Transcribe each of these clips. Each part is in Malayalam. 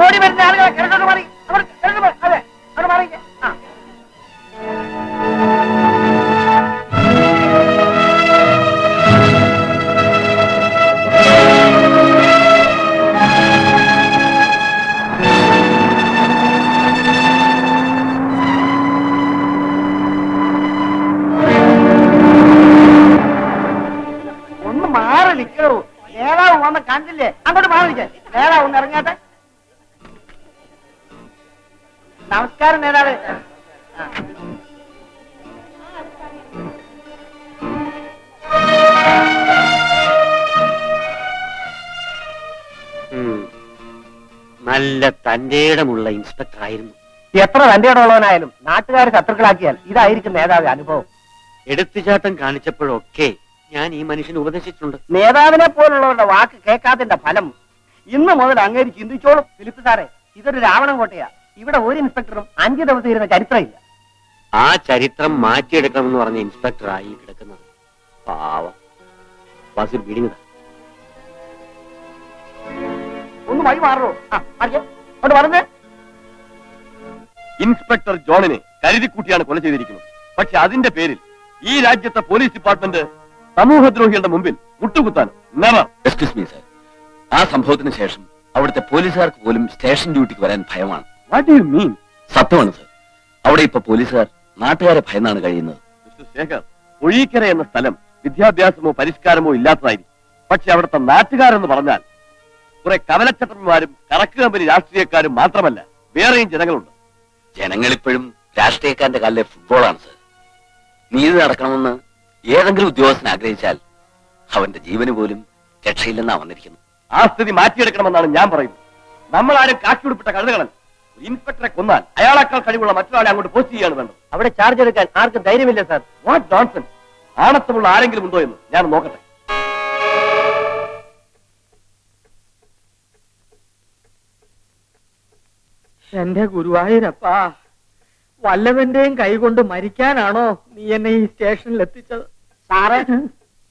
ഓടി വരുന്ന ആളുകളെ കിടന്നു മാറി അതെ അവിടെ മാറിക്കേ. ഒന്ന് മാറി നിൽക്കൂ. നേതാവ് വന്ന് കണ്ടില്ലേ? അങ്ങോട്ട് മാറി നിൽക്കേ. നേതാവ് ഒന്ന് ഇറങ്ങാട്ടെ. നമസ്കാരം നേതാവ്. നല്ല തന്റേടമുള്ള ഇൻസ്പെക്ടർ ആയിരുന്നു. എത്ര തന്റേടമുള്ളവനായാലും നാട്ടുകാരെ ശത്രുക്കളാക്കിയാൽ ഇതായിരിക്കും നേതാവ് അനുഭവം. എടുത്തുചാട്ടം കാണിച്ചപ്പോഴൊക്കെ ഞാൻ ഈ മനുഷ്യനെ ഉപദേശിച്ചിട്ടുണ്ട്. നേതാവിനെ പോലുള്ളവരുടെ വാക്ക് കേൾക്കാത്തതിന്റെ ഫലം ഇന്ന് മുതൽ അങ്ങേര് ചിന്തിച്ചോളും. ഫിലിപ്പ് സാറേ, ഇതൊരു രാവണൻ കോട്ടയാ. ഇവിടെ ഒരു ഇൻസ്പെക്ടറും 5 ദിവസം ഇരുന്ന ചരിത്രമില്ല. ആ ചരിത്രം മാറ്റിയെടുക്കണമെന്ന് പറഞ്ഞ ഇൻസ്പെക്ടറായി കിടക്കുന്നത്. പാവം. വാസു ബീഡിങ് ഒന്ന് വഴി മാറോ? അവിടെ പറഞ്ഞേ. ഇൻസ്പെക്ടർ ജോണിനെ കരുതിക്കൂട്ടിയാണ് കൊല ചെയ്തിരിക്കുന്നത്. പക്ഷെ അതിന്റെ പേരിൽ ഈ രാജ്യത്തെ പോലീസ് ഡിപ്പാർട്ട്മെന്റ് സമൂഹദ്രോഹികളുടെ മുമ്പിൽ മുട്ടുകുത്താൻ നെവർ. എക്സ്ക്യൂസ് മീ സർ, ആ സംഭവത്തിന് ശേഷം അവിടുത്തെ പോലീസുകാർക്ക് പോലും സ്റ്റേഷൻ ഡ്യൂട്ടിക്ക് വരാൻ ഭയമാണ്. What do you mean? സത്യമാണ് സർ. അവിടെ ഇപ്പൊ പോലീസുകാർ നാട്ടുകാരെ ഭയന്നാണ് കഴിയുന്നത്. മിസ്റ്റർ ശേഖർ, ഒഴീക്കര എന്ന സ്ഥലം വിദ്യാഭ്യാസമോ പരിഷ്കാരമോ ഇല്ലാത്തതായിരിക്കും. പക്ഷെ അവിടുത്തെ നാട്ടുകാരെന്ന് പറഞ്ഞാൽ കുറെ കവലച്ചട്ടന്മാരും കറക്ക് കമ്പനി രാഷ്ട്രീയക്കാരും മാത്രമല്ല, വേറെയും ജനങ്ങളുണ്ട്. ജനങ്ങളിപ്പോഴും രാഷ്ട്രീയക്കാരന്റെ കാലിലെ ഫുട്ബോളാണ് സർ. നീതി നടക്കണമെന്ന് ഏതെങ്കിലും ഉദ്യോഗസ്ഥൻ ആഗ്രഹിച്ചാൽ അവന്റെ ജീവന് പോലും രക്ഷയില്ലെന്നാ വന്നിരിക്കുന്നു. ആ സ്ഥിതി മാറ്റിയെടുക്കണമെന്നാണ് ഞാൻ പറയുന്നത്. നമ്മൾ ആരും കാക്കിയുടുപ്പിട്ട കഴുതകളല്ല. ഇൻസ്പെക്ടറെ കൊന്നാൽ അയാളേക്കാൾ കഴിവുള്ള മറ്റൊരാളെ അങ്ങോട്ട് പോസ്റ്റ് ചെയ്യാണ് വേണ്ടത്. അവിടെ ചാർജ് എടുക്കാൻ ആർക്കും ധൈര്യമില്ല സാർ. What nonsense. ആണത്തമുള്ള ആരെങ്കിലും ഉണ്ടോ എന്ന് ഞാൻ നോക്കട്ടെ. എന്റെ ഗുരുവായൂരപ്പാ, വല്ലവന്റെയും കൈകൊണ്ട് മരിക്കാനാണോ നീ എന്നെ ഈ സ്റ്റേഷനിൽ എത്തിച്ചത്? സാറേ,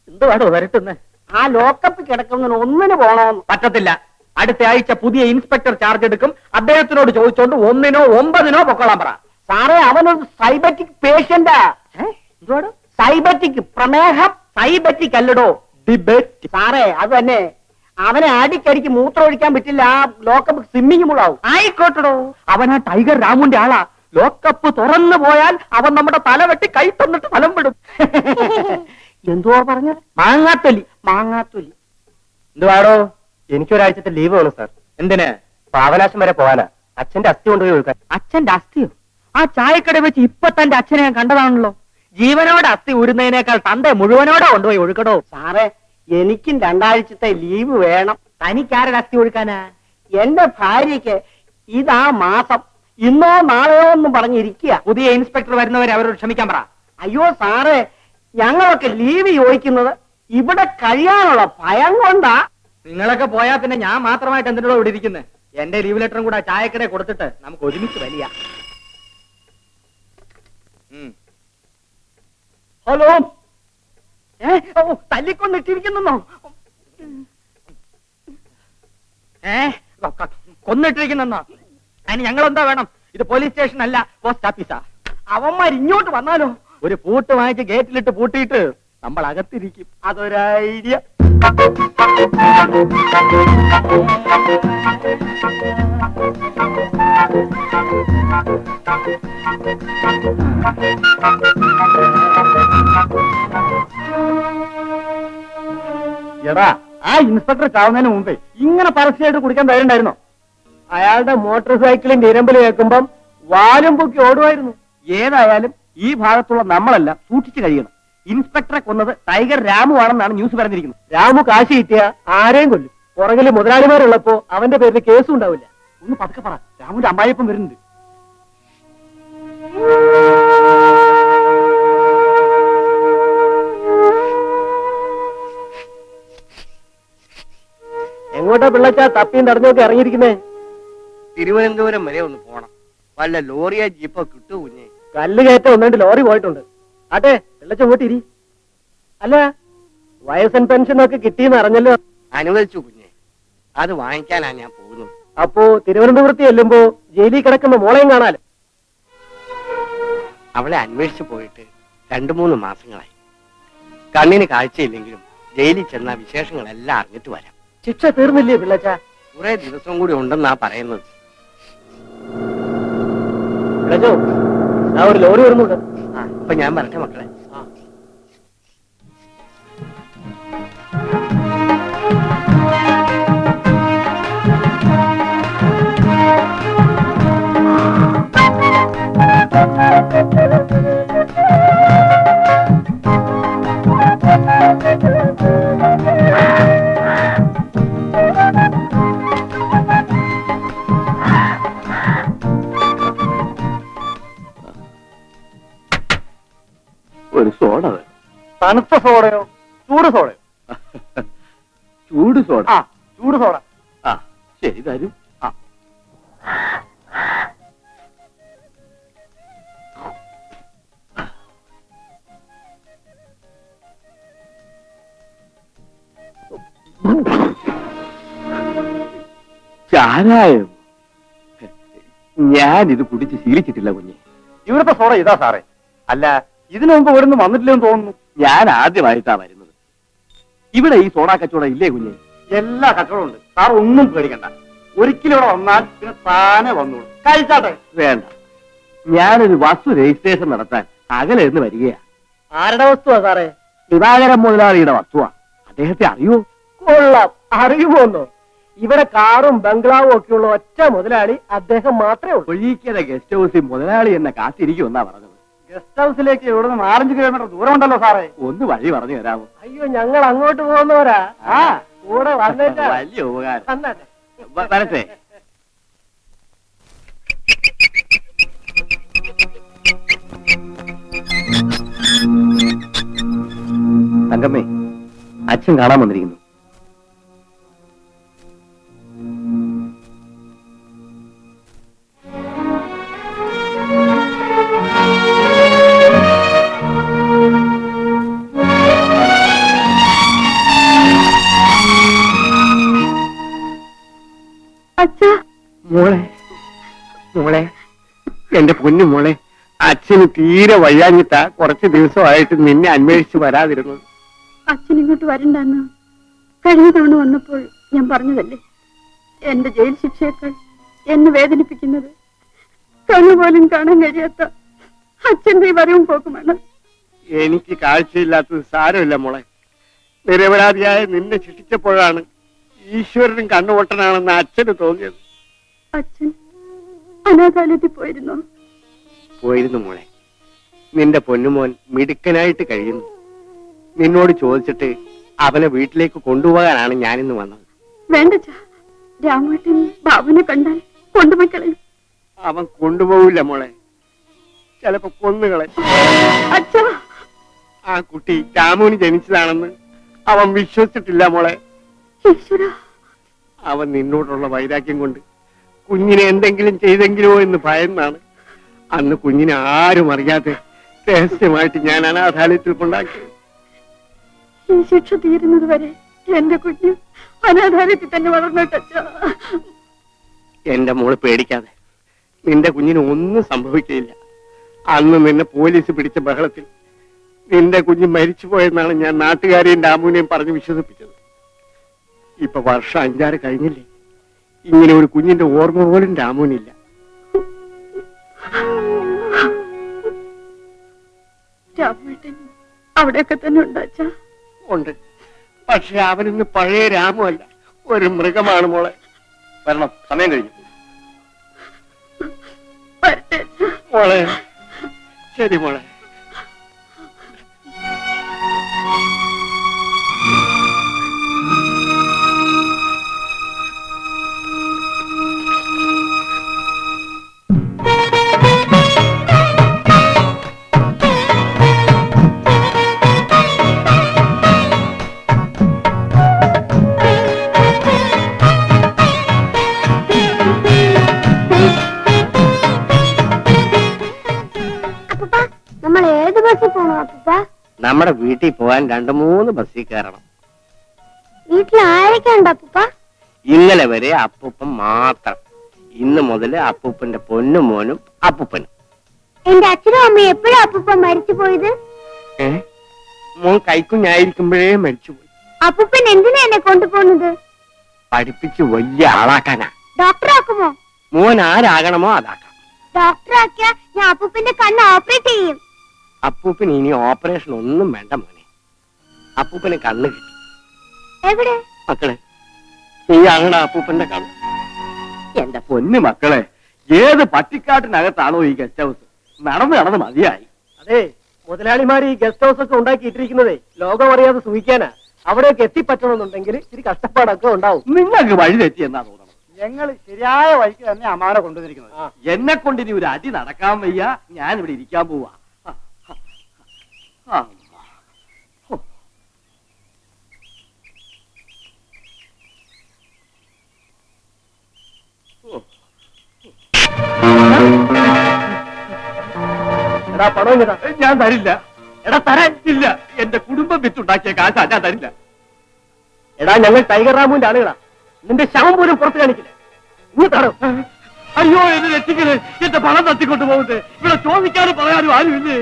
എന്തുവാടോ വരട്ടുന്നേ? ആ ലോക്കപ്പ് കിടക്കുന്നതിന് ഒന്നിന് പോണോന്ന് പറ്റത്തില്ല. അടുത്ത ആഴ്ച പുതിയ ഇൻസ്പെക്ടർ ചാർജ് എടുക്കും. അദ്ദേഹത്തിനോട് ചോദിച്ചോണ്ട് 1-നോ 9-നോ പൊക്കോളാൻ പറ. സാറേ, അവനൊരു സൈബറ്റിക് പേഷ്യന്റാ. എന്തുവാടോ? സൈബറ്റിക്, പ്രമേഹം. സൈബറ്റിക് അല്ലടോ, ഡിബേറ്റ്. സാറേ, അത് തന്നെ. അവനെ അടിക്കടിക്ക് മൂത്രം ഒഴിക്കാൻ പറ്റില്ല. ആ ലോക്കപ്പ് സ്വിമ്മിങ് പൂളാവും. ആയിക്കോട്ടടോ, അവൻ ആ ടൈഗർ രാമുന്റെ ആളാ. ലോക്കപ്പ് തുറന്നു പോയാൽ അവൻ നമ്മുടെ തല വെട്ടി കൈ തന്നിട്ട് ഫലം വിടും. എന്തുവാ പറഞ്ഞത്? മാങ്ങാത്തൊലി. മാങ്ങാത്തൊലി. എന്തുവാടോ? എനിക്കൊരാഴ്ചത്തെ ലീവ് വേണം സാർ. എന്തിന്? പാവനാശം വരെ പോവാനാ. അച്ഛന്റെ അസ്ഥി കൊണ്ടുപോയി ഒഴുക്കാൻ. അച്ഛന്റെ അസ്ഥിയോ? ആ ചായക്കട വെച്ച് ഇപ്പൊ തന്റെ അച്ഛനെ ഞാൻ കണ്ടതാണല്ലോ. ജീവനോടെ അസ്ഥി ഉരുന്നതിനേക്കാൾ തന്റെ മുഴുവനോടെ കൊണ്ടുപോയി ഒഴുക്കടോ. സാറേ, എനിക്കും 2 ആഴ്ചത്തെ ലീവ് വേണം. തനിക്കാരുടെ അസ്ഥി ഒഴുക്കാനാ? എന്റെ ഭാര്യയ്ക്ക് ഇതാ മാസം. ഇന്നോ നാളെയോ ഒന്നും പറഞ്ഞിരിക്കുക. പുതിയ ഇൻസ്പെക്ടർ വരുന്നവരെ അവരോട് ക്ഷമിക്കാൻ പറ. അയ്യോ സാറേ, ഞങ്ങളൊക്കെ ലീവ് ചോദിക്കുന്നത് ഇവിടെ കഴിയാനുള്ള ഭയം കൊണ്ടാ. നിങ്ങളൊക്കെ പോയാൽ പിന്നെ ഞാൻ മാത്രമായിട്ട് എന്തിനോട് ഇവിടെ ഇരിക്കുന്നത്? എന്റെ ലീവ് ലെറ്ററും കൂടെ ചായക്കടയിൽ കൊടുത്തിട്ട് നമുക്ക് ഒരുമിച്ച് വലിയ ഹലോ തല്ലിക്കൊന്നിട്ടിരിക്കുന്നോ? കൊന്നിട്ടിരിക്കുന്നെന്നോ? അതിന് ഞങ്ങൾ എന്താ വേണം? ഇത് പോലീസ് സ്റ്റേഷൻ അല്ല, പോസ്റ്റ് ഓഫീസാ. അവന്മാർ ഇങ്ങോട്ട് വന്നാലോ? ഒരു പൂട്ട് വാങ്ങിച്ച് ഗേറ്റിലിട്ട് പൂട്ടിയിട്ട് നമ്മൾ അകത്തിരിക്കും. അതൊരു ഐഡിയ. എടാ, ആ ഇൻസ്പെക്ടർ ചാവുന്നതിന് മുമ്പേ ഇങ്ങനെ പരസ്യമായിട്ട് കുടിക്കാൻ ധൈര്യണ്ടായിരുന്നോ? അയാളുടെ മോട്ടോർ സൈക്കിളിന്റെ ഇരമ്പിൽ കേൾക്കുമ്പം വാലും പൊക്കി ഓടുമായിരുന്നു. ഏതായാലും ഈ ഭാഗത്തുള്ള നമ്മളെല്ലാം സൂക്ഷിച്ചു കഴിയണം. ഇൻസ്പെക്ടറെ കൊന്നത് ടൈഗർ രാമു ആണെന്നാണ് ന്യൂസ് പറഞ്ഞിരിക്കുന്നത്. രാമു കാശ് കിട്ടിയ ആരെയും കൊല്ലും. പുറകില് മുതലാളിമാരുള്ളപ്പോ അവന്റെ പേരിൽ കേസും ഉണ്ടാവില്ല. ഒന്ന് പതുക്കെ പറ, രാമുന്റെ അമ്മായിപ്പം വരുന്നുണ്ട്. എങ്ങോട്ടാ പിള്ളച്ചാ തപ്പിയും തടഞ്ഞൊക്കെ ഇറങ്ങിയിരിക്കുന്നേ? തിരുവനന്തപുരം വരെ ഒന്ന് പോണം. വല്ല ലോറിയോ ജീപ്പോ കിട്ടൂ കുഞ്ഞെ? കല്ല് കയറ്റം ഒന്നുണ്ട്, ലോറി പോയിട്ടുണ്ട്. ആട്ടെ, പിള്ളച്ച ഇങ്ങോട്ട് ഇരി. അല്ല, വയസ്സൻ പെൻഷൻ ഒക്കെ കിട്ടിയെന്ന് അറിഞ്ഞല്ലോ. അനുവദിച്ചു കുഞ്ഞെ, അത് വാങ്ങിക്കാനാ ഞാൻ പോകുന്നത്. അപ്പോ തിരുവനന്തപുരത്ത് ചെല്ലുമ്പോ ജയിലിൽ കിടക്കുന്ന മോളെയും കാണാലോ. അവളെ അന്വേഷിച്ചു പോയിട്ട് 2-3 മാസങ്ങളായി. കണ്ണിന് കാഴ്ചയില്ലെങ്കിലും ജയിലിൽ ചെന്ന വിശേഷങ്ങളെല്ലാം അറിഞ്ഞിട്ട് വരാം. ശിക്ഷ തീർന്നില്ലേ പിള്ളച്ച? കുറെ ദിവസം കൂടി ഉണ്ടെന്നാ പറയുന്നത്. പിള്ളച്ചോ, ഒരു ലോറി വരുന്നുണ്ട്. ഇപ്പൊ ഞാൻ പറഞ്ഞ മക്കളെ. ഒരു സോഡ വേണം. തണുത്ത സോഡയോ ചൂട് സോഡയോ? ചൂട് സോഡ. ആ, ചൂട് സോഡ. ആ ശരി, തരും. ആ ചാരായം. ഞാനിത് കുടിച്ച് ശീലിച്ചിട്ടില്ല കുഞ്ഞെ. ഇവിടുത്തെ സോഡ ഇതാ സാറേ. അല്ല, ഇതിനു മുമ്പ് ഇവിടുന്ന് വന്നിട്ടില്ലെന്ന് തോന്നുന്നു. ഞാൻ ആദ്യമായിട്ടാ വരുന്നത്. ഇവിടെ ഈ സോഡാ കച്ചവടം ഇല്ലേ കുഞ്ഞെ? എല്ലാ കച്ചവടവും ഉണ്ട് സാർ, ഒന്നും പേടിക്കണ്ട. ഒരിക്കലും ഇവിടെ വന്നാൽ പിന്നെ താനെ വന്നോളൂ. കഴിച്ചാട്ടെ. വേണ്ട, ഞാനൊരു വസ്തു രജിസ്ട്രേഷൻ നടത്താൻ അകലെ നിന്ന് വരികയാ. ആരുടെ വസ്തുവാ സാറേ? ദിവാകരൻ മുതലാളിയുടെ വസ്തുവാ. അദ്ദേഹത്തെ അറിയോ? കൊള്ളാം, അറിയുമോന്നോ? ഇവിടെ കാറും ബംഗ്ലാവും ഒക്കെയുള്ള ഒറ്റ മുതലാളി അദ്ദേഹം മാത്രമേ ഉള്ളൂ. ഒഴിക്കര ഗസ്റ്റ് ഹൗസിൽ മുതലാളി എന്നെ കാത്തിരിക്കുമെന്നാ പറഞ്ഞത്. ഗസ്റ്റ് ഹൗസിലേക്ക് ഇവിടുന്ന് 4-5 കിലോമീറ്റർ ദൂരം ഉണ്ടല്ലോ സാറേ. ഒന്ന് വഴി പറഞ്ഞു തരാമോ? അയ്യോ, ഞങ്ങൾ അങ്ങോട്ട് പോകുന്നവരാ. ആ, കൂടെ വന്നേറ്റാ. വലിയ ഉപകാരം. വന്നാട്ടെ. വരട്ടെ. തങ്കമ്മേ, അച്ഛൻ കാണാൻ വന്നിരിക്കുന്നു. മോളെ, മോളെ, എന്റെ പൊന്നു മോളെ, അച്ഛന് തീരെ വയ്യാഞ്ഞിട്ടാ കുറച്ച് ദിവസമായിട്ട് നിന്നെ അന്വേഷിച്ച് വരാതിരുന്നത്. അച്ഛൻ ഇങ്ങോട്ട് വരണ്ടെന്ന് കഴിഞ്ഞ തവണ വന്നപ്പോൾ ഞാൻ പറഞ്ഞതല്ലേ. എന്റെ ജയിൽ ശിക്ഷയേക്കാൾ എന്നെ വേദനിപ്പിക്കുന്നത് കണ്ണുപോലും കാണാൻ കഴിയാത്ത അച്ഛന്റെ ഈ വരവും പോക്കുമാണ്. എനിക്ക് കാഴ്ചയില്ലാത്തത് സാരമില്ല മോളെ. നിരപരാധിയായ നിന്നെ ശിക്ഷിച്ചപ്പോഴാണ് ഈശ്വരനും കണ്ണുപൊട്ടനാണെന്ന് അച്ഛന് തോന്നിയത്. അച്ഛൻ അനാഥാലയത്തിൽ പോയിരുന്നോ? പോയിരുന്നു മോളെ. നിന്റെ പൊന്നുമോൻ മിടുക്കനായിട്ട് കഴിയുന്നു. നിന്നോട് ചോദിച്ചിട്ട് അവനെ വീട്ടിലേക്ക് കൊണ്ടുപോകാനാണ് ഞാനിന്ന് വന്നത്. വേണ്ട, രാമേട്ടൻ ബാബുവിനെ കണ്ടാൽ കൊണ്ടുപോയിക്കളെ. അവൻ കൊണ്ടുപോകില്ല മോളെ, ചിലപ്പോ കൊന്നുകളെ. അച്ഛാ, ആ കുട്ടി രാമുവിന് ജനിച്ചതാണെന്ന് അവൻ വിശ്വസിച്ചിട്ടില്ല മോളെ. ഈശ്വരാ, അവൻ നിന്നോടുള്ള വൈരാഗ്യം കൊണ്ട് കുഞ്ഞിനെ എന്തെങ്കിലും ചെയ്തെങ്കിലോ എന്ന് ഭയന്നാണ് അന്ന് കുഞ്ഞിനെ ആരും അറിയാതെ രഹസ്യമായിട്ട് ഞാൻ അനാഥാലയത്തിൽ കൊണ്ടാക്കി. ഈ ശിക്ഷ തീരുന്നത് വരെ എന്റെ കുഞ്ഞ് അനാഥാലയത്തിൽ തന്നെ വളർന്നിട്ട. എന്റെ മോള് പേടിക്കാതെ, നിന്റെ കുഞ്ഞിന് ഒന്നും സംഭവിക്കില്ല. അന്ന് നിന്നെ പോലീസ് പിടിച്ച ബഹളത്തിൽ നിന്റെ കുഞ്ഞ് മരിച്ചുപോയെന്നാണ് ഞാൻ നാട്ടുകാരെയും ഡാമുവിനെയും പറഞ്ഞ് വിശ്വസിപ്പിച്ചത്. ഇപ്പൊ വർഷം 5-6 കഴിഞ്ഞില്ലേ, ഇങ്ങനെ ഒരു കുഞ്ഞിന്റെ ഓർമ്മ പോലും രാമുവിനില്ല. രാമേട്ടൻ അവിടെയൊക്കെ തന്നെ ഉണ്ടാച്ചാ? ഉണ്ട്, പക്ഷെ അവനിന്ന് പഴയ രാമു അല്ല, ഒരു മൃഗമാണ് മോളെ. വരണം, സമയം കഴിഞ്ഞു. വരട്ടെ അച്ഛാ. മോളെ, ശരി മോളെ. നമ്മൾ ഏത് ബസ്സിൽ പോണോ അപ്പൂപ്പ? നമ്മുടെ വീട്ടിൽ പോകാൻ 2-3 ബസ്സിൽ കയറണം. വീട്ടിൽ ആരൊക്കെ ഉണ്ട് അപ്പൂപ്പ? ഇന്നലെ വരെ അപ്പൂപ്പൻ മാത്രം. ഇന്ന് മുതൽ അപ്പൂപ്പന്റെ പൊന്നും മോനും അപ്പൂപ്പനും. എന്റെ അച്ഛനും അമ്മയും എപ്പോഴും അപ്പൂപ്പ മരിച്ചു പോയത്? മോൻ കൈക്കുഞ്ഞായിരിക്കുമ്പോഴേ മരിച്ചുപോയി. അപ്പൂപ്പൻ എന്തിനാ എന്നെ കൊണ്ടുപോകുന്നത്? പഠിപ്പിച്ച് വലിയ ആളാക്കാനാ. ഡോക്ടറാക്കുമോ? മോൻ ആരാകണമോ അതാക്കാം. ഡോക്ടറാക്കിയാ ഞാൻ അപ്പൂപ്പന്റെ കണ്ണ് ഓപ്പറേറ്റ് ചെയ്യും. അപ്പൂപ്പന് ഇനി ഓപ്പറേഷൻ ഒന്നും വേണ്ട മോനെ. അപ്പൂപ്പന് കണ്ണ് കിട്ടി. എവിടെ? മക്കളെ, ഈ ആകണ അപ്പൂപ്പന്റെ കണ്ണ്. എന്റെ പൊന്നു മക്കളെ, ഏത് പട്ടിക്കാട്ടിനകത്താണോ ഈ ഗസ്റ്റ് ഹൗസ്? നടന്ന് മതിയായി. അതെ, മുതലാളിമാർ ഈ ഗസ്റ്റ് ഹൗസ് ഒക്കെ ഉണ്ടാക്കിയിട്ടിരിക്കുന്നതേ ലോകം അറിയാതെ സൂഹിക്കാനാ. അവിടെയൊക്കെ എത്തിപ്പറ്റണമെന്നുണ്ടെങ്കിൽ ഇത്തിരി കഷ്ടപ്പാടൊക്കെ ഉണ്ടാവും. നിങ്ങൾക്ക് വഴി തെറ്റി എന്നാ തോന്നണം. ഞങ്ങൾ ശരിയായ വഴിക്ക് തന്നെ അമ്മാനെ കൊണ്ടുവന്നിരിക്കുന്നത്. എന്നെ കൊണ്ട് ഇനി ഒരു അടി നടക്കാൻ വയ്യ. ഞാൻ ഇവിടെ ഇരിക്കാൻ പോവാ. എടാ പണം ഇങ്ങതാ. ഞാൻ തരില്ല. എടാ തരാൻ ഇല്ല. എന്റെ കുടുംബം വെച്ചുണ്ടാക്കിയ കാശാ, ഞാൻ തരില്ല. എടാ ഞങ്ങൾ ടൈഗർ റാമുവിന്റെ ആളുകളാ. നിന്റെ ശവം പോലും പുറത്ത് കാണിക്കില്ല. നീ തടോ. അയ്യോ, എന്നെ രക്ഷിക്കല്. എന്റെ പണം തട്ടിക്കൊണ്ടു പോകുന്നത്. ഇവിടെ ചോദിക്കാനും പറയാനും ആരുമില്ലേ?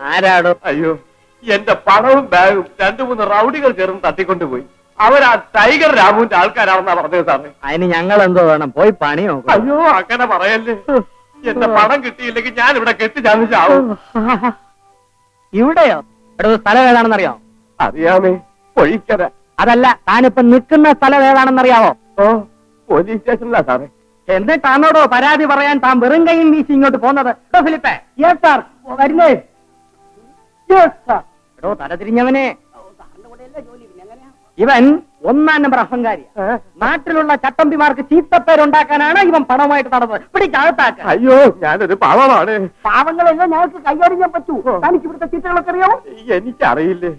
ആരാടോ? അയ്യോ, എന്റെ പണവും ബാഗും 2-3 റൗഡികൾ ചേർന്ന് തട്ടിക്കൊണ്ടുപോയി. അവരാ ടൈഗർ രാമുവിന്റെ ആൾക്കാരാണെന്നാ പറഞ്ഞത് സാറേ. അതിന് ഞങ്ങൾ എന്തോ വേണം? പോയി പണി നോക്കാം. അയ്യോ, അങ്ങനെ പറയല്ലേ. എന്റെ പണം കിട്ടിയില്ലെങ്കിൽ ഞാൻ ഇവിടെ കെട്ടിച്ചാവും. ഇവിടെയോ? എടോ, സ്ഥലം ഏതാണെന്നറിയോ? അറിയാമേ, പൊഴിക്കര. അതല്ല, താനിപ്പോ നിൽക്കുന്ന സ്ഥലം ഏതാണെന്നറിയാവോ? ഓ, പോലീസ് സ്റ്റേഷനിലാ സാറേ. എന്നിട്ടാണോടോ പരാതി പറയാൻ താൻ വെറും കൈയും വീശി ഇങ്ങോട്ട് പോന്നത്? ഫിലിപ്പേ. യെസ് സാർ, വരുന്നേ. Yes sir. എടോ, തല തിരിഞ്ഞവനെ, ഇവൻ 1-ാം നമ്പർ അഹങ്കാരി. നാട്ടിലുള്ള ചട്ടമ്പിമാർക്ക് ചീത്തപ്പേരുണ്ടാക്കാനാണ് ഇവൻ പണമായിട്ട് നടന്നത്. പിടിച്ചകത്താക്ക. അയ്യോ, ഞാനൊരു പാവമാണ്. പാവങ്ങളെല്ലാം ഞങ്ങൾക്ക് കൈകാര്യം പറ്റൂ. തനിക്ക് ഇവിടുത്തെ ചീറ്റകളൊക്കെ അറിയാമോ? എനിക്കറിയില്ലേ.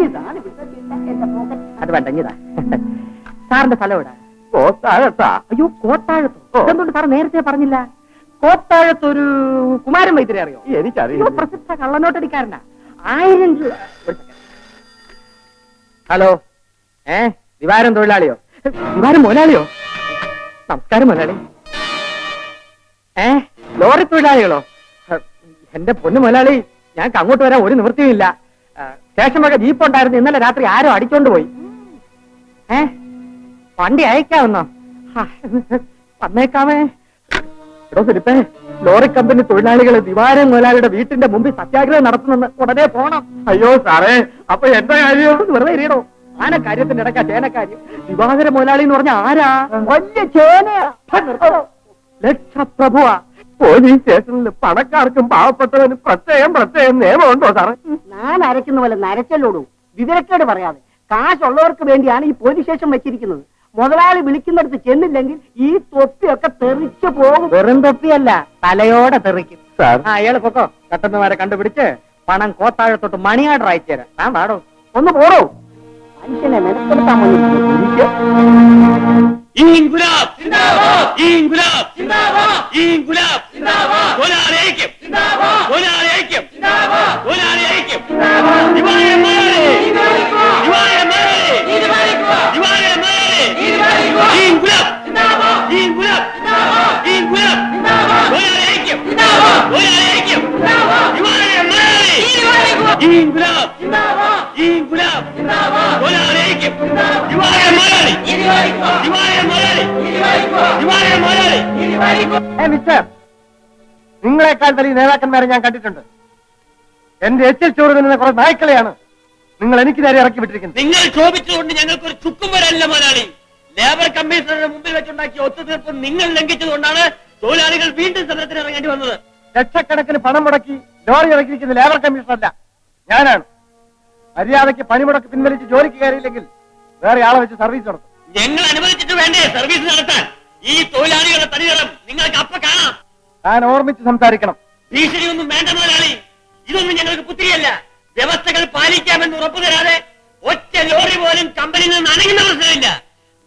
ഇതാണ് ഇവിടുത്തെ ചീത്ത. എന്റെ പോക്കറ്റ്. അത് വേണ്ട, ഇതാ സാറിന്റെ സ്ഥലം എവിടെ? കോത്താഴത്താ. അയ്യോ, കോത്താഴത്തോ? എന്തുകൊണ്ട് സാർ നേരത്തെ പറഞ്ഞില്ല? കോത്താഴത്തൊരു കുമാരൻ വൈദ്യരെ അറിയോ? എനിക്കറിയില്ല. പ്രസിദ്ധ കള്ളനോട്ടടിക്കാരനാ. 1000 രൂപ. ഹലോ, ദിവാരം തൊഴിലാളിയോ? ദിവാരം മുതലാളിയോ? നമസ്കാരം മുതലാളി. ലോറി തൊഴിലാളികളോ? എന്റെ പൊന്നു മുതലാളി, ഞങ്ങൾക്ക് അങ്ങോട്ട് വരാൻ ഒരു നിവൃത്തിയുമില്ല. സ്റ്റേഷൻ വക ജീപ്പ് ഉണ്ടായിരുന്നു. ഇന്നലെ രാത്രി ആരോ അടിച്ചോണ്ട് പോയി. വണ്ടി അയക്കാവുന്നോ? വന്നേക്കാമേ. എടോ ഫിലിപ്പേ, ലോറി കമ്പനി തൊഴിലാളികൾ ദിവാരൻ മുതലാളിയുടെ വീട്ടിന്റെ മുമ്പിൽ സത്യാഗ്രഹം നടത്തുന്നെന്ന്. ഉടനെ പോണം. അയ്യോ സാറേ, അപ്പൊ എന്റെ കാര്യം? വെറുതെ ഇരിയടോ. ആനക്കാര്യത്തിന്റെ ഇടയ്ക്കാ ചേനക്കാര്യം. ദിവാകര മുതലാളി എന്ന് പറഞ്ഞ ആരാ? വലിയ ചേനയാ. ലക്ഷപ്രഭുവാ. പോലീസ് സ്റ്റേഷനിൽ പണക്കാർക്കും പാവപ്പെട്ടവനും പ്രത്യേകം നിയമമുണ്ടോ സാറേ? ഞാൻ അരയ്ക്കുന്ന പോലെ നരച്ചല്ലോടൂ. വിവരക്കേട് പറയാതെ. കാശുള്ളവർക്ക് വേണ്ടിയാണ് ഈ പോലീസ് സ്റ്റേഷൻ വെച്ചിരിക്കുന്നത്. മുതലാളി വിളിക്കുന്നിടത്ത് ചെന്നില്ലെങ്കിൽ ഈ തൊപ്പിയൊക്കെ തെറിച്ചു പോകും. വെറും തൊപ്പിയല്ല, തലയോടെ തെറിക്കും. അയാള് പൊക്കോ. കട്ടുന്നവരെ കണ്ടുപിടിച്ച് പണം കോത്താഴത്തോട്ട് മണി ഓർഡർ അയച്ചു തരാം. താൻ വാടോ. ഒന്ന് പോടോ. മനുഷ്യനെ മെനക്കെടുത്താൻ വന്നിരിക്കുന്നു. ഇൻകുലാബ് സിന്ദാബാദ്, ഇൻകുലാബ് സിന്ദാബാദ്, ഇൻകുലാബ് സിന്ദാബാദ്, മുതലാളി ഐക്യം സിന്ദാബാദ്, മുതലാളി ഐക്യം സിന്ദാബാദ്, മുതലാളി ഐക്യം സിന്ദാബാദ്, ദിവാകര മുതലാളി ദിവാകര മുതലാളി ദിവാകര മുതലാളി ഇൻകുലാബ് സിന്ദാബാദ്, ഇൻകുലാബ് സിന്ദാബാദ്, ഇൻകുലാബ് സിന്ദാബാദ്, മുതലാളി ഐക്യം സിന്ദാബാദ്, മുതലാളി ഐക്യം സിന്ദാബാദ്, ദിവാകര മുതലാളി ഇൻകുലാബ് സിന്ദാബാദ്, ഇൻകുലാബ് സിന്ദാബാദ്, മുതലാളി ഐക്യം ദിവാകര മുതലാളി മിസ്റ്റർ, നിങ്ങളെക്കാൾ വലിയ നേതാക്കന്മാരെ ഞാൻ കണ്ടിട്ടുണ്ട്. എന്റെ എച്ചിൽ ചോറ് നിന്ന കുറെ നായ്ക്കളെയാണ് നിങ്ങൾ എനിക്ക് നേരെ ഇറക്കി വിട്ടിരിക്കുന്നത്. നിങ്ങൾ ക്ഷോഭിച്ചുകൊണ്ട് ഞങ്ങൾക്കൊരു ചുക്കും വരല്ല മുതലാളി. ലേബർ കമ്മീഷണറുടെ മുമ്പിൽ വെച്ചുണ്ടാക്കിയ ഒത്തുതീർപ്പ് നിങ്ങൾ ലംഘിച്ചതുകൊണ്ടാണ് തൊഴിലാളികൾ വീണ്ടും സമരത്തിന് ഇറങ്ങേണ്ടി വന്നത്. ലക്ഷക്കണക്കിന് പണം മുടക്കി ലോറി ഇറക്കിയിരിക്കുന്ന ലേബർ കമ്മീഷണറല്ല, ഞാനാണ്. മര്യാദയ്ക്ക് പണിമുടക്ക് പിൻവലിച്ച് ജോലിക്ക് കയറിയില്ലെങ്കിൽ വേറെ ആളെ വെച്ച് സർവീസ് നടത്തും. ഞങ്ങൾ അനുവദിച്ചിട്ട് വേണ്ടേ സർവീസ് നടത്താൻ? ഈ തൊഴിലാളികളുടെ തനിനിറം നിങ്ങൾക്ക് അപ്പ കാണാം. താൻ ഓർമ്മിച്ച് സംസാരിക്കണം. ഭീഷണിയൊന്നും വേണ്ട മുതലാളി. ഇതൊന്നും ഞങ്ങൾക്ക് പുത്തിരിയല്ല. വ്യവസ്ഥകൾ പാലിക്കാമെന്ന് ഉറപ്പു തരാതെ ഒറ്റ ലോറി പോലും കമ്പനിയിൽ നിന്ന് അണങ്ങുന്ന പ്രശ്നമില്ല.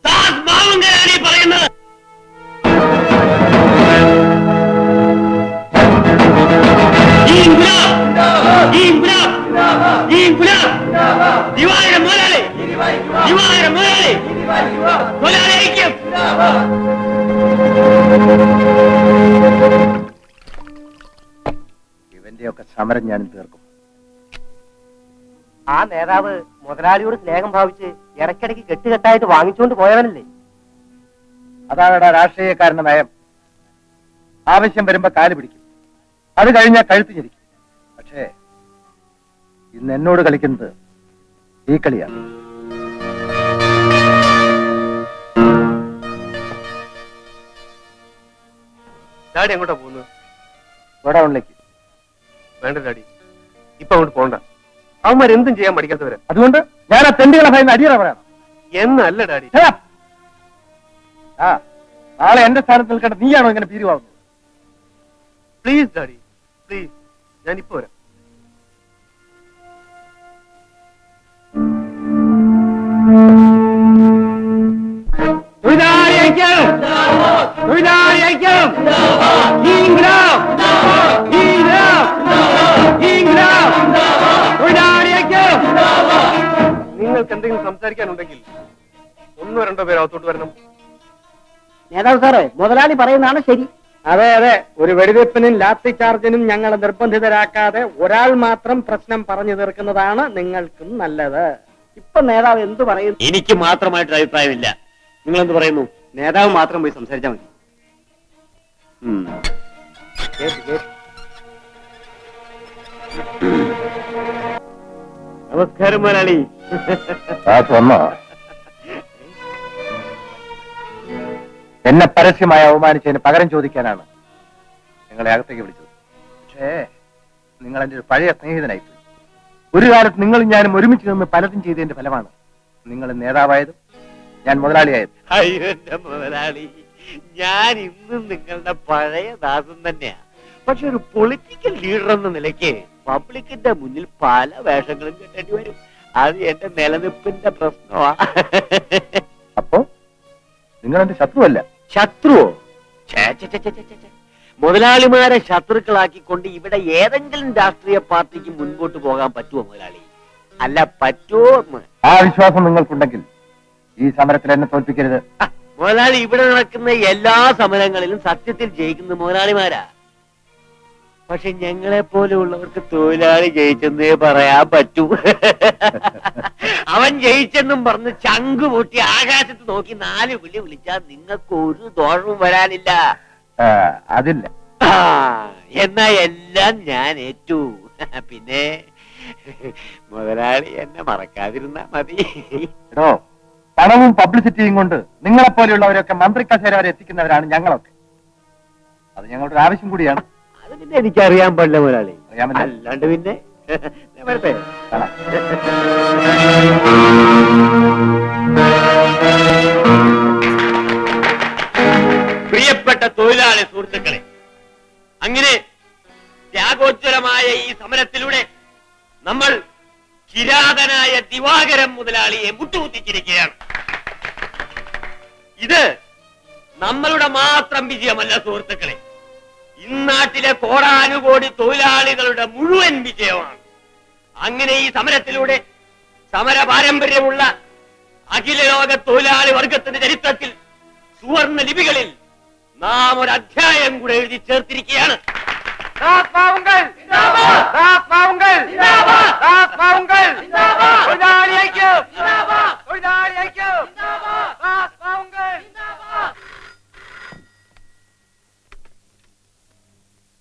ദാസ് മാവുങ്കലാണ് ഈ പറയുന്നത്. ദിവാകര മുതലാളി ദിവാകര മുതലാളി മുതലാളി ഐക്യം. ഇവന്റെയൊക്കെ സമരം ഞാനും തീർക്കും. ആ നേതാവ് മുതലാളിയോട് സ്നേഹം ഭാവിച്ച് ഇടയ്ക്കിടയ്ക്ക് കെട്ടുകെട്ടായിട്ട് വാങ്ങിച്ചുകൊണ്ട് പോയവനല്ലേ? അതാണ് രാഷ്ട്രീയക്കാരന്റെ നയം. ആവശ്യം വരുമ്പോ കാല് പിടിക്കും, അത് കഴിഞ്ഞാൽ കഴുത്ത് ഞെരിക്കും. പക്ഷേ ഇന്ന് എന്നോട് കളിക്കുന്നത് ഈ കളിയാണ്. ഡാഡി എങ്ങോട്ടാ പോകുന്നത്? ഗോഡൌണിലേക്ക്. വേണ്ട ഡാഡി, ഇപ്പൊ അങ്ങോട്ട് പോകണ്ട. അവന്മാർ എന്തും ചെയ്യാൻ പഠിക്കാത്തവരാ. അതുകൊണ്ട് ഞാൻ ആ തെണ്ടികളെ ഭയന്ന് അടിയറ പറയണം എന്നല്ല ഡാഡി. ആ നാളെ എന്റെ സ്ഥാനത്ത് നിൽക്കേണ്ട നീയാണോ ഇങ്ങനെ പീരുവാകുന്നത്? Please daddy, please. ഞാൻ ഇപ്പൊ വരാം. നിങ്ങൾക്ക് എന്തെങ്കിലും സംസാരിക്കാനുണ്ടെങ്കിൽ ഒന്നോ രണ്ടോ പേര് അകത്തോട്ട് വരണം. നേതാവ് സാറേ, മുതലാളി പറയുന്നതാണ് ശരി. അതെ അതെ, ഒരു വെടിവെപ്പിനും ലാത്തി ചാർജിനും ഞങ്ങളെ നിർബന്ധിതരാക്കാതെ ഒരാൾ മാത്രം പ്രശ്നം പറഞ്ഞു തീർക്കുന്നതാണ് നിങ്ങൾക്കും നല്ലത്. ഇപ്പൊ നേതാവ് എന്തു പറയുന്നു? എനിക്ക് മാത്രമായിട്ടൊരു അഭിപ്രായമില്ല. നിങ്ങൾ എന്ത് പറയുന്നു? നേതാവ് മാത്രം പോയി സംസാരിച്ചാൽ മതി. നമസ്കാരം മുതലാളി. എന്നെ പരസ്യമായി അവമാനിച്ചതിന് പകരം ചോദിക്കാനാണ് നിങ്ങളെ അകത്തേക്ക് വിളിച്ചത്. പക്ഷേ നിങ്ങൾ എന്റെ ഒരു പഴയ സ്നേഹിതനായിപ്പോയി. ഒരു കാലത്ത് നിങ്ങളും ഞാനും ഒരുമിച്ച് നിന്ന് പലതും ചെയ്തതിന്റെ ഫലമാണ് നിങ്ങൾ നേതാവായതും ഞാൻ മുതലാളിയായത്. അയ്യോ എന്റെ മുതലാളി, ഞാൻ ഇന്നും നിങ്ങളുടെ പഴയ ദാസൻ തന്നെയാ. പക്ഷെ ഒരു പൊളിറ്റിക്കൽ ലീഡർ എന്ന നിലയ്ക്ക് പബ്ലിക്കിന്റെ മുന്നിൽ പല വേഷങ്ങളും കെട്ടേണ്ടി വരും. അത് എന്റെ നിലനിൽപ്പിന്റെ പ്രശ്നമാ. അപ്പോ നിങ്ങൾ എന്റെ ശത്രുവല്ല. ശത്രുവോ? മുതലാളിമാരെ ശത്രുക്കളാക്കിക്കൊണ്ട് ഇവിടെ ഏതെങ്കിലും രാഷ്ട്രീയ പാർട്ടിക്ക് മുൻപോട്ട് പോകാൻ പറ്റുമോ മുതലാളി? അല്ല, പറ്റുമോ? ആ വിശ്വാസം നിങ്ങൾക്കുണ്ടെങ്കിൽ ഈ സമരത്തിൽ എന്നെ തോൽപ്പിക്കരുത്. മുതലാളി, ഇവിടെ നടക്കുന്ന എല്ലാ സമരങ്ങളിലും സത്യത്തിൽ ജയിക്കുന്ന മുതലാളിമാരാ. പക്ഷെ ഞങ്ങളെ പോലെയുള്ളവർക്ക് തൊഴിലാളി ജയിച്ചെന്നേ പറയാൻ പറ്റൂ. അവൻ ജയിച്ചെന്നും പറഞ്ഞ് ചങ്ക് പൊട്ടി ആകാശത്ത് നോക്കി 4 വിളി വിളിച്ചാൽ നിങ്ങൾക്ക് ഒരു ദോഷവും വരാനില്ല. അതില്ല. എന്നാ എല്ലാം ഞാൻ ഏറ്റു. പിന്നെ മുതലാളി എന്നെ മറക്കാതിരുന്നാ മതി. എടോ, പണവും പബ്ലിസിറ്റിയും കൊണ്ട് നിങ്ങളെ പോലെയുള്ളവരൊക്കെ മന്ത്രി കസേര വരെ എത്തിക്കുന്നവരാണ് ഞങ്ങളൊക്കെ. അത് ഞങ്ങളുടെ ഒരു ആവശ്യം കൂടിയാണ്. അത് പിന്നെ എനിക്കറിയാൻ പാടില്ല മുതലാളി. അറിയാമല്ലോ. അല്ലാണ്ട് പിന്നെ ഞാൻ വരട്ടെ. കാണാം. പ്രിയപ്പെട്ട തൊഴിലാളി സുഹൃത്തുക്കളെ, അങ്ങനെ ത്യാഗോജ്വലമായ ഈ സമരത്തിലൂടെ നമ്മൾ കിരാതനായ ദിവാകരൻ മുതലാളിയെ മുട്ടുകുത്തിച്ചിരിക്കുകയാണ്. ഇത് നമ്മളുടെ മാത്രം വിജയമല്ല സുഹൃത്തുക്കളെ, ഇന്നാട്ടിലെ കോടാനുകോടി തൊഴിലാളികളുടെ മുഴുവൻ വിജയമാണ്. അങ്ങനെ ഈ സമരത്തിലൂടെ സമര പാരമ്പര്യമുള്ള അഖില ലോക തൊഴിലാളി വർഗത്തിന്റെ ചരിത്രത്തിൽ സുവർണ ലിപികളിൽ നാം ഒരു അധ്യായം കൂടെ എഴുതി ചേർത്തിരിക്കുകയാണ്.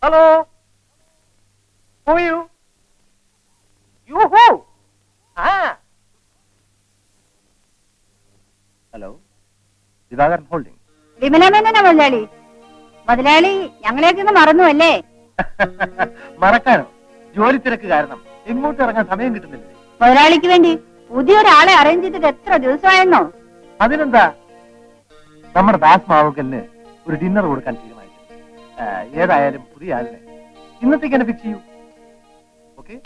Hello, hello, Divakaran holding. വിമലമേനോനാ മുതലാളി. മുതലാളി ഞങ്ങളെയൊക്കെ ഒന്ന് മറന്നു അല്ലേ? മറക്കാനോ? ജോലി തിരക്ക് കാരണം എങ്ങോട്ട് ഇറങ്ങാൻ സമയം കിട്ടുന്നില്ല. മുതലാളിക്ക് വേണ്ടി പുതിയൊരാളെ അറേഞ്ച് ചെയ്തിട്ട് എത്ര ദിവസമായെന്നോ? അതിനെന്താ, നമ്മുടെ ദാസ് മാവുകലിന് ഒരു ഡിന്നർ കൊടുക്കാൻ തീരുമാനിച്ചു. ഏതായാലും പുതിയ ആളിനെ ഇന്നത്തേക്ക് തന്നെ ഫിക്സ് ചെയ്യൂ. ഓക്കെ?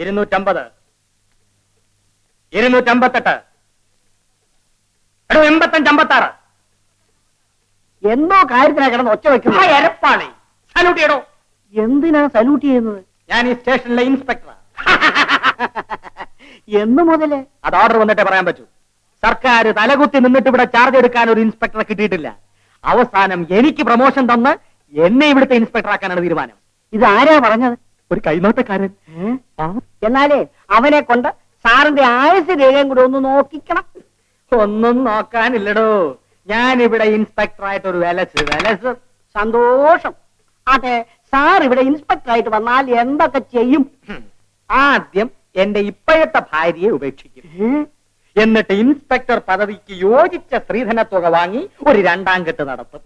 ഇരുന്നൂറ്റമ്പത്, 258, എടോ 8556. എന്തോ കാര്യത്തിനാ കിടന്ന് ഒച്ച വെക്കുന്നു. എരപ്പാളി സല്യൂട്ട് ചെയ്യടോ. എന്തിനാ സല്യൂട്ട് ചെയ്യുന്നത്? ഞാൻ ഈ സ്റ്റേഷനിലെ ഇൻസ്പെക്ടറാ. എന്ന് മുതലേ? അത് ഓർഡർ വന്നിട്ടേ പറയാൻ പറ്റൂ. സർക്കാർ തലകുത്തി നിന്നിട്ട് ഇവിടെ ചാർജ് എടുക്കാൻ ഒരു ഇൻസ്പെക്ടറെ കിട്ടിയിട്ടില്ല. അവസാനം എനിക്ക് പ്രൊമോഷൻ തന്ന് എന്നെ ഇവിടുത്തെ ഇൻസ്പെക്ടർ ആക്കാനാണ് തീരുമാനം. ഇത് ആരാ പറഞ്ഞത്? ഒരു കൈനോട്ടക്കാരൻ. എന്നാലേ അവനെ കൊണ്ട് സാറിന്റെ ആയുസ് രേഖയും കൂടെ ഒന്ന് നോക്കിക്കണം. ഒന്നും നോക്കാനില്ലടോ. ഞാൻ ഇവിടെ ഇൻസ്പെക്ടറായിട്ട് ഒരു വിലസ്. സന്തോഷം. അതെ, സാർ ഇവിടെ ഇൻസ്പെക്ടർ ആയിട്ട് വന്നാൽ എന്തൊക്കെ ചെയ്യും? ആദ്യം എന്റെ ഇപ്പോഴത്തെ ഭാര്യയെ ഉപേക്ഷിക്കും. എന്നിട്ട് ഇൻസ്പെക്ടർ പദവിക്ക് യോജിച്ച സ്ത്രീധന തുക വാങ്ങി ഒരു 2ാം കെട്ട് നടത്തും.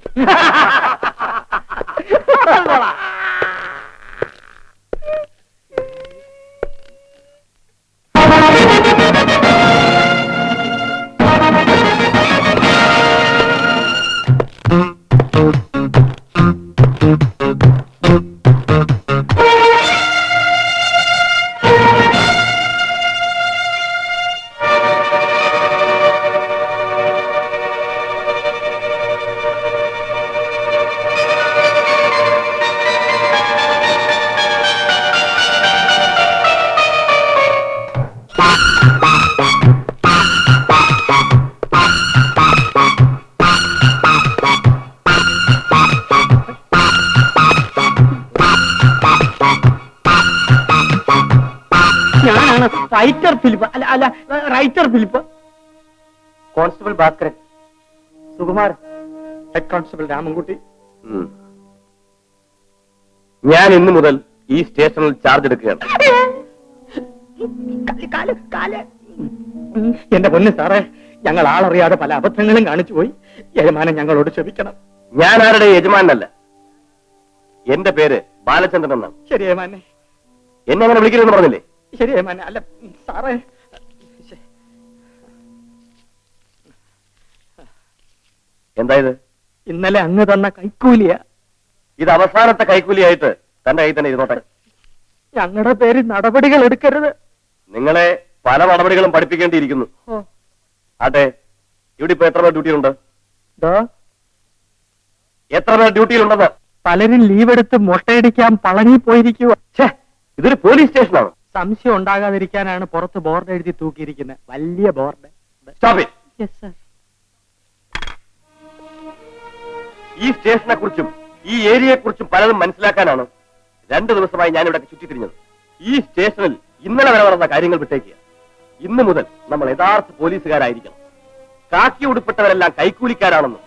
ഞാനാണ് റൈറ്റർ ഫിലിപ്പ്. അല്ല writer Philip. Constable Bhaskaran. Sukumar. Head constable Ramankutty. ഞാൻ ഇന്നു മുതൽ ഈ സ്റ്റേഷനിൽ ചാർജ് എടുക്കുകയാണ്. എന്റെ പൊന്ന് സാറേ, ഞങ്ങൾ ആളറിയാതെ പല അബദ്ധങ്ങളും കാണിച്ചു പോയി. യജമാനൻ ഞങ്ങളോട് ക്ഷമിക്കണം. ഞാൻ ആരുടെ യജമാനല്ല. എന്റെ പേര് ബാലചന്ദ്രൻ എന്നാണ്. ശരി യജമാനെ. എന്നെ അങ്ങനെ വിളിക്കരുതെന്ന് പറഞ്ഞില്ലേ? ശരി യജമാനെ. അല്ല സാറേ, എന്തായത്? ഇന്നലെ അങ്ങ് തന്ന കൈക്കൂലിയ. ഇത് അവസാനത്തെ കൈക്കൂലിയായിട്ട് തന്റെ കയ്യിൽ തന്നെ ഇരുന്നോട്ടെ. ഞങ്ങളുടെ പേര് നടപടികൾ എടുക്കരുത്. നിങ്ങളെ പല നടപടികളും പഠിപ്പിക്കേണ്ടിയിരിക്കുന്നു. ആട്ടെ, ഇവിടെ ഇപ്പൊ എത്ര പേർ ഡ്യൂട്ടിയിലുണ്ട്? എത്ര പേർ ഡ്യൂട്ടിയിലുണ്ടെന്ന്? പലരും ലീവ് എടുത്ത് മുട്ടയടിക്കാൻ പളനി പോയിരിക്കുക. ഇതൊരു പോലീസ് സ്റ്റേഷനാണ്. സംശയം ഉണ്ടാകാതിരിക്കാനാണ് പുറത്ത് ബോർഡ് എഴുതി തൂക്കിയിരിക്കുന്നത്. വലിയ ബോർഡ്. Yes sir. ഈ സ്റ്റേഷനെ കുറിച്ചും ഈ ഏരിയയെ കുറിച്ചും പലതും മനസ്സിലാക്കാനാണ് 2 ദിവസമായി ഞാൻ ഇവിടെ ചുറ്റിത്തിരിഞ്ഞത്. ഈ സ്റ്റേഷനിൽ ഇന്നലെ വരെ നടന്ന കാര്യങ്ങൾ വിട്ടേക്കുക. ഇന്നു മുതൽ നമ്മൾ യഥാർത്ഥ പോലീസുകാരായിരിക്കണം. കാക്കി ഉടുപ്പെട്ടവരെല്ലാം കൈക്കൂലിക്കാരാണെന്നും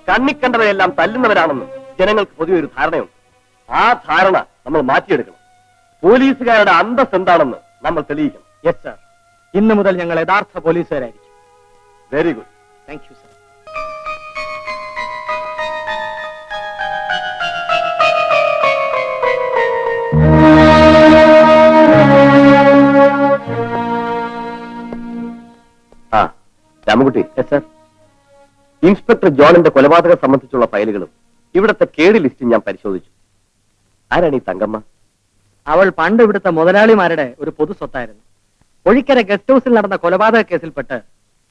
കണ്ണിക്കണ്ടവരെല്ലാം തല്ലുന്നവരാണെന്നും ജനങ്ങൾക്ക് പൊതുവെ ഒരു ധാരണയുണ്ട്. ആ ധാരണ നമ്മൾ മാറ്റിയെടുക്കണം. പോലീസുകാരുടെ അന്തസ് എന്താണെന്ന് നമ്മൾ തെളിയിക്കണം. Yes sir. ഇന്നു മുതൽ ഞങ്ങൾ യഥാർത്ഥ പോലീസുകാരായിരിക്കും. Very good. Thank you sir. ആ രാമൻകുട്ടി. സർ. ഇൻസ്പെക്ടർ ജോണിന്റെ കൊലപാതകം സംബന്ധിച്ചുള്ള ഫയലുകളും ഇവിടുത്തെ കേട് ലിസ്റ്റും ഞാൻ പരിശോധിച്ചു. ആരാണ് ഈ തങ്കമ്മ? അവൾ പണ്ട് ഇവിടുത്തെ മുതലാളിമാരുടെ ഒരു പൊതു സ്വത്തായിരുന്നു. ഒഴിക്കര ഗസ്റ്റ് ഹൗസിൽ നടന്ന കൊലപാതക കേസിൽപ്പെട്ട്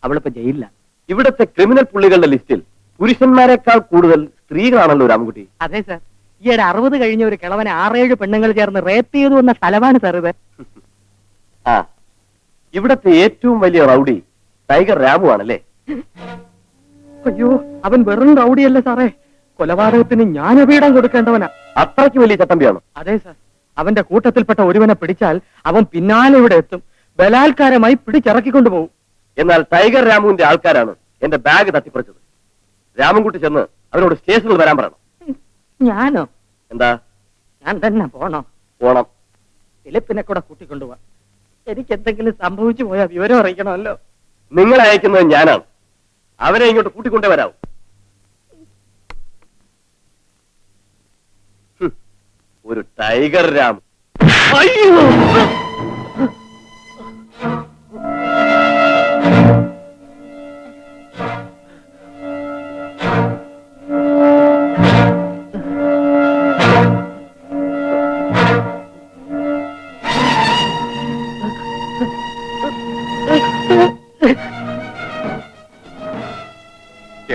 അവളിപ്പോ ജയിലിലാണ്. ഇവിടുത്തെ ക്രിമിനൽ പുള്ളികളുടെ ലിസ്റ്റിൽ പുരുഷന്മാരെക്കാൾ കൂടുതൽ സ്ത്രീകളാണല്ലോ രാമൻകുട്ടി. അതെ സർ. ഈയിടെ 60 കഴിഞ്ഞ ഒരു കിളവനെ 6-7 പെണ്ണുങ്ങൾ ചേർന്ന് റേപ്പ് ചെയ്തു എന്ന സ്ഥലമാണ് സാർ ഇത്. ആ, ഇവിടത്തെ ഏറ്റവും വലിയ റൗഡി ടൈഗർ രാമു ആണല്ലേ? അയ്യോ, അവൻ വെറും റൗഡിയല്ല സാറേ, കൊലപാതകത്തിന് ജ്ഞാനപീഠം കൊടുക്കേണ്ടവനാ. അത്രയ്ക്ക് വലിയ ചട്ടമ്പിയാണോ? അതെ സാർ. അവന്റെ കൂട്ടത്തിൽപ്പെട്ട ഒരുവനെ പിടിച്ചാൽ അവൻ പിന്നാലെ ഇവിടെ എത്തും. ബലാത്കാരമായി പിടിച്ചിറക്കിക്കൊണ്ടുപോകും. എന്നാൽ ടൈഗർ രാമുവിന്റെ ആൾക്കാരാണ് എന്റെ ബാഗ് തട്ടിപ്പറിച്ചത്. രാമൻകുട്ടി ചെന്ന് അവരോട് സ്റ്റേഷനിൽ വരാൻ പറയണം. ഞാനോ? എന്താ? ഞാൻ തന്നെ പോണോ? പോണം. ഫിലിപ്പിനെ കൂടെ കൂട്ടിക്കൊണ്ടുപോവാ. എനിക്ക് എന്തെങ്കിലും സംഭവിച്ചു പോയാൽ വിവരം അറിയിക്കണമല്ലോ. നിങ്ങളെ അയക്കുന്നത് ഞാനാണ്. അവരെ ഇങ്ങോട്ട് കൂട്ടിക്കൊണ്ടേ വരാവും. ഒരു ടൈഗർ രാമു. അയ്യോ,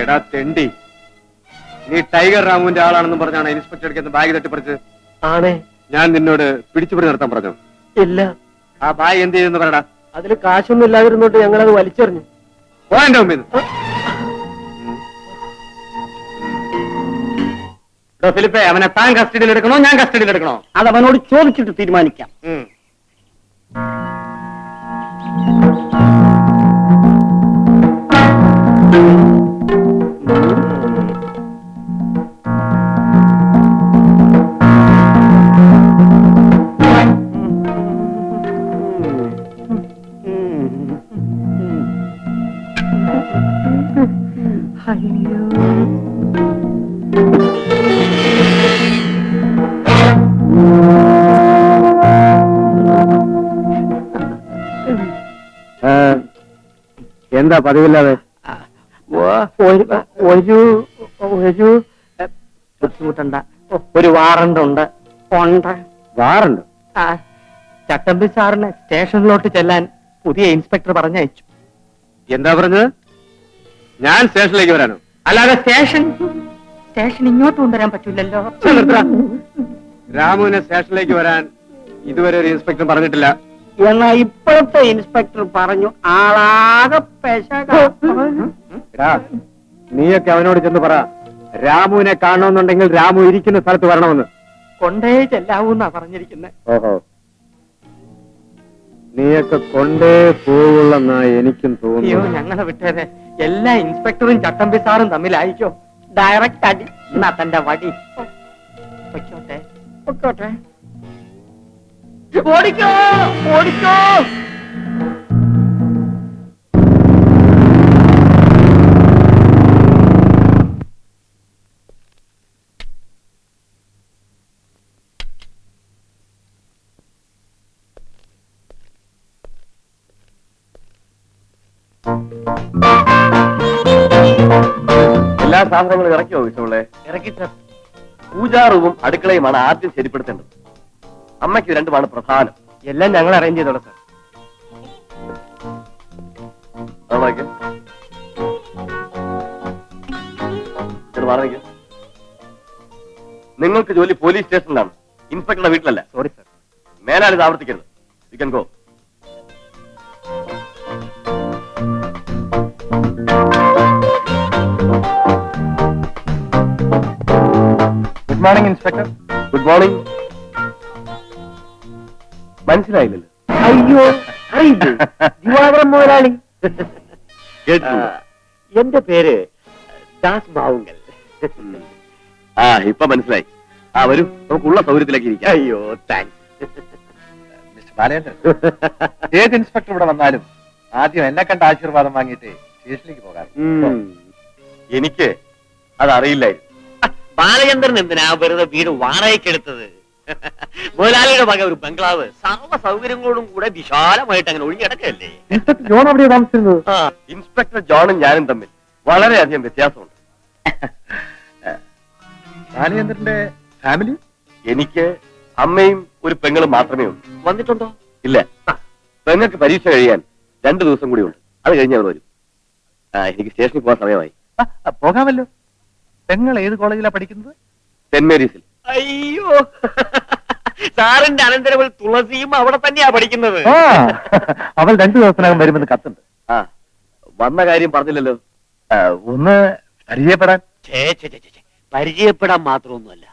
എടാ തെണ്ടി, നീ ടൈഗർ രാമുവിന്റെ ആളാണെന്ന് പറഞ്ഞാണ് ഇൻസ്പെക്ടർ എടുക്കുന്ന ബാഗ് തട്ടിപ്പറിച്ച്? ആണേ. ഞാൻ നിന്നോട് പിടിച്ചുപിടി നടത്താൻ പറഞ്ഞു. ഇല്ല, ആ ബാഗ് എന്ത് ചെയ്യുന്നു പറയടാ. അതിൽ കാശൊന്നും ഇല്ലാതിരുന്നോട്ട് ഞങ്ങളത് വലിച്ചെറിഞ്ഞു. പോ എന്റെ മുമ്പിൽ നിന്ന്. ഫിലിപ്പേ, അവനെ താൻ കസ്റ്റഡിയിൽ എടുക്കണോ ഞാൻ കസ്റ്റഡിയിൽ എടുക്കണോ? അത് അവനോട് ചോദിച്ചിട്ട് തീരുമാനിക്കാം. എന്താ പതിവില്ലാതെ? ഒരു ബുദ്ധിമുട്ടണ്ട, ഒരു വാറണ്ട് ഉണ്ട്. വാറുണ്ട്? ചട്ടമ്പി സാറിന് സ്റ്റേഷനിലോട്ട് ചെല്ലാൻ പുതിയ ഇൻസ്പെക്ടർ പറഞ്ഞയച്ചു. എന്താ പറഞ്ഞത്? ഞാൻ സ്റ്റേഷനിലേക്ക് വരാനോ? അല്ലാതെ സ്റ്റേഷൻ ഇങ്ങോട്ട് കൊണ്ടുവരാൻ പറ്റില്ലല്ലോ. രാമുവിനെ സ്റ്റേഷനിലേക്ക് വരാൻ ഇതുവരെ ഒരു ഇൻസ്പെക്ടർ പറഞ്ഞിട്ടില്ല. എന്നാ ഇപ്പോഴത്തെ ഇൻസ്പെക്ടർ പറഞ്ഞു ആളാകെ എടാ, നീയൊക്കെ അവനോട് ചെന്ന് പറ, രാമുവിനെ കാണണമെന്നുണ്ടെങ്കിൽ രാമു ഇരിക്കുന്ന സ്ഥലത്ത് വരണമെന്ന്. കൊണ്ടേ ചെല്ലാവൂന്നാ പറഞ്ഞിരിക്കുന്നത്. ഓഹോ, നീയൊക്കെ കൊണ്ടേ പോവുള്ളെന്നാ എനിക്കും അയ്യോ, തോന്നുന്നു. ഞങ്ങളെ വിട്ടേരെ. എല്ലാ ഇൻസ്പെക്ടറും ചട്ടമ്പി സാറും തമ്മിലായിക്കോ. ഡയറക്റ്റ് അടി. എന്നാ തന്റെ വടി പൊയ്ക്കോട്ടെ. ഓടിക്കോ, ഓടിക്കോ. എല്ലാ സാധനങ്ങളും ഇറക്കിയോ വിഷമുള്ളേ? ഇറക്കി സാർ. പൂജാറുവും അടുക്കളയുമാണ് ആദ്യം ശരിപ്പെടുത്തേണ്ടത്. അമ്മയ്ക്ക് രണ്ടുമാണ് പ്രധാനം. എല്ലാം ഞങ്ങൾ അറേഞ്ച് ചെയ്തോളാം സാർ. അവിടേക്ക് മാറിക്ക്. നിങ്ങൾക്ക് ജോലി പോലീസ് സ്റ്റേഷനിലാണ്, ഇൻസ്പെക്ടറുടെ വീട്ടിലല്ല. Sorry sir. മേലാൽ ഇത് ആവർത്തിക്കരുത്. You can go. Good morning inspector. Good morning. മനസ്സിലായില്ലല്ലോ. അയ്യോ, അറിയില്ലേ ദിവാകരൻ മുതലാളി? കേട്ടിട്ടുണ്ട്. എന്റെ പേര് ദാസ് ബാവുങ്കൽ. ആ, ഇപ്പൊ മനസ്സിലായി. ആ, വരൂ, നമുക്കുള്ള സൗകര്യത്തിലേക്ക് ഇരിക്കാം. അയ്യോ, താങ്ക്സ്. മിസ്റ്റർ ബാലേന്ദ്രൻ, ഏത് ഇൻസ്പെക്ടർ ഇവിടെ വന്നാലും ആദ്യം എന്നെ കണ്ട ആശീർവാദം വാങ്ങിയിട്ട് സ്റ്റേഷനിലേക്ക് പോകാം. എനിക്ക് അതറിയില്ലായിരുന്നു. ബാലചന്ദ്രൻ എന്തിനാ വെറുതെ വീട് വാടകയ്ക്കെടുത്തത്? മുതലാളിയുടെ വക ഒരു ബംഗ്ലാവ് സർവ്വ സൗകര്യങ്ങളോടും കൂടെ വിശാലമായിട്ട് അങ്ങനെ ഒഴിഞ്ഞിടക്കല്ലേ. ഇൻസ്പെക്ടർ ജോൺ അവിടെ താമസിച്ചിരുന്നത്? ഇൻസ്പെക്ടർ ജോണും ഞാനും തമ്മിൽ വളരെയധികം വ്യത്യാസമുണ്ട്. ബാലചന്ദ്രന്റെ ഫാമിലി? എനിക്ക് അമ്മയും ഒരു പെങ്ങളും മാത്രമേ ഉള്ളൂ. വന്നിട്ടുണ്ടോ? ഇല്ല, പെങ്ങൾക്ക് പരീക്ഷ കഴിയാൻ 2 ദിവസം കൂടി ഉണ്ട്. അത് കഴിഞ്ഞ് അവർ വരും. എനിക്ക് സ്റ്റേഷനിൽ പോകാൻ സമയമായി. പോകാമല്ലോ. പെങ്ങൾ ഏത് കോളേജിലാ പഠിക്കുന്നത്? സെന്റ് മേരീസിൽ. അയ്യോ, സാറിന്റെ അനന്തരവൾ തുളസിയും അവിടെ തന്നെയാ പഠിക്കുന്നത്. അവൾ 2 ദിവസത്തിനകം വരുമെന്ന് കത്തുണ്ട്. ആ, വന്ന കാര്യം പറഞ്ഞില്ലല്ലോ. ഒന്ന് പരിചയപ്പെടാൻ. പരിചയപ്പെടാൻ മാത്രമൊന്നുമല്ല,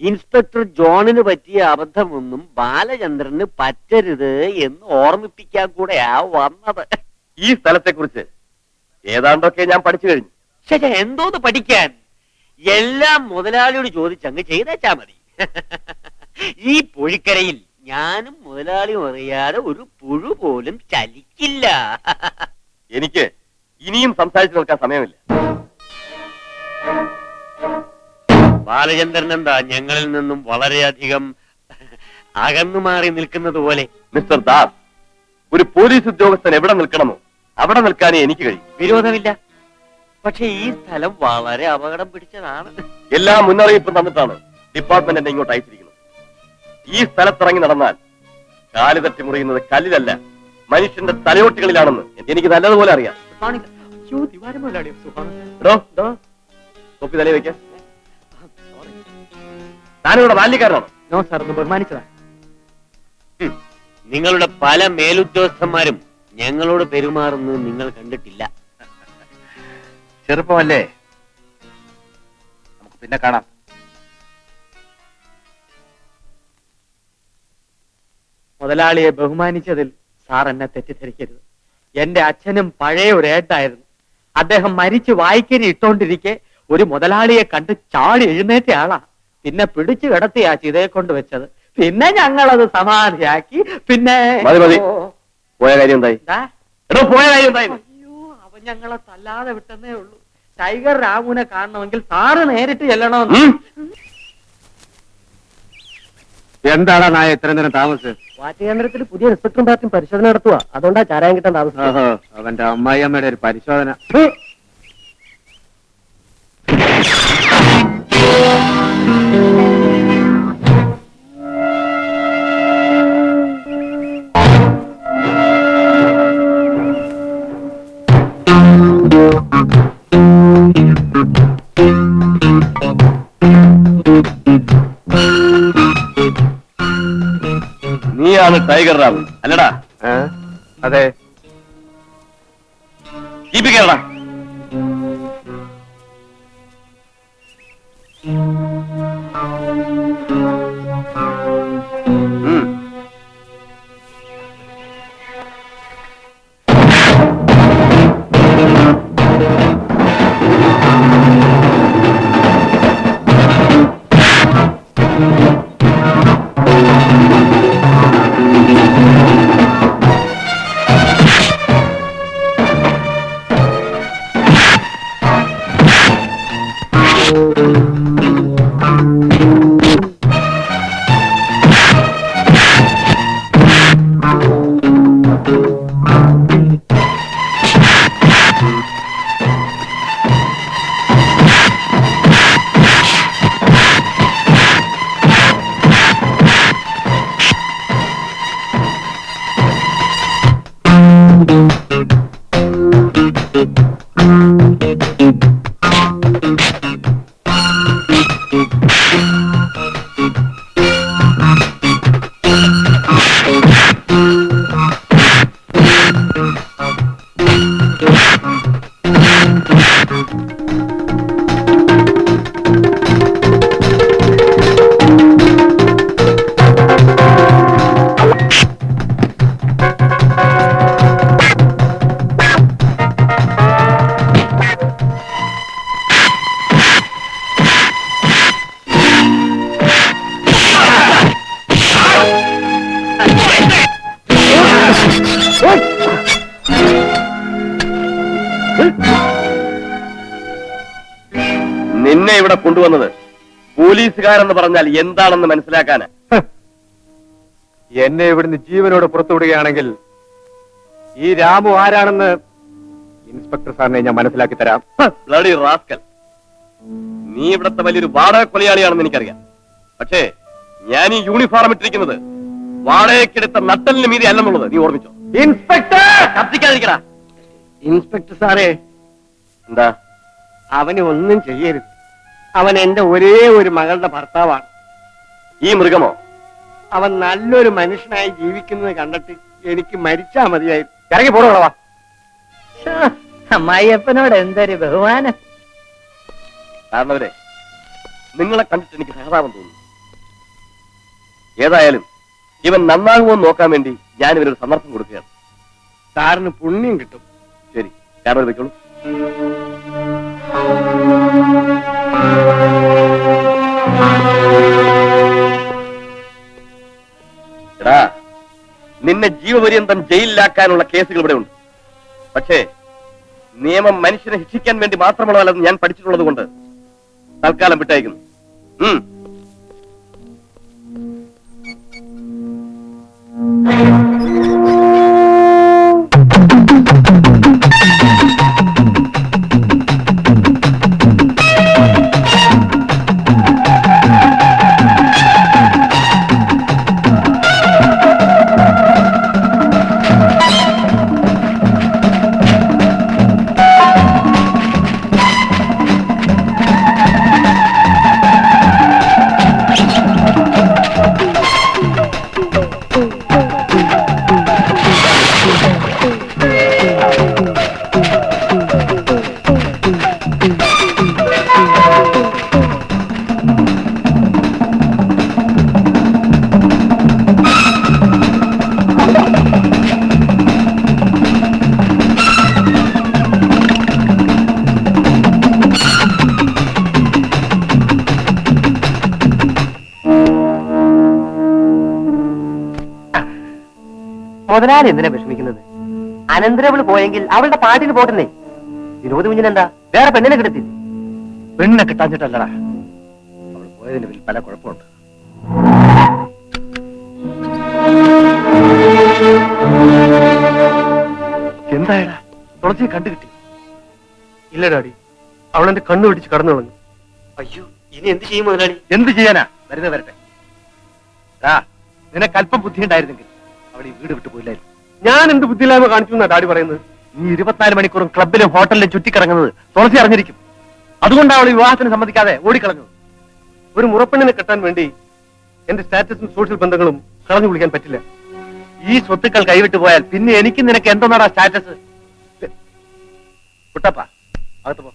ഇൻസ്പെക്ടർ ജോണിന് പറ്റിയ അബദ്ധമൊന്നും ബാലചന്ദ്രന് പറ്റരുത് എന്ന് ഓർമ്മിപ്പിക്കാൻ കൂടെയാ വന്നത്. ഈ സ്ഥലത്തെ കുറിച്ച് ഏതാണ്ടൊക്കെ ഞാൻ പഠിച്ചു കഴിഞ്ഞു. എന്തോന്ന് പഠിക്കാൻ? എല്ലാം മുതലാളിയോട് ചോദിച്ചങ്ങ് ചെയ്തേച്ചാ മതി. ഈ പൊഴിക്കരയിൽ ഞാനും മുതലാളിയും അറിയാതെ ഒരു പുഴു പോലും ചലിക്കില്ല. എനിക്ക് ഇനിയും സംസാരിച്ചു നിൽക്കാൻ സമയമില്ല. ബാലചന്ദ്രൻ എന്താ ഞങ്ങളിൽ നിന്നും വളരെയധികം അകന്നു മാറി നിൽക്കുന്നത് പോലെ? മിസ്റ്റർ ദാസ്, ഒരു പോലീസ് ഉദ്യോഗസ്ഥൻ എവിടെ നിൽക്കണമോ അവിടെ നിൽക്കാനേ എനിക്ക് കഴിയും. വിരോധമില്ല, പക്ഷെ ഈ സ്ഥലം വളരെ അപകടം പിടിച്ചതാണ്. എല്ലാ മുന്നറിയിപ്പും തന്നിട്ടാണ് ഡിപ്പാർട്ട്മെന്റ് എന്നെ ഇങ്ങോട്ട് അയച്ചിരിക്കുന്നത്. ഈ സ്ഥലത്തിറങ്ങി നടന്നാൽ കാല് തട്ടി മുറിയുന്നത് കല്ലിലല്ല, മനുഷ്യന്റെ തലയോട്ടികളിലാണെന്ന് എനിക്ക് നല്ലതുപോലെ അറിയാം. അയ്യോ ദിവാരം മുതലാളിയോ സുഖം തൊപ്പി തലയിൽ വെക്കാൻ താനിവിടെ ബാല്യക്കാരനാണോ? നോ സാർ ഒന്ന് ബഹുമാനിച്ചതാ. നിങ്ങളുടെ പല മേലുദ്യോഗസ്ഥന്മാരും ഞങ്ങളോട് പെരുമാറുന്നത് നിങ്ങൾ കണ്ടിട്ടില്ല. ചെറുപ്പമല്ലേ, നമുക്ക് പിന്നെ കാണാം. മുതലാളിയെ ബഹുമാനിച്ചതിൽ സാർ എന്നെ തെറ്റിദ്ധരിക്കരുത്. എന്റെ അച്ഛനും പഴയ ഒരു ഏട്ടായിരുന്നു. അദ്ദേഹം മരിച്ച് വായിക്കരി ഇട്ടോണ്ടിരിക്കെ ഒരു മുതലാളിയെ കണ്ട് ചാടി എഴുന്നേറ്റ ആളാ. പിന്നെ പിടിച്ചു കിടത്തിയാ ചിതയെ കൊണ്ട് വെച്ചത്. പിന്നെ ഞങ്ങളത് സമാധിയാക്കി. പിന്നെ മതി. പോയ കാര്യം എന്തായി? പോയ കാര്യം എന്തായി? അയ്യോ, അവൻ ഞങ്ങളെ തല്ലാതെ വിട്ടെന്നേ ഉള്ളൂ. ടൈഗർ രാമുവിനെ കാണണമെങ്കിൽ സാറ് നേരിട്ട് ചെല്ലണമെന്ന്. എന്താടാ നായ ഇത്ര നേരം താമസിച്ചത്? വാറ്റ് കേന്ദ്രത്തിൽ പുതിയ ഇൻസ്പെക്ടറും പാർട്ടിയും പരിശോധന നടത്തുക. അതുകൊണ്ടാ ചാരായം കിട്ടാൻ താമസം. അവന്റെ അമ്മായിയമ്മയുടെ ഒരു പരിശോധന. നീയാണ് ടൈഗർ റാവു അല്ലടാ? അതെ. ജീവിക്കടാ. നിന്നെ ഇവിടെ കൊണ്ടുവന്നത് പോലീസുകാരെന്ന് പറഞ്ഞാൽ എന്താണെന്ന് മനസ്സിലാക്കാന്. എന്നെ ഇവിടുന്ന് ജീവനോട് പുറത്തുവിടുകയാണെങ്കിൽ ഈ രാമു ആരാണെന്ന് ഇൻസ്പെക്ടർ സാറിനെ ഞാൻ മനസ്സിലാക്കി തരാം. ബ്ലഡി റാസ്കൽ, നീ ഇവിടത്തെ വലിയൊരു വാടക കൊലയാളിയാണെന്ന് എനിക്കറിയാം. പക്ഷേ ഞാൻ ഈ യൂണിഫോം ഇട്ടിരിക്കുന്നത് വാടകയ്ക്കെടുത്ത നട്ടലിന് മീതി അല്ലെന്നുള്ളത് നീ ഓർമ്മിച്ചോ. ഇൻസ്പെക്ടർ! കത്തിക്കാതിരിക്കടാ. ഇൻസ്പെക്ടർ സാറേ, എന്താ? അവന് ഒന്നും ചെയ്യരുത്. അവൻ എന്റെ ഒരേ ഒരു മകളുടെ ഭർത്താവാണ്. ഈ മൃഗമോ? അവൻ നല്ലൊരു മനുഷ്യനായി ജീവിക്കുന്നത് കണ്ടിട്ട് എനിക്ക് മരിച്ചാ മതിയായിരുന്നു. ഇറങ്ങി പോടോളവാ. അമ്മായിയപ്പനോട് എന്തൊരു ബഹുമാനം. കാരണവരെ, നിങ്ങളെ കണ്ടിട്ട് എനിക്ക് സഹതാപം തോന്നുന്നു. ഏതായാലും ഇവൻ നന്നാകുമോ എന്ന് നോക്കാൻ വേണ്ടി ഞാൻ ഇവനൊരു സന്ദർഭം കൊടുക്കുകയാണ്. സാറിന് പുണ്യം കിട്ടും. ശരി, ക്യാമറ വെക്കോളൂ. എടാ, നിന്നെ ജീവപര്യന്തം ജയിലിലാക്കാനുള്ള കേസുകൾ ഇവിടെ ഉണ്ട്. പക്ഷേ നിയമം മനുഷ്യനെ ശിക്ഷിക്കാൻ വേണ്ടി മാത്രമുള്ളതല്ലെന്ന് ഞാൻ പഠിച്ചിട്ടുള്ളത് കൊണ്ട് തൽക്കാലം വിട്ടയക്കുന്നു. മുതലാളി എന്തിനാ വിഷമിക്കുന്നത്? അനന്തരവള് പോയെങ്കിൽ അവളുടെ പാട്ടിന് പോട്ടുന്നേ. വിനോദ് കുഞ്ഞിനെന്താ വേറെ പെണ്ണിനെ കിടത്തി? പെണ്ണിനെ കിട്ടാഞ്ഞിട്ടല്ലടാ, അവൾ പോയതിന് പിന്നിൽ പല കുഴപ്പമുണ്ട്. എന്തായടാ, തുളസിയെ കണ്ടു കിട്ടി? ഇല്ല ഡാഡി, അവളെന്റെ കണ്ണു പിടിച്ച് കടന്നു കളഞ്ഞു. അയ്യോ, ഇനി എന്ത് ചെയ്യും മുതലാളി? എന്ത് ചെയ്യാനാ? വരുന്നത് വരട്ടെ. നിനക്ക് അല്പം ബുദ്ധി ഉണ്ടായിരുന്നെങ്കിൽ അവൾ ഈ വീട് വിട്ടു പോയില്ലായിരുന്നു. ഞാൻ എന്ത് ബുദ്ധിയില്ലായ്മ കാണിച്ചു എന്നാ ഡാഡി പറയുന്നത്? നീ 24 മണിക്കൂറും ക്ലബിലും ഹോട്ടലിലും ചുറ്റിക്കിറങ്ങുന്നത് തുളസി അറിഞ്ഞിരിക്കും. അതുകൊണ്ടാണ് അവൾ വിവാഹത്തിന് സമ്മതിക്കാതെ ഓടിക്കളഞ്ഞത്. ഒരു മുറപ്പെണ്ണിനെ കെട്ടാൻ വേണ്ടി എന്റെ സ്റ്റാറ്റസും സോഷ്യൽ ബന്ധങ്ങളും കളഞ്ഞു വിളിക്കാൻ പറ്റില്ല. ഈ സ്വത്തുക്കൾ കൈവിട്ടു പോയാൽ പിന്നെ എനിക്ക് നിനക്ക് എന്തെന്നാടാ സ്റ്റാറ്റസ്? കുട്ടപ്പ, അകത്ത് പോ.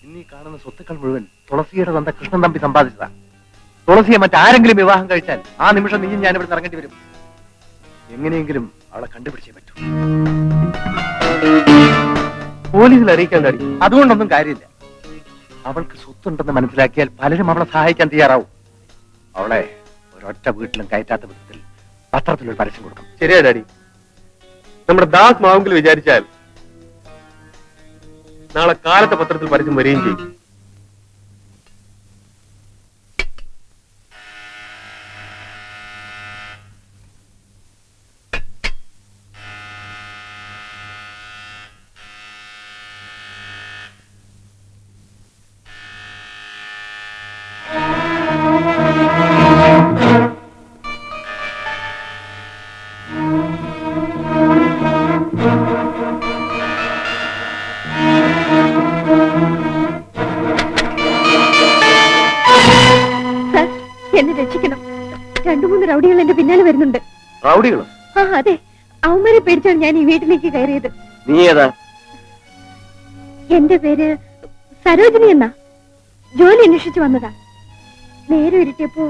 ഇന്നീ കാണുന്ന സ്വത്തുക്കൾ മുഴുവൻ തുളസിയുടെ തന്ത കൃഷ്ണൻ തമ്പി സമ്പാദിച്ചതാ. തുളസിയെ മറ്റാരെങ്കിലും വിവാഹം കഴിച്ചാൽ ആ നിമിഷം നീയും ഞാൻ ഇവിടെ ഇറങ്ങേണ്ടി വരും. എങ്ങനെയെങ്കിലും അവളെ കണ്ടുപിടിച്ചേ പറ്റൂ. പോലീസിൽ അറിയിക്കാൻ ഡാഡി. അതുകൊണ്ടൊന്നും കാര്യമില്ല. അവൾക്ക് സ്വത്തുണ്ടെന്ന് മനസ്സിലാക്കിയാൽ പലരും അവളെ സഹായിക്കാൻ തയ്യാറാവും. അവളെ ഒരൊറ്റ വീട്ടിലും കയറ്റാത്ത വിധത്തിൽ പത്രത്തിലൊരു പരസ്യം കൊടുക്കും. ശരിയാ ഡാഡി. നമ്മുടെ ദാസ് മാവെങ്കിൽ വിചാരിച്ചാൽ നാളെ കാലത്തെ പത്രത്തിൽ പരസ്യം വരികയും ചെയ്യും. എന്നെ രക്ഷിക്കണം. 2-3 റൗഡികൾ എന്റെ പിന്നാലെ വരുന്നുണ്ട്. റൗഡികളോ? ആ അതെ, അവന്മാരെ പേടിച്ചാണ് ഞാൻ ഈ വീട്ടിലേക്ക് കയറിയത്. നീ ഏതാ? എന്റെ പേര് സരോജിനി എന്നാ. ജോലി അന്വേഷിച്ചു വന്നതാ. നേരെ ഇരുട്ടിയപ്പോ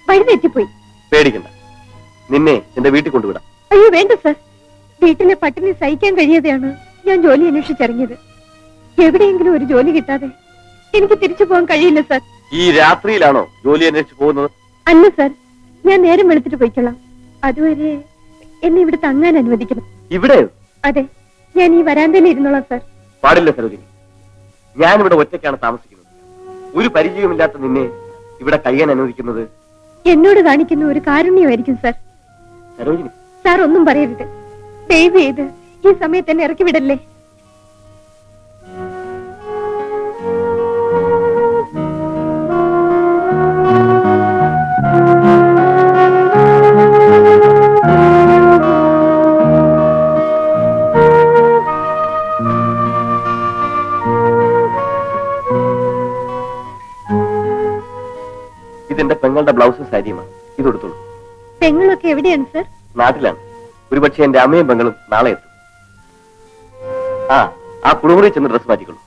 വഴി തെറ്റിപ്പോയി. പേടിക്കണ്ട, നിന്നെ എന്റെ വീട്ടിൽ കൊണ്ടുവിടാം. അയ്യോ വേണ്ട സർ, വീട്ടിലെ പട്ടിണി സഹിക്കാൻ കഴിയാതെയാണ് ഞാൻ ജോലി അന്വേഷിച്ചിറങ്ങിയത്. എവിടെയെങ്കിലും ഒരു ജോലി കിട്ടാതെ എനിക്ക് തിരിച്ചു പോകാൻ കഴിയില്ല സർ. ഈ രാത്രിയിലാണോ ജോലി അന്വേഷിച്ച് പോകുന്നത്? അല്ല സർ, ഞാൻ നേരം വെളുത്തിട്ട് പോയിക്കൊള്ളാം. അതുവരെ എന്നെ ഇവിടെ തങ്ങാൻ അനുവദിക്കണം. ഇവിടെ? അതെ, ഞാൻ ഈ വരാന്തയിൽ ഇരുന്നോളാം സർ. പാടില്ല സരോജിനി, ഞാനിവിടെ ഒറ്റയ്ക്കാണ് താമസിക്കുന്നത്. ഒരു പരിചയമില്ലാത്ത നിന്നെ ഇവിടെ കഴിയാൻ അനുവദിക്കുന്നത് എന്നോട് കാണിക്കുന്ന ഒരു കാരുണ്യമായിരിക്കും സർ. സരോജിനി, സാർ ഒന്നും പറയരുത്. ദയവ് ചെയ്ത് ഈ സമയത്ത് എന്നെ ഇറക്കി വിടല്ലേ. ഇതെന്റെ പെങ്ങളുടെ ബ്ലൗസും സാരിയുമാണ്. ഇത് കൊടുത്തോളൂ. പെങ്ങളൊക്കെ എവിടെയാണ് സർ? നാട്ടിലാണ്. ഒരുപക്ഷെ എന്റെ അമ്മയും പെങ്ങളും നാളെ എത്തും. ആ കുളിമുറി ചെന്ന് ഡ്രസ് മാറ്റിക്കൊള്ളു.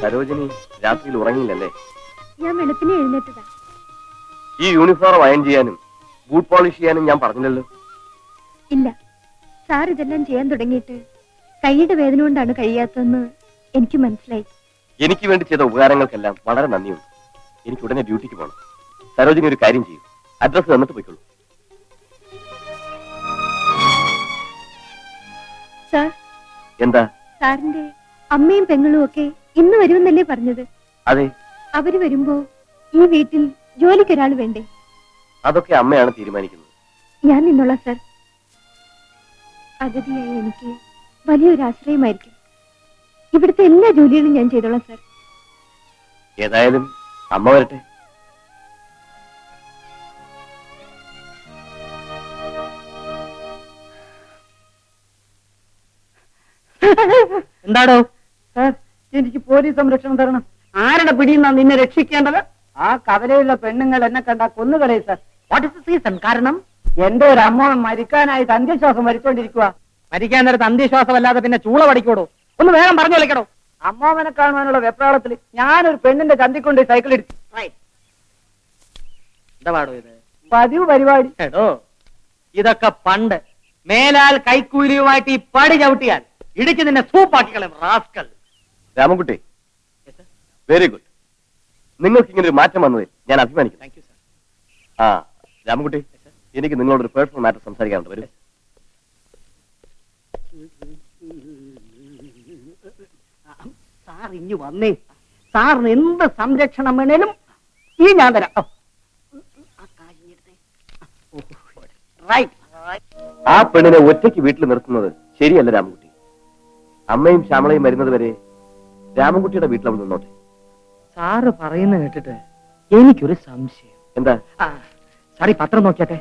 സരോജിനി രാത്രിയിൽ ഉറങ്ങിയില്ലല്ലേ? ഞാൻ വെളുപ്പിനെ എഴുന്നേറ്റതാ. ഈ യൂണിഫോം അയൺ ചെയ്യാനും ബൂട്ട് പോളിഷ് ചെയ്യാനും ഞാൻ പറഞ്ഞില്ലല്ലോ. ഇല്ല, സാർ ഇതെല്ലാം ചെയ്യാൻ തുടങ്ങിയിട്ട് കൈയുടെ വേദന കൊണ്ടാണ് കഴിയാത്തതെന്ന് എനിക്ക് മനസ്സിലായി. എനിക്ക് വേണ്ടി ചെയ്ത ഉപകാരങ്ങൾക്കെല്ലാം വളരെ നന്ദിയുണ്ട്. എനിക്ക് ഉടനെ ഡ്യൂട്ടിക്ക് പോകണം. സരോജിനി ഒരു കാര്യം ചെയ്യും, അഡ്രസ് തന്നിട്ട് പോയിക്കോളൂ. സാർ, എന്താ? സാറിന്റെ അമ്മയും പെങ്ങളും ഒക്കെ ഇന്ന് വരുമെന്നല്ലേ പറഞ്ഞത്? അതെ, അവര് വരുമ്പോ ഈ വീട്ടിൽ ജോലിക്കൊരാൾ വേണ്ടേ? അതൊക്കെ അമ്മയാണ് തീരുമാനിക്കുന്നത്. ഞാൻ നിന്നോളാം സാർ. അഗതിയായ എനിക്ക് വലിയൊരു ആശ്രയമായിരിക്കും. ഇവിടുത്തെ എല്ലാ ജോലികളും ഞാൻ ചെയ്തോളാം സാർ. ഏതായാലും അമ്മ വരട്ടെ. എന്താടോ? സാർ, എനിക്ക് പോലീസ് സംരക്ഷണം തരണം. ആരുടെ പിടിയിൽ നിന്നാണ് നിന്നെ രക്ഷിക്കേണ്ടത്? ആ കവലയിലുള്ള പെണ്ണുങ്ങൾ എന്നെ കണ്ടാ കൊന്നുകളെ sir. What is the season? കാരണം എന്റെ ഒരു അമ്മ മരിക്കാനായിട്ട് അന്ത്യശ്വാസം മരിച്ചോണ്ടിരിക്കുക. മരിക്കാൻ നേരത്ത് അന്ത്യശ്വാസം അല്ലാതെ പിന്നെ ചൂള പഠിക്കോടോ? ഒന്ന് വേഗം പറഞ്ഞു വിളിക്കടോ. അമ്മാവനെ കാണുവാനുള്ള വെപ്രാളത്തിൽ ഞാനൊരു പെണ്ണിന്റെ ചന്തിക്കൊണ്ട് സൈക്കിൾ എടുത്തു. എന്താ പാടോ ഇത്? പതിവ് പരിപാടി. എടോ, ഇതൊക്കെ പണ്ട്. മേലാൽ കൈക്കൂലിയുമായിട്ട് ഈ പടി ചവിട്ടിയാൽ ഇടിച്ച് നിന്നെ സൂപ്പാക്കി കളയും റാസ്കൽ. Ramankutty, very good. നിങ്ങൾക്ക് ഇങ്ങനെ ഒരു മാറ്റം വന്നതിൽ ഞാൻ അഭിമാനിക്കുന്നു. Thank you sir. ആ രാമൻകുട്ടി, എനിക്ക് നിങ്ങളോടൊരു പേഴ്സണൽ മാറ്റർ സംസാരിക്കാനുണ്ട്. വരും. സാർ ഇഞ്ഞു വന്നേ. സാറിന് എന്ത് സംരക്ഷണം വേണേലും ഈ ഞാൻ തരാം. റൈറ്റ്. ആ പെണ്ണിനെ ഒറ്റയ്ക്ക് വീട്ടിൽ നിർത്തുന്നത് ശരിയല്ല രാമൻകുട്ടി. അമ്മയും ശ്യാമളയും വരുന്നത് വരെ രാമൻകുട്ടിയുടെ വീട്ടിൽ അവൾ നിന്നോട്ടെ. സാറ് പറയുന്ന കേട്ടിട്ട് എനിക്കൊരു സംശയം. എന്താ? സാർ ഈ പത്രം നോക്കിയാട്ടെ.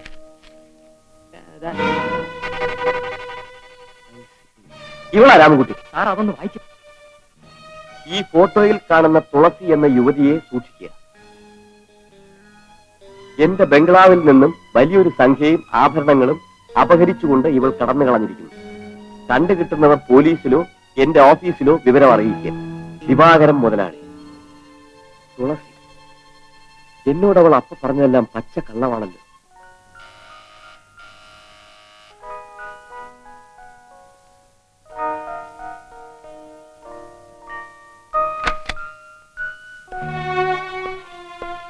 ഇവളാ രാമൻകുട്ടി? സാർ അതൊന്ന് വായിച്ചു. ഈ ഫോട്ടോയിൽ കാണുന്ന തുളസി എന്ന യുവതിയെ സൂക്ഷിക്കുക. എന്റെ ബംഗ്ലാവിൽ നിന്നും വലിയൊരു സംഖ്യയും ആഭരണങ്ങളും അപഹരിച്ചുകൊണ്ട് ഇവൾ കടന്നു കളഞ്ഞിരിക്കുന്നു. കണ്ടുകിട്ടുന്നവർ പോലീസിലോ എന്റെ ഓഫീസിലോ വിവരം അറിയിക്കുക. ദിവാകരം മുതലാളി. തുളസി എന്നോടവൾ അപ്പ പറഞ്ഞതെല്ലാം പച്ച കള്ളമാണല്ലോ.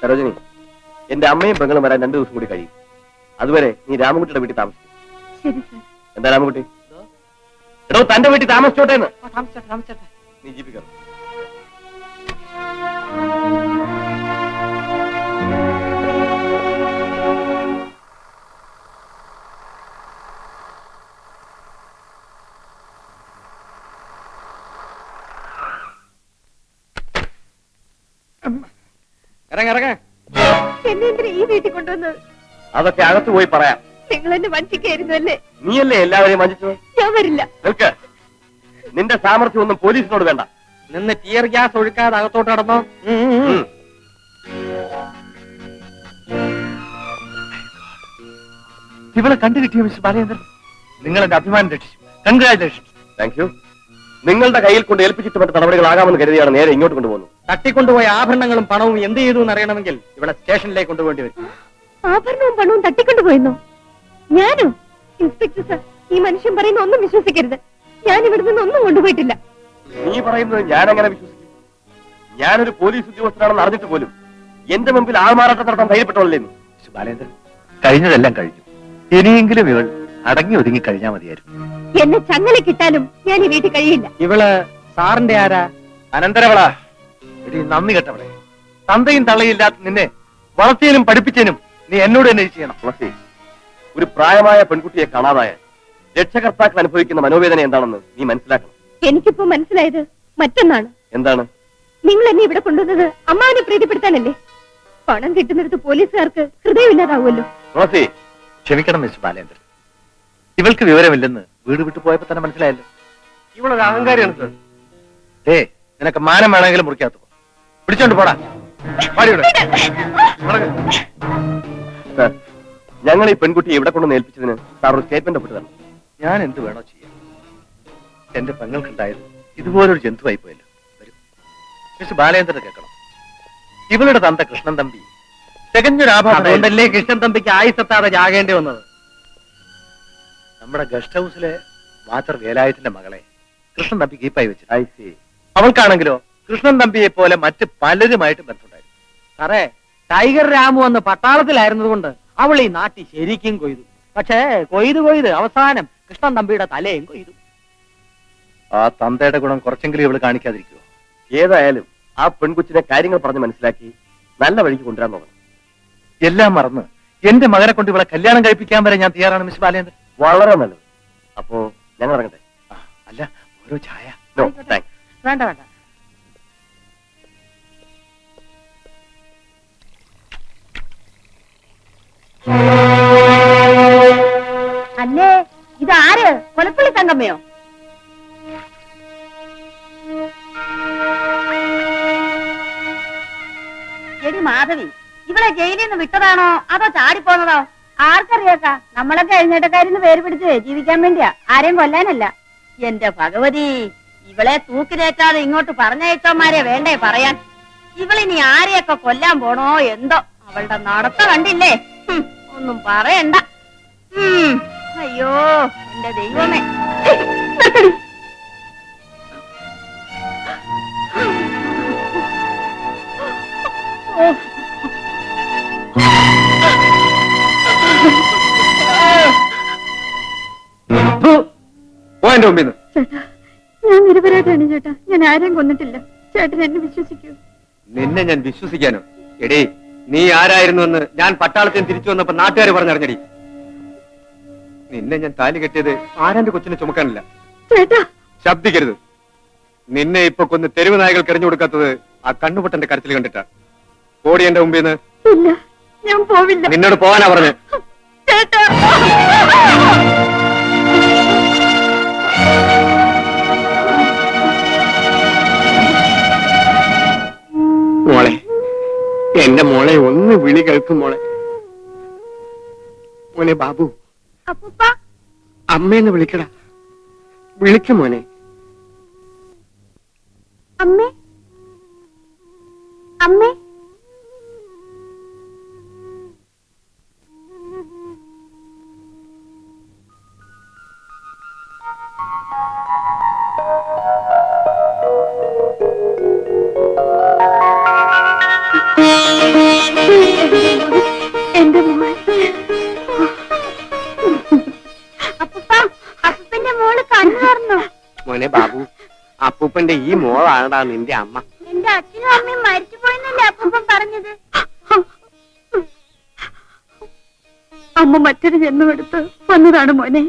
സരോജിനി, എന്റെ അമ്മയും പെങ്ങളും വരാൻ 2 ദിവസം കൂടി കഴിയും. അതുവരെ നീ രാമൻകുട്ടിയുടെ വീട്ടിൽ താമസിക്കും. ശരി സാർ. എന്താ രാമൻകുട്ടി? എടോ, തന്റെ വീട്ടിൽ താമസിച്ചോട്ടെ എന്ന്. താമസിച്ചോട്ടെ. നീ ജീവിക്കണം. ഇറങ്ങ. എന്നെ എന്തിനാ ഈ വീട്ടിൽ കൊണ്ടുവന്നത്? അതൊക്കെ അകത്ത് പോയി പറയാം. നിങ്ങൾ എന്നെ വഞ്ചിക്കായിരുന്നു അല്ലേ? നീയല്ലേ എല്ലാവരെയും വഞ്ചിച്ചത്? ഞാൻ വരില്ല. നിൽക്ക്. നിന്റെ സാമർഥ്യം ഒന്നും പോലീസിനോട് വേണ്ട. നിന്ന് ടിയർ ഗ്യാസ് ഒഴുക്കാതെ അകത്തോട്ട് നടന്നോ. ഉം. ഇവളെ കണ്ടു കിട്ടിയ മിസ്റ്റർ ബാലചന്ദ്രൻ, നിങ്ങൾ എന്റെ അഭിമാനം രക്ഷിച്ചു. കൺഗ്രാറ്റുലേഷൻ. Thank you. നിങ്ങളുടെ കയ്യിൽ കൊണ്ട് ഏൽപ്പിച്ചിട്ട് മറ്റു നടപടികളാകാമെന്ന് കരുതിയാണ് നേരെ ഇങ്ങോട്ട് കൊണ്ടുപോകുന്നത്. തട്ടിക്കൊണ്ടുപോയ ആഭരണങ്ങളും പണവും എന്ത് ചെയ്തു എന്നറിയണമെങ്കിൽ ഇവിടെ സ്റ്റേഷനിലേക്ക് കൊണ്ടുപോകേണ്ടി വരും. ആഭരണവും പണവും തട്ടിക്കൊണ്ടുപോയെന്നോ? ഞാനോ? ഇൻസ്പെക്ടർ സാർ, ഈ മനുഷ്യൻ പറയുന്ന ഒന്നും വിശ്വസിക്കരുത്. ഞാൻ ഇവിടെ നിന്ന് ഒന്നും കൊണ്ടുപോയിട്ടില്ല. നീ പറയുന്നത് ഞാൻ എങ്ങനെ വിശ്വസിക്കും? ഞാനൊരു പോലീസ് ഉദ്യോഗസ്ഥനാണെന്ന് അറിഞ്ഞിട്ട് പോലും എന്റെ മുമ്പിൽ ആൾമാറാട്ടം നടത്താൻ ധൈര്യപ്പെട്ടോളല്ലേ? മിസ്റ്റർ ബാലചന്ദ്രൻ, കഴിഞ്ഞതെല്ലാം കഴിഞ്ഞു. ഇനിയെങ്കിലും ഇവൾ അടങ്ങി ഒതുങ്ങി കഴിഞ്ഞാൽ മതിയായിരുന്നു. എന്നെ ചങ്ങല കിട്ടാനും ഞാൻ ഈ വീട്ടിൽ കഴിയില്ല. ഇവള് സാറിന്റെ ആരാ? അനന്തരവളാ. എടി നന്ദി കെട്ടവളെ, തന്തയും തള്ളയില്ലാത്ത നിന്നെ വളർത്തിയതിനും പഠിപ്പിച്ചതിനും നീ എന്നോട് തന്നെ ചെയ്യണം. തുളസി, ഒരു പ്രായമായ പെൺകുട്ടിയെ കാണാതായാൽ രക്ഷകർത്താക്കൾ അനുഭവിക്കുന്ന മനോവേദന എന്താണെന്ന് നീ മനസ്സിലാക്കണം. എനിക്കിപ്പോ മനസ്സിലായത് മറ്റൊന്നാണ്. എന്താണ്? നിങ്ങൾ എന്നെ ഇവിടെ കൊണ്ടുവന്നത് അമ്മാവിനെ പ്രീതിപ്പെടുത്താനല്ലേ? പണം കിട്ടുന്നിടത്ത് പോലീസുകാർക്ക് ഹൃദയമില്ലാതാവുമല്ലോ. തുളസി, ക്ഷമിക്കണം മിസ്റ്റർ ബാലചന്ദ്രൻ, ഇവൾക്ക് വിവരമില്ലെന്ന് വീട് വിട്ടു പോയപ്പോ തന്നെ മനസ്സിലായല്ലോ. ഇവളൊരു അഹങ്കാരിയാണ് സർ. നിനക്ക് മാനം വേണമെങ്കിലും മുറിക്കാത്ത പിടിച്ചോണ്ട് പോടാ. സർ, ഞങ്ങൾ ഈ പെൺകുട്ടിയെ ഇവിടെ കൊണ്ട് ഏൽപ്പിച്ചതിന് സാർ ഒരു സ്റ്റേറ്റ്മെന്റ് ഒപ്പിട്ട് തരണം. ഞാൻ എന്ത് വേണോ ചെയ്യാം. എന്റെ പെങ്ങൾക്കുണ്ടായത് ഇതുപോലൊരു ജന്തുവായി പോയല്ലോ. വരും മിസ്റ്റർ ബാലചന്ദ്രൻ കേൾക്കണം. ഇവളുടെ തന്ത കൃഷ്ണൻ തമ്പി തികഞ്ഞൊരു ആഭാസം. അതുകൊണ്ടല്ലേ കൃഷ്ണൻ തമ്പിക്ക് ആയുസെത്താതെ ജാകേണ്ടി വന്നത്. നമ്മുടെ ഗസ്റ്റ് ഹൗസിലെ വാച്ചർ വേലായത്തിന്റെ മകളെ കൃഷ്ണൻ തമ്പി കീപ്പായി വെച്ചു. I see. അവൾക്കാണെങ്കിലോ കൃഷ്ണൻ തമ്പിയെ പോലെ മറ്റ് പലരുമായിട്ട് ബന്ധമുണ്ടായിരുന്നു. സാറേ, ടൈഗർ രാമു അന്ന് പട്ടാളത്തിലായിരുന്നതുകൊണ്ട് അവൾ ഈ നാട്ടിൽ ശരിക്കും കൊയ്തു. പക്ഷേ കൊയ്ത് അവസാനം കൃഷ്ണൻ തമ്പിയുടെ തലയും കൊയ്തു. ആ തന്തയുടെ ഗുണം കുറച്ചെങ്കിലും ഇവള് കാണിക്കാതിരിക്കുവോ? ഏതായാലും ആ പെൺകുച്ചിനെ കാര്യങ്ങൾ പറഞ്ഞ് മനസ്സിലാക്കി നല്ല വഴിക്ക് കൊണ്ടുവരാൻ നോക്കണം. എല്ലാം മറന്ന് എന്റെ മകനെ കൊണ്ട് ഇവളെ കല്യാണം കഴിപ്പിക്കാൻ വരെ ഞാൻ തയ്യാറാണ് മിസ് ബാലേന്ദ്രൻ. വളരെ നല്ലത്. അപ്പോ ഞങ്ങൾ ഇറങ്ങട്ടെ. അല്ല, ഓരോ ചായ. No thanks. വേണ്ട. അല്ലേ ഇതാര്? കൊലപ്പള്ളി തങ്കമ്മയോ? എടി മാധവി, ഇവളെ ജയിലിൽ നിന്ന് വിട്ടതാണോ അതോ ചാടിപ്പോന്നതോ? ആർക്കറിയാക്ക? നമ്മളൊക്കെ എഴുന്നേറ്റക്കാരിന്ന് പേര് പിടിച്ച് ജീവിക്കാൻ വേണ്ടിയാ, ആരെയും കൊല്ലാനല്ല. എന്റെ ഭഗവതി, ഇവളെ തൂക്കിലേറ്റാതെ ഇങ്ങോട്ട് പറഞ്ഞയച്ചോമാരെ വേണ്ടേ പറയാൻ? ഇവളിനി ആരെയൊക്കെ കൊല്ലാൻ പോണോ എന്തോ. അവളുടെ നടത്ത കണ്ടില്ലേ? ഒന്നും പറയണ്ട. അയ്യോ എന്റെ ദൈവമേ. പോയെന്റെ മുമ്പിൽ നിന്ന്. ചേട്ടാ, ഞാൻ നിരപരാധിയാണ് ചേട്ടാ. ഞാൻ ആരെയും കൊന്നിട്ടില്ല. ചേട്ടൻ എന്നെ വിശ്വസിക്കൂ. നിന്നെ ഞാൻ വിശ്വസിക്കാനോ? എടേ, നീ ആരായിരുന്നുവെന്ന് ഞാൻ പട്ടാളത്തിന് തിരിച്ചു വന്നപ്പോ നാട്ടുകാർ പറഞ്ഞറിഞ്ഞടി. നിന്നെ ഞാൻ താലി കെട്ടിയത് ആരാന്റെ കൊച്ചിനെ ചുമക്കാനില്ല. ചേട്ടാ, ശബ്ദിക്കരുത്. നിന്നെ ഇപ്പൊ കൊന്ന് തെരുവ് നായകൾ കെറിഞ്ഞു കൊടുക്കാത്തത് ആ കണ്ണുപൊട്ടന്റെ കരച്ചിൽ കണ്ടിട്ടാ. ഓടി എന്റെ മുമ്പിൽ നിന്ന്. ഇല്ല, ഞാൻ പോവില്ല. നിന്നോട് പോവാനാ പറഞ്ഞേ. ചേട്ടാ, മോളെ, എന്റെ മോളെ ഒന്ന് വിളി കേൾക്കും മോളെ. മോനെ ബാബു, അപ്പൂപ്പ, അമ്മയെന്ന് വിളിക്കടാ. വിളിക്കും മോനെ. അമ്മേ, അമ്മേ. എന്റെ മോൻ. അപ്പൂപ്പ, അപ്പൂപ്പന്റെ മോള് കണ്ണു തുറന്നു. മോനെ ബാബു, അപ്പൂപ്പന്റെ ഈ മോളാണടാ നിന്റെ അമ്മ. എന്റെ അച്ഛനും അമ്മയും മരിച്ചു പോയെന്നല്ലേ അപ്പൂപ്പൻ പറഞ്ഞത്? അമ്മ മറ്റൊരു ജന്മമെടുത്ത് വന്നതാണ് മോനെ.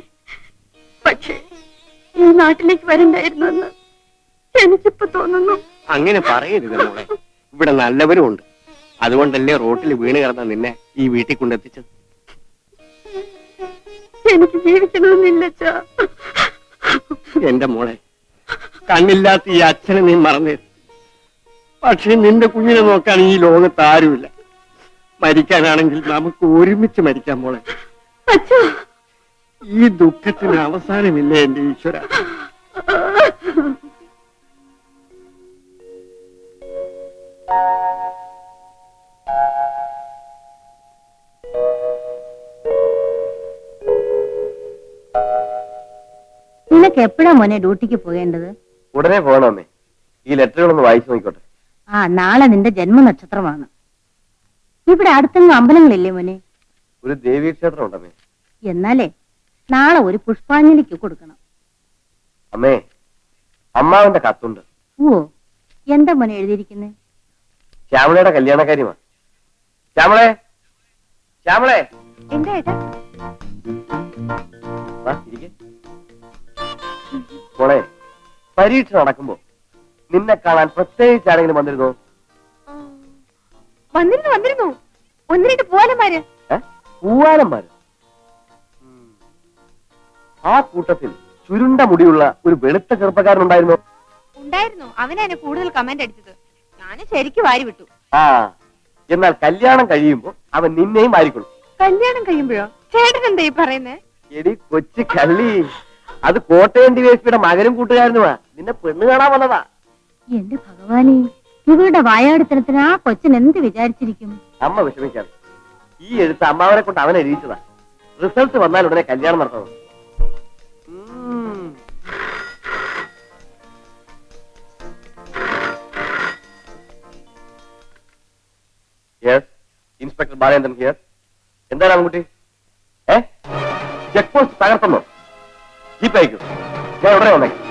പക്ഷേ ഈ നാട്ടിലേക്ക് വരണ്ടായിരുന്നു എന്ന് എനിക്കിപ്പോ തോന്നുന്നു. അങ്ങനെ പറയരുത് മോളെ. ഇവിടെ നല്ലവരും ഉണ്ട്. അതുകൊണ്ടല്ലേ റോട്ടിൽ വീണ് കിടന്ന നിന്നെ ഈ വീട്ടിൽ കൊണ്ടെത്തിച്ചത്. എനിക്ക് ജീവിക്കണമെന്നില്ല അച്ഛാ. എന്റെ മോളെ, കണ്ണില്ലാത്ത ഈ അച്ഛനെ നീ മറന്നേ. പക്ഷെ നിന്റെ കുഞ്ഞിനെ നോക്കാൻ ഈ ലോകത്ത് ആരുമില്ല. മരിക്കാനാണെങ്കിൽ നമുക്ക് ഒരുമിച്ച് മരിക്കാം മോളെ. അച്ഛാ, ഈ ദുഃഖത്തിന് അവസാനമില്ല എന്റെ ഈശ്വര. നിനക്ക് എപ്പോഴാ മോനെ ഡ്യൂട്ടിക്ക് പോകേണ്ടത്? ഉടനെ പോകണമേ. ഈ ലെറ്ററുകളൊന്ന് വായിച്ചു നോക്കിക്കോട്ടെ. നാളെ നിന്റെ ജന്മനക്ഷത്രമാണ്. ഇവിടെ അടുത്തെങ്ങും അമ്പലങ്ങളില്ലേ മോനെ? ഒരു ദേവീക്ഷേത്രം ഉണ്ടമ്മേ. എന്നാലേ നാളെ ഒരു പുഷ്പാഞ്ജലിക്ക് കൊടുക്കണം. അമ്മേ, അമ്മാവന്റെ കത്തുണ്ട്. ഓ, എന്താ മോനെ എഴുതിയിരിക്കുന്നേ? ശ്യാമളയുടെ കല്യാണക്കാര്യമാ. ശ്യാമളെ, ശ്യാമളെ, എന്താ ഏട്ടാ? വാ, ഇരിക്ക്. മോളെ, പരീക്ഷ നടക്കുമ്പോ നിന്നെ കാണാൻ പ്രത്യേകിച്ച് ആരെങ്കിലും വന്നിരുന്നോ? വന്നിരുന്നു. ഒന്ന് രണ്ട് പൂവാലന്മാര്. പൂവാലന്മാര്? ആ കൂട്ടത്തിൽ ചുരുണ്ട മുടിയുള്ള ഒരു വെളുത്ത ചെറുപ്പക്കാരനുണ്ടായിരുന്നോ? ഉണ്ടായിരുന്നു. അവനാ എന്നെ കൂടുതൽ കമന്റ് അടിച്ചത്. ഞാൻ ശരിക്കും വാരി വിട്ടു. ആ, എന്നാൽ കല്യാണം കഴിയുമ്പോ അവൻ നിന്നെയും വാരിക്കൊള്ളും. കല്യാണം കഴിയുമ്പോഴോ? ചേട്ടൻ എന്താ ഈ പറയുന്നേ? എടി കൊച്ചു കള്ളി, അത് കോട്ടയം ഡിവൈഎസ്പിയുടെ മകനും കൂട്ടുകാരനുമാ. നിന്നെ പെണ്ണ് കാണാൻ വന്നതാ. എന്റെ ഭഗവാനെ, ഇവരുടെ വായാടിത്തരത്തിന് ആ കൊച്ചൻ എന്ത് വിചാരിച്ചിരിക്കും? അമ്മ വിഷമിക്കാതെ. ഈ എഴുത്ത് അമ്മാവനെ കൊണ്ട് അവനെ എഴുതിച്ചതാ. റിസൾട്ട് വന്നാൽ ഉടനെ കല്യാണം നടത്തണം. Inspector Balendran here. എന്താ രാമൻകുട്ടി? ചെക്ക് പോസ്റ്റ് തകർത്തന്നോ? ജീപ്പ് അയക്കൂ, ഞാൻ ഉടനെ വന്നേക്കാം.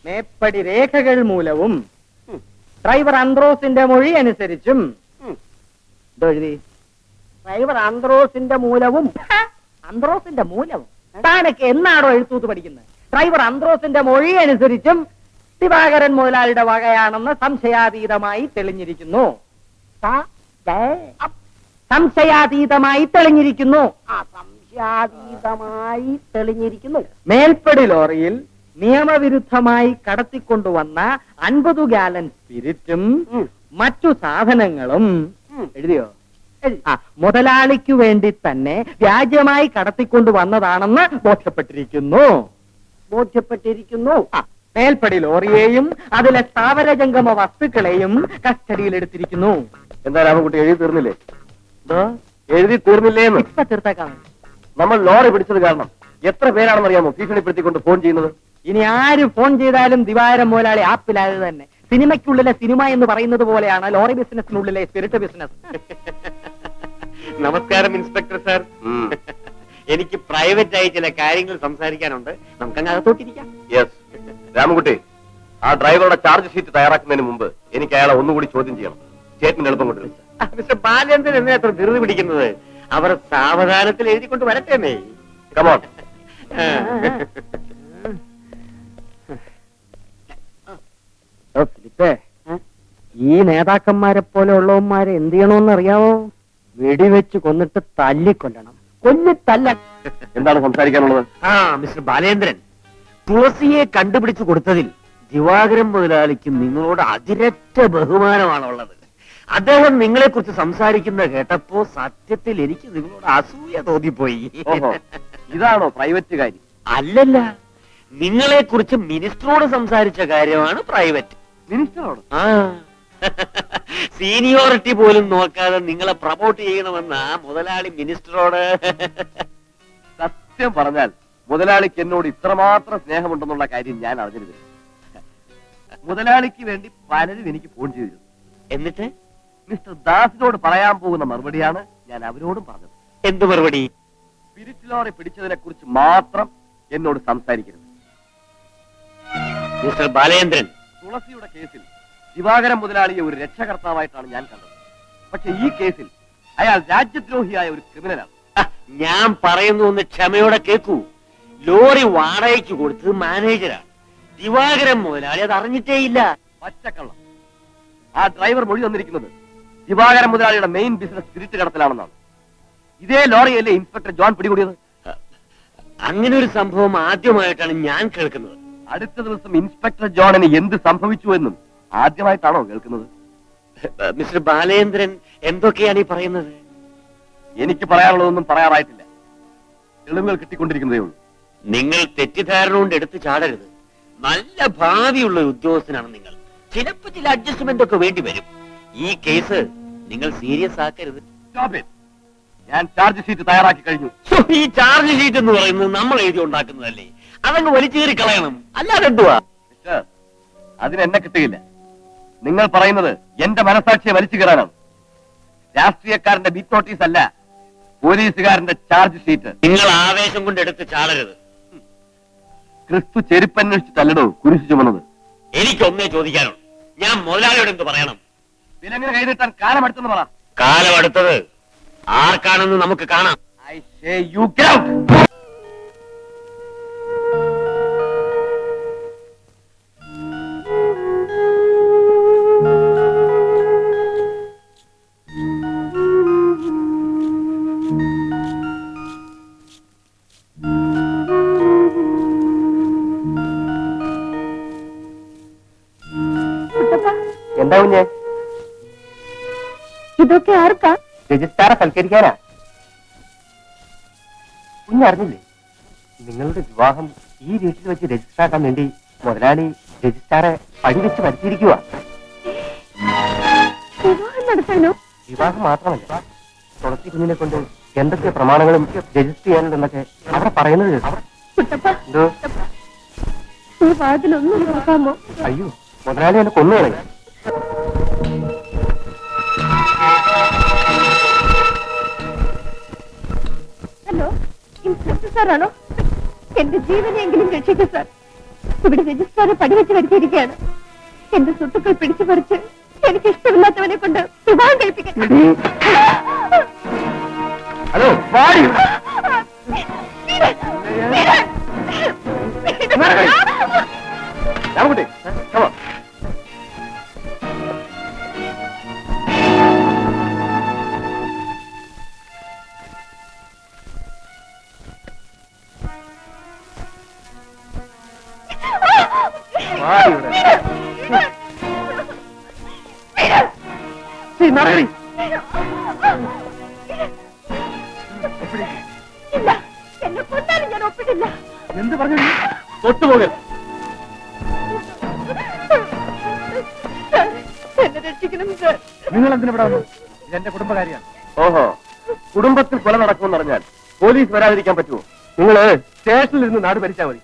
മേപ്പടി രേഖകൾ മൂലവും ഡ്രൈവർ അന്ത്രോസിന്റെ മൊഴി അനുസരിച്ചും എഴുതി ഡ്രൈവർ അന്ത്രോസിന്റെ മൂലവും അന്ത്രോസിന്റെ മൂലവും താനൊക്കെ എന്നാണോ എഴുത്തൂത്ത് പഠിക്കുന്നത്? ഡ്രൈവർ അന്ത്രോസിന്റെ മൊഴി അനുസരിച്ചും ദിവാകരൻ മുതലാളിയുടെ വകയാണെന്ന് സംശയാതീതമായി തെളിഞ്ഞിരിക്കുന്നു. സംശയാതീതമായി തെളിഞ്ഞിരിക്കുന്നു. സംശയാതീതമായി തെളിഞ്ഞിരിക്കുന്നു. മേൽപ്പടി ലോറിയിൽ നിയമവിരുദ്ധമായി കടത്തിക്കൊണ്ടുവന്ന 50 ഗാലൻ സ്പിരിറ്റും മറ്റു സാധനങ്ങളും എഴുതിയോ? മുതലാളിക്കു വേണ്ടി തന്നെ വ്യാജമായി കടത്തിക്കൊണ്ടുവന്നതാണെന്ന് ബോധ്യപ്പെട്ടിരിക്കുന്നു. മേൽപ്പടി ലോറിയെയും അതിലെ സ്ഥാവരജംഗമ വസ്തുക്കളെയും കസ്റ്റഡിയിലെടുത്തിരിക്കുന്നു. എന്താ രാമൻകുട്ടി, എഴുതി തീർന്നില്ലേ? എഴുതി തീർന്നില്ലേന്ന്? ഇപ്പൊ തീർത്തേക്കാം. നമ്മൾ ലോറി പിടിച്ചത് കാരണം എത്ര പേരാണെന്നറിയാമോ ഭീഷണിപ്പെടുത്തിക്കൊണ്ട് ഫോൺ ചെയ്യുന്നത്? ഇനി ആര് ഫോൺ ചെയ്താലും ദിവാകരൻ മുതലാളി ആപ്പിലായത് തന്നെ. സിനിമയ്ക്കുള്ളിലെ സിനിമ എന്ന് പറയുന്നത് പോലെയാണ് ലോറി ബിസിനസിനുള്ളിലെ സ്പിരിറ്റ് ബിസിനസ്. നമസ്കാരം ഇൻസ്പെക്ടർ സാർ. എനിക്ക് പ്രൈവറ്റ് ആയി ചില കാര്യങ്ങൾ സംസാരിക്കാനുണ്ട്. നമുക്കങ്ങ് അകത്തോട്ടിരിക്കാം. യെസ് രാമൻകുട്ടി, ആ ഡ്രൈവറുടെ ചാർജ് ഷീറ്റ് തയ്യാറാക്കുന്നതിന് മുമ്പ് എനിക്ക് അയാളെ ഒന്നുകൂടി ചോദ്യം ചെയ്യണം. സ്റ്റേറ്റ്മെന്റ് എളുപ്പം കൊണ്ടുവരും. മിസ്റ്റർ ബാലേന്ദ്രൻ എന്നെ അത്ര ധൃതി പിടിക്കുന്നത്? അവർ സാവധാനത്തിൽ എഴുതിക്കൊണ്ട് വരട്ടേന്നേ. കമോൺ. ഫിലിപ്പേ, ഈ നേതാക്കന്മാരെ പോലെ ഉള്ളവന്മാരെ എന്ത് ചെയ്യണമെന്ന് അറിയാമോ? വെടിവെച്ച് കൊന്നിട്ട് തല്ലിക്കൊല്ലണം. കൊല്ലിത്തല്ല. എന്താണ് സംസാരിക്കാനുള്ളത്? മിസ്റ്റർ ബാലേന്ദ്രൻ, തുളസിയെ കണ്ടുപിടിച്ചു കൊടുത്തതിൽ ദിവാകരൻ മുതലാളിക്ക് നിങ്ങളോട് അതിരറ്റ ബഹുമാനമാണുള്ളത്. അദ്ദേഹം നിങ്ങളെ കുറിച്ച് സംസാരിക്കുന്നത് കേട്ടപ്പോ സത്യത്തിൽ എനിക്ക് നിങ്ങളോട് അസൂയ തോന്നിപ്പോയി. ഇതാണോ പ്രൈവറ്റ് കാര്യം? അല്ലല്ല, നിങ്ങളെ കുറിച്ച് മിനിസ്റ്ററോട് സംസാരിച്ച കാര്യമാണ് പ്രൈവറ്റ്. മിനിസ്റ്ററോട്? സീനിയോറിറ്റി പോലും നോക്കാതെ നിങ്ങളെ പ്രൊമോട്ട് ചെയ്യണമെന്ന മുതലാളി മിനിസ്റ്ററോട്. സത്യം പറഞ്ഞാൽ മുതലാളിക്ക് എന്നോട് ഇത്രമാത്രം സ്നേഹമുണ്ടെന്നുള്ള കാര്യം ഞാൻ അറിഞ്ഞിരുന്നു. മുതലാളിക്ക് വേണ്ടി പലരും എനിക്ക് ഫോൺ ചെയ്തിരുന്നു. എന്നിട്ട് മിസ്റ്റർ ദാസിനോട് പറയാൻ പോകുന്ന മറുപടിയാണ് ഞാൻ അവരോടും പറഞ്ഞത്. എന്ത് മറുപടി? സ്പിരിറ്റ് ലോറി പിടിച്ചതിനെ കുറിച്ച് മാത്രം എന്നോട് സംസാരിക്കരുത്. മിസ്റ്റർ ബാലേന്ദ്രൻ, തുളസിയുടെ കേസിൽ ദിവാകരൻ മുതലാളിയെ ഒരു രക്ഷകർത്താവായിട്ടാണ് ഞാൻ കണ്ടത്. പക്ഷെ ഈ കേസിൽ അയാൾ രാജ്യദ്രോഹിയായ ഒരു ക്രിമിനലാണ്. ഞാൻ പറയുന്നു ഒന്ന് ക്ഷമയോടെ കേൾക്കൂ. ലോറി വാടകയ്ക്ക് കൊടുത്തത് മാനേജരാണ്. ദിവാകരൻ മുതലാളി അത് അറിഞ്ഞിട്ടേയില്ല. പച്ചക്കള്ളം. ആ ഡ്രൈവർ മൊഴി തന്നിരിക്കുന്നത് ദിവാകരൻ മുതലാളിയുടെ മെയിൻ ബിസിനസ് സ്പിരിറ്റ് കടത്തലാണെന്നാണ്. ഇതേ ലോറിയല്ലേ ഇൻസ്പെക്ടർ ജോൺ പിടികൂടിയത്? അങ്ങനെ ഒരു സംഭവം ആദ്യമായിട്ടാണ് ഞാൻ കേൾക്കുന്നത്. അടുത്ത ദിവസം ഇൻസ്പെക്ടർ ജോണിന് എന്ത് സംഭവിച്ചു എന്നും ആദ്യമായിട്ടാണോ കേൾക്കുന്നത്? മിസ്റ്റർ ബാലേന്ദ്രൻ എന്തൊക്കെയാണ് ഈ പറയുന്നത്? എനിക്ക് പറയാനുള്ളതൊന്നും പറയാറായിട്ടില്ല. തെളിവുകൾ കിട്ടിക്കൊണ്ടിരിക്കുന്നതേ ഉള്ളൂ. നിങ്ങൾ തെറ്റിദ്ധാരണ കൊണ്ട് എടുത്തു ചാടരുത്. നല്ല ഭാവിയുള്ള ഒരു ഉദ്യോഗസ്ഥനാണ് നിങ്ങൾ. ചിലപ്പോൾ ചില അഡ്ജസ്റ്റ്മെന്റ് ഒക്കെ വേണ്ടി വരും. ഈ കേസ് നിങ്ങൾ സീരിയസ് ആക്കരുത്. ഞാൻ ചാർജ് ഷീറ്റ് തയ്യാറാക്കി കഴിഞ്ഞു. ഈ ചാർജ് ഷീറ്റ് എന്ന് പറയുന്നത് നമ്മൾ എഴുതി ഉണ്ടാക്കുന്നതല്ലേ? അതങ്ങ് വലിച്ചേറി കളയണം, അല്ലാതെ എന്തുവാ? മിസ്റ്റർ, അതിന് എന്നെ കിട്ടുകയില്ല. നിങ്ങൾ പറയുന്നത് എന്റെ മനസാക്ഷിയെ വലിച്ചു കയറാനാണ്. രാഷ്ട്രീയക്കാരന്റെ ബീറ്റ് നോട്ടീസ് അല്ല, പോലീസുകാരന്റെ ചാർജ് ഷീറ്റ്. നിങ്ങൾ ആവേശം കൊണ്ട് എടുത്ത് ചാടരുത്. ക്രിസ്തു ചെരുപ്പന്വേഷിച്ചിട്ടല്ലടോ കുരിശു ചുമന്നത്. എനിക്കൊന്നേ ചോദിക്കാനുള്ളൂ, ഞാൻ മുതലാളിയോട് എന്ത് പറയണം? വിലങ്ങനെ കൈനീട്ടാൻ കാലമെടുത്തെന്ന് പറ. കാലം അടുത്തത് ആർക്കാണെന്ന് നമുക്ക് കാണാം. I say you get out. എന്താ കുഞ്ഞെ? ഇതൊക്കെ ആർക്കാ? രജിസ്ട്രാറെ സൽക്കരിക്കാനാ. കുഞ്ഞറിഞ്ഞില്ലേ, നിങ്ങളുടെ വിവാഹം ഈ വീട്ടിൽ വെച്ച് രജിസ്റ്റർ ആക്കാൻ വേണ്ടി മുതലാളി രജിസ്ട്രാറെ പടിവെച്ച് വരുത്തിയിരിക്കുക. വിവാഹം നടത്താനോ? വിവാഹം മാത്രമല്ല, തുളസി കുഞ്ഞിനെ കൊണ്ട് എന്തൊക്കെ പ്രമാണങ്ങളും രജിസ്റ്റർ ചെയ്യാനുണ്ടെന്നൊക്കെ അവിടെ പറയുന്നത് കേട്ടോ. കുട്ടപ്പ, എന്തോ? ഈ വാതിലൊന്നും നോക്കാമോ? അയ്യോ, മുതലാളി എന്നെ കൊന്നുകളെ. Hello, inspector സാറാണോ? എന്റെ ജീവനെങ്കിലും രക്ഷിക്കും സാർ. ഇവിടെ രജിസ്ട്രാറെ പടിവെച്ച് വരുത്തിയിരിക്കുകയാണ്. എന്റെ സ്വത്തുക്കൾ പിടിച്ചു പറിച്ച് എനിക്ക് ഇഷ്ടമില്ലാത്തവനെ കൊണ്ട് വിവാഹം കഴിപ്പിക്കാൻ. ഹലോ, വാടി. Ramakutty, come on. വാടി ഇവിടെ. ശ്രീ മാറി. ഇല്ല, എന്നെ കൊന്നാലും ഞാൻ ഒപ്പിട്ടില്ല. എന്ത് പറഞ്ഞു? തൊട്ടുപോകരുത്. എന്നെ രക്ഷിക്കണം സാർ. നിങ്ങൾ എന്തിനിവിടെ വന്നു? ഇതെന്റെ കുടുംബകാരിയാണ്. ഓഹോ, കുടുംബത്തിൽ കൊല നടക്കുമെന്ന് പറഞ്ഞാൽ പോലീസ് വരാതിരിക്കാൻ പറ്റുമോ? നിങ്ങള് സ്റ്റേഷനിൽ നിന്ന് നാട് ഭരിച്ചാൽ മതി,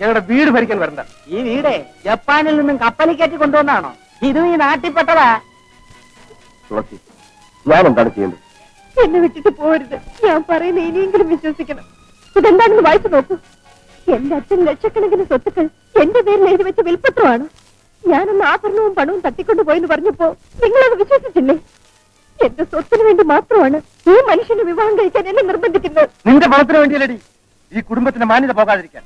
ഞങ്ങളുടെ വീട് ഭരിക്കാൻ വരണ്ട. ഈ വീട് ജപ്പാനിൽ നിന്നും കപ്പലിൽ കയറ്റി കൊണ്ടുവന്നാണോ? ഇതും ഈ നാട്ടിൽപ്പെട്ടതാ. തുളസി, ഞാൻ എന്താണ് ചെയ്യേണ്ടത്? എന്നെ വിട്ടിട്ട് പോരുത്. ഞാൻ പറയുന്ന ഇനിയെങ്കിലും വിശ്വസിക്കണം. ഇതെന്താണെന്ന് വായിച്ചു നോക്കൂ. എന്റെ അച്ഛൻ ലക്ഷക്കണക്കിന് സ്വത്തുക്കൾ എന്റെ പേരിൽ എഴുതി വെച്ച വിൽപ്പത്രമാണ്. ഞാനൊന്ന് ആഭരണവും പണവും തട്ടിക്കൊണ്ടു പോയെന്ന് പറഞ്ഞപ്പോ നിങ്ങളത് വിശ്വസിച്ചില്ലേ? എന്റെ സ്വത്തിന് വേണ്ടി മാത്രമാണ് ഈ മനുഷ്യന് വിവാഹം കഴിക്കാൻ എന്നെ നിർബന്ധിക്കുന്നത്. നിന്റെ പണത്തിന് വേണ്ടിയല്ലടി ഈ കുടുംബത്തിന്റെ മാന്യത പോകാതിരിക്കാൻ.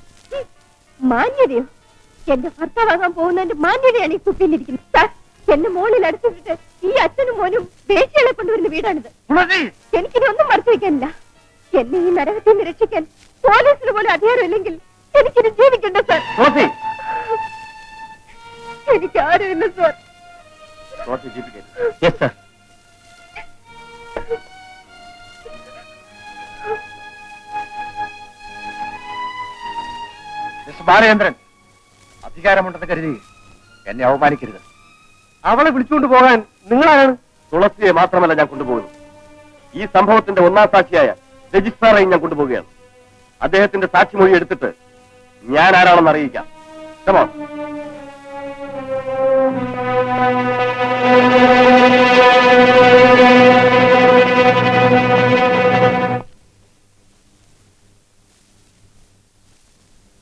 മാന്യതയോ? എന്റെ ഭർത്താവാകാൻ പോകുന്നതിന്റെ മാന്യതയാണ് ഈ കുപ്പിയിലിരിക്കുന്നത്. സാർ, എന്നെ മോളിൽ അടുത്തിട്ട് ഈ അച്ഛനും മോനും വേശ്യകളെ കൊണ്ടുവരുന്ന വീടാണിത്. എനിക്കിനി ഒന്നും മറച്ചു വയ്ക്കാനില്ല. എന്നെ ഈ നരകത്തിൽ നിന്ന് രക്ഷിക്കാൻ പോലീസിന് പോലും അധികാരമില്ലെങ്കിൽ എനിക്കിനി ജീവിക്കണ്ട സാർ. എനിക്ക് ആരുമില്ല സാർ. Yes sir. ബാലചന്ദ്രൻ, അധികാരമുണ്ടെന്ന് കരുതി എന്നെ അവമാനിക്കരുത്. അവളെ വിളിച്ചുകൊണ്ട് പോകാൻ നിങ്ങളാണ്. തുളസിയെ മാത്രമല്ല ഞാൻ കൊണ്ടുപോകുന്നു, ഈ സംഭവത്തിന്റെ ഒന്നാം സാക്ഷിയായ രജിസ്ട്രാറെയും ഞാൻ കൊണ്ടുപോവുകയാണ്. അദ്ദേഹത്തിന്റെ സാക്ഷിമൊഴി എടുത്തിട്ട് ഞാൻ ആരാണെന്ന് അറിയിക്കാം. Come on.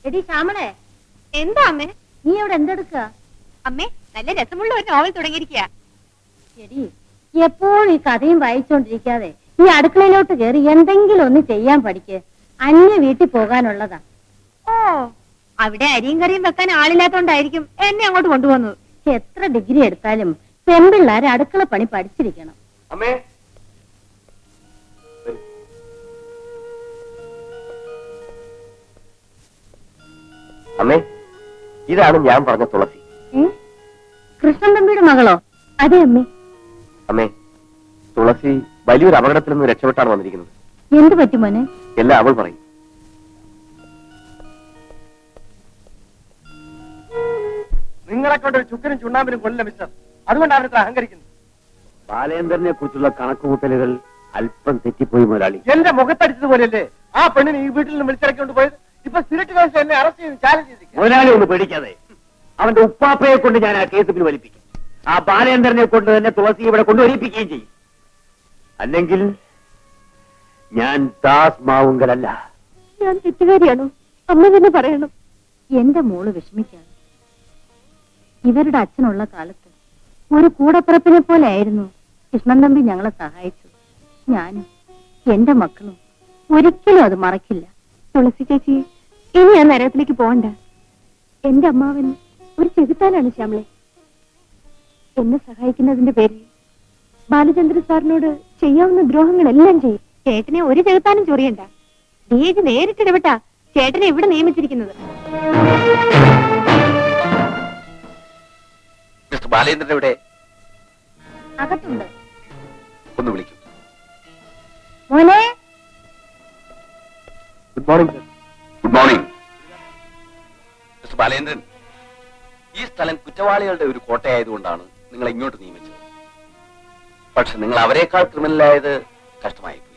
എടി ശ്യാമളെ, എന്താ അമ്മേ? നീ അവിടെ എന്തെടുക്കുക? അമ്മേ, നല്ല രസമുള്ള ഒരു നോവൽ തുടങ്ങിയിരിക്കുക. എടി, എപ്പോഴും ഈ കഥയും വായിച്ചോണ്ടിരിക്കാതെ ഈ അടുക്കളയിലോട്ട് കയറി എന്തെങ്കിലും ഒന്ന് ചെയ്യാൻ പഠിക്ക്. അന്യ വീട്ടിൽ പോകാനുള്ളതാ. ഓ, അവിടെ അരിയും കറിയും വെക്കാൻ ആളില്ലാത്തോണ്ടായിരിക്കും എന്നെ അങ്ങോട്ട് കൊണ്ടുപോകുന്നത്. എത്ര ഡിഗ്രി എടുത്താലും പെൺപിള്ളേർ അടുക്കള പണി പഠിച്ചിരിക്കണം. അമ്മേ, അമ്മേ, ഇതാണ് ഞാൻ പറഞ്ഞ തുളസി. കൃഷ്ണൻ തമ്പിയുടെ മകളോ? അതെ അമ്മേ. അമ്മേ, തുളസി വലിയൊരു അപകടത്തിൽ നിന്ന് രക്ഷപ്പെട്ടാണ് വന്നിരിക്കുന്നത്. എന്ത് പറ്റി മോനെ? എല്ലാം അവൾ പറയും. നിങ്ങളെ കൊണ്ട് ഒരു ചുക്കനും ചുണ്ണാമ്പിനും കൊല്ലില്ല മിസ്റ്റർ. അതുകൊണ്ടാണ് ഇത്ര അഹങ്കരിക്കുന്നത്. ബാലേന്ദ്രനെ കുറിച്ചുള്ള കണക്കുകൂട്ടലുകൾ അല്പം തെറ്റിപ്പോയി മുതലാളി. എന്റെ മുഖത്തടിച്ചതുപോലെയല്ലേ ആ പെണ്ണിനെ ഈ വീട്ടിൽ നിന്ന് വിളിച്ചിറക്കിക്കൊണ്ട് പോയത്? ഇപ്പൊ സ്പിരിറ്റ് കേസ് എന്നെ അറസ്റ്റ് ചെയ്ത് ചാലഞ്ച് ചെയ്തിരിക്കുക. മുതലാളി ഒന്ന് പേടിക്കാതെ, അവന്റെ ഉപ്പാപ്പയെ കൊണ്ട് ഞാൻ ആ കേസ് പിൻവലിപ്പിക്കും. ആ ബാലേന്ദ്രനെ കൊണ്ട് തന്നെ തുളസി ഇവിടെ കൊണ്ടുവരിപ്പിക്കുകയും ചെയ്യും. അല്ലെങ്കിൽ ഞാൻ ദാസ് മാവുങ്കലല്ല. ഞാൻ തെറ്റുകാരിയാണോ? അമ്മ തന്നെ പറയണം. എന്റെ മോള് വിഷമിക്കാണ്. ഇവരുടെ അച്ഛനുള്ള കാലത്ത് ഒരു കൂടപ്പിറപ്പിനെ പോലെ ആയിരുന്നു കൃഷ്ണൻ തമ്പി ഞങ്ങളെ സഹായിച്ചത്. ഞാനും എന്റെ മക്കളും ഒരിക്കലും അത് മറക്കില്ല. തുളസി ചേച്ചി, ഇനി ആ നരകത്തിലേക്ക് പോകണ്ട. എന്റെ അമ്മാവൻ ഒരു ചെകുത്താനാണ് ശ്യാമളെ. എന്നെ സഹായിക്കുന്നതിന്റെ പേരിൽ ബാലചന്ദ്ര സാറിനോട് ചെയ്യാവുന്ന ദ്രോഹങ്ങളെല്ലാം ചെയ്യും. ചേട്ടനെ ഒരു ചെകുത്താനും ചൊറിയണ്ട. ദേജ് നേരിട്ടിടപെട്ടാ ചേട്ടനെ ഇവിടെ നിയമിച്ചിരിക്കുന്നത്. മിസ്റ്റർ ബാലേന്ദ്രൻ ഇവിടെ അകത്തുണ്ട്. ഒന്ന് വിളിക്കൂ. മോനെ, good morning sir. Good morning. Mister Balendran, ഈ സ്ഥലം കുറ്റവാളികളുടെ ഒരു കോട്ടയായതുകൊണ്ടാണ് നിങ്ങളെ ഇങ്ങോട്ട് നിയമിച്ചത്. പക്ഷെ നിങ്ങൾ അവരെക്കാൾ ക്രിമിനലായത് കഷ്ടമായി പോയി.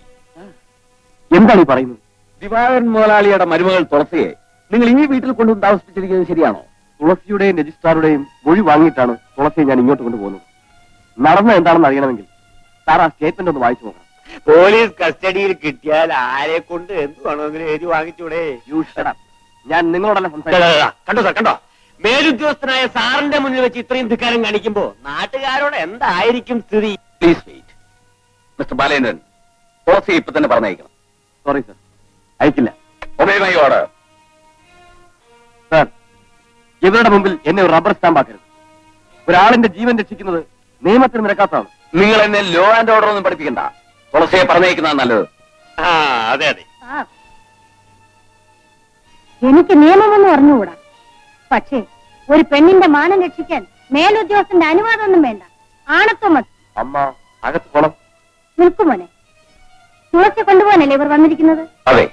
എന്താണ് ഈ പറയുന്നത്? ദിവാകരൻ മുതലാളിയുടെ മരുമകൾ തുളസിയെ നിങ്ങൾ ഈ വീട്ടിൽ കൊണ്ടുവന്ന് താമസിപ്പിച്ചിരിക്കുന്നത് ശരിയാണോ? തുളസിയുടെയും രജിസ്ട്രാറുടെയും മൊഴി വാങ്ങിയിട്ടാണ് തുളസിയെ ഞാൻ ഇങ്ങോട്ട് കൊണ്ടുപോകുന്നത്. നടന്ന എന്താണെന്ന് അറിയണമെങ്കിൽ സാർ ആ സ്റ്റേറ്റ്മെന്റ് ഒന്ന് വായിച്ചു നോക്കണം. പോലീസ് കസ്റ്റഡിയിൽ കിട്ടിയാൽ ആരെ കൊണ്ട് എന്ത് വേണമെങ്കിലും എഴുതി വാങ്ങിച്ചൂടെ? ഞാൻ നിങ്ങളോടല്ല സംസാരിക്കുന്നത്. കണ്ടോ സാർ, കണ്ടോ? മേലുദ്യോഗസ്ഥനായ സാറിന്റെ മുന്നിൽ വെച്ച് ഇത്രയും ധിക്കാരം കാണിക്കുമ്പോ നാട്ടുകാരോട് എന്തായിരിക്കും സ്ഥിതി? Please wait. മിസ്റ്റർ ബാലേന്ദ്രൻ, തുളസിയെ ഇപ്പൊ തന്നെ പറഞ്ഞയക്കണം. സോറി സർ, അയക്കില്ല. Obey my order. സാർ, ഇവരുടെ മുമ്പിൽ എന്നെ ഒരു റബ്ബർ സ്റ്റാമ്പ് ആക്കരുത്. ഒരാളിന്റെ ജീവൻ രക്ഷിക്കുന്നത് നിയമത്തിന് നിരക്കാത്തതാണ്. നിങ്ങൾ എന്നെ ലോ ആൻഡ് ഓർഡർ ഒന്നും പഠിപ്പിക്കണ്ട. തുളസിയെ പറഞ്ഞയക്കുന്നതാണ് നല്ലത്. ആ, അതെ അതെ. എനിക്ക് നിയമമൊന്നും അറിഞ്ഞുകൂടാ. പക്ഷേ ഒരു പെണ്ണിന്റെ മാനം രക്ഷിക്കാൻ മേലുദ്യോഗസ്ഥന്റെ അനുവാദമൊന്നും വേണ്ട. ആണത്വം മതി. അമ്മ അകത്ത് പോണം. നിൽക്കുമോനെ, തുളസി കൊണ്ടുപോകാനല്ലേ ഇവർ വന്നിരിക്കുന്നത്? അതെ,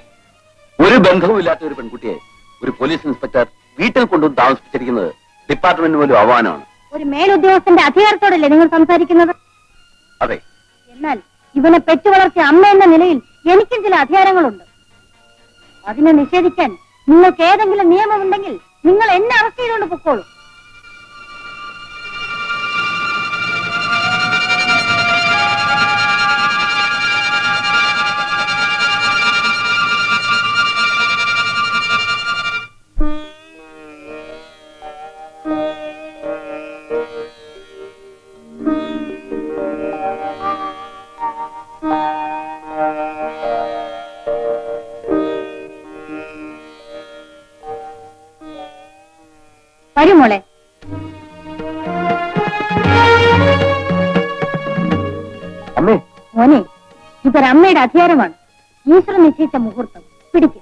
ഒരു ബന്ധവും ഇല്ലാത്ത ഒരു പെൺകുട്ടിയെ ഒരു പോലീസ് ഇൻസ്പെക്ടർ വീട്ടിൽ കൊണ്ടുവന്ന് താമസിപ്പിച്ചിരിക്കുന്നത് ഡിപ്പാർട്ട്മെന്റ് പോലും അപമാനമാണ്. ഒരു മേലുദ്യോഗസ്ഥന്റെ അധികാരത്തോടല്ലേ നിങ്ങൾ സംസാരിക്കുന്നത്? അതെ. എന്നാൽ ഇവനെ പെറ്റു വളർത്തിയ അമ്മ എന്ന നിലയിൽ എനിക്കും ചില അധികാരങ്ങളുണ്ട്. അതിനെ നിഷേധിക്കാൻ നിങ്ങൾക്ക് ഏതെങ്കിലും നിയമമുണ്ടെങ്കിൽ നിങ്ങൾ എന്നെ അറസ്റ്റ് ചെയ്തുകൊണ്ട് പൊക്കോളൂ. വരൂ മോളെ. അമ്മേ, മോനെ, ഇതൊരമ്മയുടെ അധികാരമാണ്. ഈശ്വരൻ നിശ്ചയിച്ച മുഹൂർത്തം പിടിക്ക്.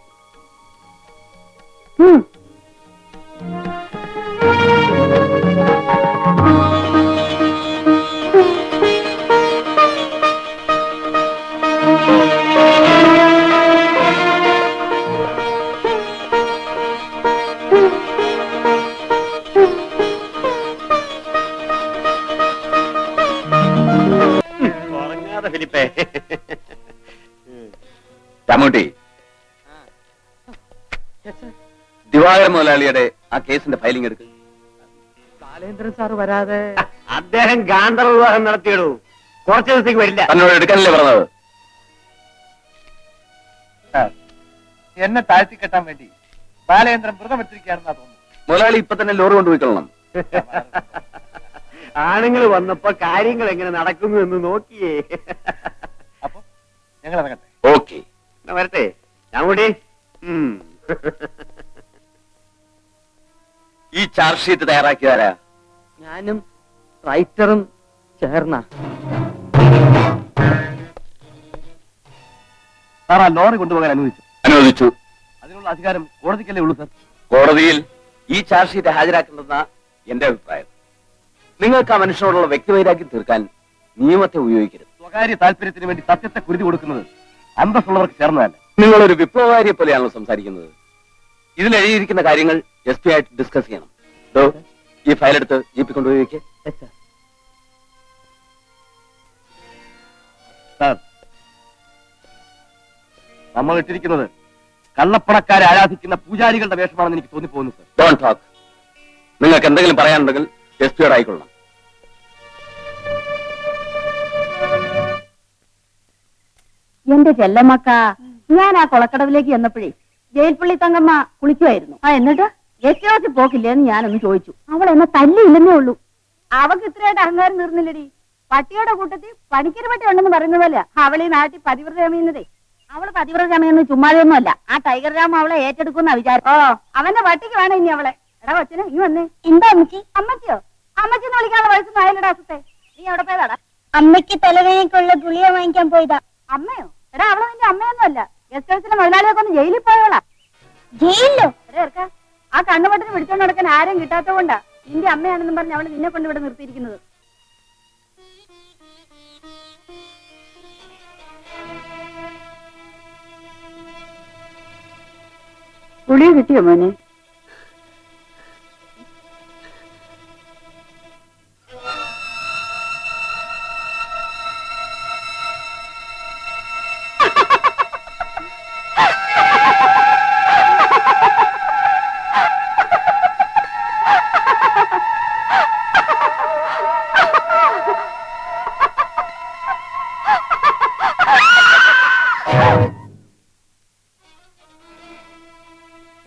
ഫിലിപ്പേ, രാമൂട്ടി, ദിവാകരൻ മുതലാളിയുടെ ആ കേസിന്റെ ഫയലിംഗ് എടുക്ക്. ബാലേന്ദ്രൻ സാർ വരാതെ അദ്ദേഹം ഗാന്ധർവ വിവാഹം നടത്തിയിടൂ. കുറച്ചു ദിവസത്തേക്ക് വരില്ല. തന്നോട് എടുക്കാനല്ലേ പറഞ്ഞത്? എന്നെ താഴ്ത്തി കെട്ടാൻ വേണ്ടി ബാലചന്ദ്രൻ വ്രതം എടുത്തിരിക്കുകയാണെന്നാ തോന്നുന്നു. മുതലാളി ഇപ്പൊ തന്നെ ലോറി കൊണ്ടുപോയിക്കൊള്ളണം. ആണുങ്ങൾ വന്നപ്പോ കാര്യങ്ങൾ എങ്ങനെ നടക്കുന്നു എന്ന് നോക്കിയേ. അപ്പൊ ഞങ്ങൾ ഇറങ്ങട്ടെ. ഓക്കെ, വരട്ടെ. ഞാൻ കൂടി ഈ ചാർജ് ഷീറ്റ് തയ്യാറാക്കിയതാരാ? ഞാനും റൈറ്ററും ചേർന്ന. സാർ, ആ ലോറി കൊണ്ടുപോകാൻ അനുവദിച്ചു. അതിനുള്ള അധികാരം കോടതിക്കല്ലേ ഉള്ളൂ സാർ. കോടതിയിൽ ഈ ചാർജ് ഷീറ്റ് ഹാജരാക്കേണ്ടെന്ന എന്റെ അഭിപ്രായം. നിങ്ങൾക്ക് ആ മനുഷ്യനോടുള്ള വ്യക്തിവൈരാഗ്യം തീർക്കാൻ നിയമത്തെ ഉപയോഗിക്കരുത്. സ്വകാര്യ താല്പര്യത്തിന് വേണ്ടി സത്യത്തെ കുരുതി കൊടുക്കുന്നത് അന്തസ്സുള്ളവർക്ക് ചേർന്നതല്ല. നിങ്ങളൊരു വിപ്ലവകാരിയെ പോലെയാണല്ലോ സംസാരിക്കുന്നത്. ഇതിൽ എഴുതിയിരിക്കുന്ന കാര്യങ്ങൾ എസ് പി ആയിട്ട് ഡിസ്കസ് ചെയ്യണം. ഈ ഫയൽ എടുത്ത് ജീപ്പിൽ കൊണ്ടുപോയി വെക്ക്. സാർ, നമ്മൾ ഇട്ടിരിക്കുന്നത് കള്ളപ്പണക്കാരെ ആരാധിക്കുന്ന പൂജാരികളുടെ വേഷമാണെന്ന് എനിക്ക് തോന്നിപ്പോകുന്നു സർ. Don't talk. നിങ്ങൾക്ക് എന്തെങ്കിലും പറയാനുണ്ടെങ്കിൽ എസ്പിയോട് ആയിക്കൊള്ളാം. എന്റെ ചെല്ലമ്മക്ക, ഞാൻ ആ കൊളക്കടവിലേക്ക് ചെന്നപ്പോഴേ ജയിൽപ്പള്ളി തങ്കമ്മ കുളിക്കുമായിരുന്നു. എന്നിട്ട് എത്തിയോച്ച് പോക്കില്ലേന്ന് ഞാനൊന്ന് ചോദിച്ചു. അവൾ എന്നെ തല്ലിയില്ലെന്നേ ഉള്ളൂ. അവക്ക് ഇത്രയായിട്ട് അഹങ്കാരം തീർന്നില്ലടി. പട്ടിയുടെ കൂട്ടത്തിൽ പണിക്കൊരു പട്ടി ഉണ്ടെന്ന് പറയുന്ന പോലെ അവളീ നാട്ടിൽ പതിവ്രതമീന്നതേ. അവള് പതിവ്രതമയൊന്നും ചുമ്മാതെയൊന്നും അല്ല. ആ ടൈഗർ രാമ അവളെ ഏറ്റെടുക്കുന്ന വിചാരം. അവന്റെ പട്ടിക്ക് വേണം ഇനി അവളെ. എടാ കൊച്ചിനെ ഇനി വന്നേ. എന്താ അമ്മച്ചി? അമ്മച്ചിയോ? അമ്മച്ചിന്ന് വിളിക്കാനുള്ള വയസ്സൊന്നും ആയില്ലടാ അസത്തെ. നീ എവിടെ പോയതാടാ? അമ്മയ്ക്ക് തലവേദനയ്ക്കുള്ള ഗുളിക വാങ്ങിക്കാൻ പോയതാ. അമ്മയോ? എടാ അവളെ നിന്റെ അമ്മയൊന്നും അല്ല. ഗസ്റ്റ് ഹൗസിലെ മുതലാളിയൊക്കെ ഒന്ന് ജയിലിൽ പോയവളാ. ജയിലിലോ? എടാ ഇറക്ക, ആ കണ്ണുപട്ടിന് പിടിച്ചോണ്ട് നടക്കാൻ ആരും കിട്ടാത്ത കൊണ്ടാ നിന്റെ അമ്മയാണെന്നും പറഞ്ഞ് അവള് നിന്നെ കൊണ്ട് ഇവിടെ നിർത്തിയിരിക്കുന്നത്. ഗുളിക കിട്ടിയോ മോനെ?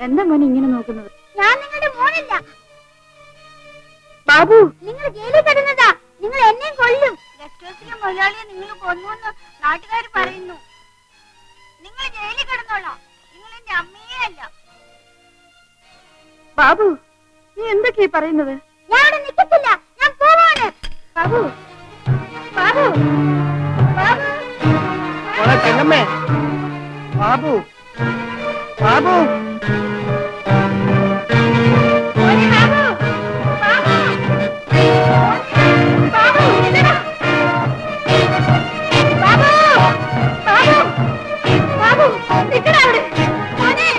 എന്താ മോനെ ഇങ്ങനെ നോക്കുന്നത്? ഞാൻ നിങ്ങളുടെ മോനല്ല ബാബു, നിങ്ങൾ ജയിലിൽ കിടന്നതാ. നിങ്ങൾ എന്നെയും കൊല്ലും. ഗസ്റ്റ് ഹൗസിലെ മുതലാളിയെ നിങ്ങൾ കൊന്നുവെന്ന് നാട്ടുകാർ പറയുന്നു. നിങ്ങൾ ജയിലിൽ കിടന്നോളാം. നിങ്ങൾ എന്റെ അമ്മയേ അല്ല. ബാബു, നീ എന്തൊക്കെയാ പറയുന്നത്? ഞാൻ അവിടെ നിൽക്കത്തില്ല. ഞാൻ പോവാണ്. ബാബു, ബാബു, ബാബു, മോളെ തങ്കമ്മേ, ബാബു, ബാബു, മോനെ ബാബു, ബാബു, ബാബു, ഇതെടാ. ബാബു, ബാബു, ബാബു, നിക്കടാ അവിടെ. മോനെ,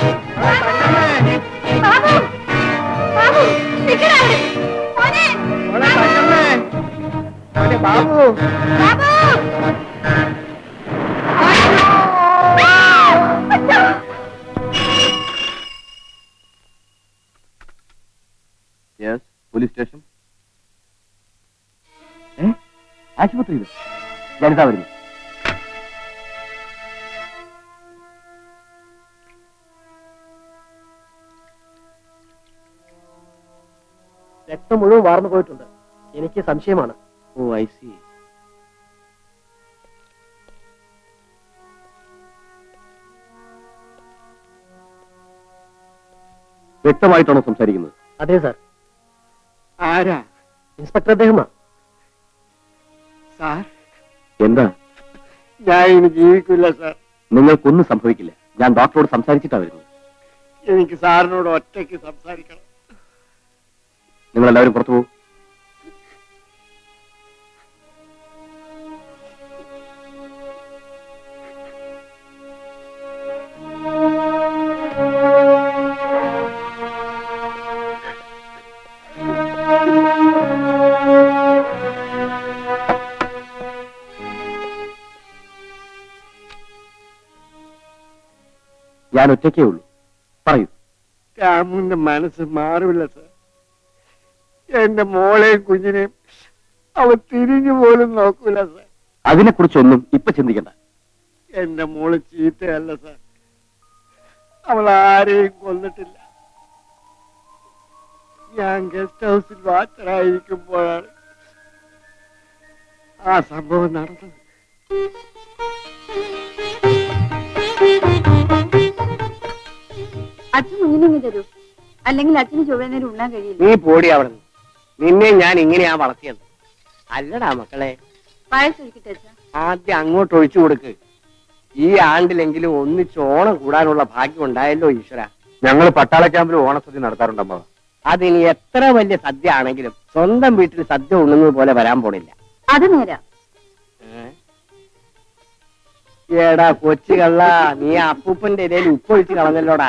ബാബു, ബാബു, നിക്കടാ അവിടെ. മോനെ, മോളെ തങ്കമ്മേ, മോനെ Babu. Babu. Yes, police station. ആശുപത്രിയിൽ ഞാനിതാ വരുന്നു. രക്തം മുഴുവൻ വാർന്നു പോയിട്ടുണ്ട്. എനിക്ക് സംശയമാണ്. ഓ, ഐ സി. വ്യക്തമായിട്ടാണോ സംസാരിക്കുന്നത്? അതെ സാർ. ആരാ? ഇൻസ്പെക്ടർ അദ്ദേഹമാ. സാർ, എന്താ? ഞാൻ ഇനി ജീവിക്കില്ല സാർ. നിങ്ങൾക്കൊന്നും സംഭവിക്കില്ല. ഞാൻ ഡോക്ടറോട് സംസാരിച്ചിട്ടാ വരുന്നത്. എനിക്ക് സാറിനോട് ഒറ്റയ്ക്ക് സംസാരിക്കണം. നിങ്ങളെല്ലാവരും പുറത്തു പോകും. ഞാൻ ഒറ്റയ്ക്കേ ഉള്ളൂ. പറയൂ. രാമുവിന്റെ മനസ്സ് മാറില്ല സാർ. എന്റെ മോളെയും കുഞ്ഞിനെയും അവ തിരിഞ്ഞു പോലും നോക്കൂല സാർ. അതിനെക്കുറിച്ചൊന്നും ഇപ്പൊ ചിന്തിക്കണ്ട. എന്റെ മോള് ചീത്തയല്ല സാർ. അവൾ ആരെയും കൊന്നിട്ടില്ല. ഞാൻ ഗസ്റ്റ് ഹൗസിൽ വാച്ചറായിരിക്കുമ്പോഴാണ് ആ സംഭവം നടന്നത്. അച്ഛൻ കുഞ്ഞിനെ തരൂ, അല്ലെങ്കിൽ അച്ഛന് ചൊവ്വേനേരം ഉണ്ണാൻ കഴിയില്ല. നീ പോടി അവിടെ നിന്ന്. നിന്നെ ഞാൻ ഇങ്ങനെയാ വളർത്തിയത്. അല്ലടാ മക്കളെ, പായസം ഒഴിക്കട്ടെ അച്ഛാ? ആദ്യം അങ്ങോട്ട് ഒഴിച്ചു കൊടുക്ക്. ഈ ആണ്ടിലെങ്കിലും ഒന്നിച്ച് ഓണം കൂടാനുള്ള ഭാഗ്യം ഉണ്ടായല്ലോ ഈശ്വര. ഞങ്ങൾ പട്ടാള ക്യാമ്പിൽ ഓണസദ്യ നടത്താറുണ്ടമ്മ. അതിനി എത്ര വലിയ സദ്യ ആണെങ്കിലും സ്വന്തം വീട്ടിൽ സദ്യ ഉണ്ണുന്നത് പോലെ വരാൻ പോണില്ല. അത് നേരാ. ഏടാ കൊച്ചു കള്ള, നീ അപ്പൂപ്പന്റെ ഇടയിൽ ഉപ്പൊഴിച്ച് കളഞ്ഞല്ലോടാ.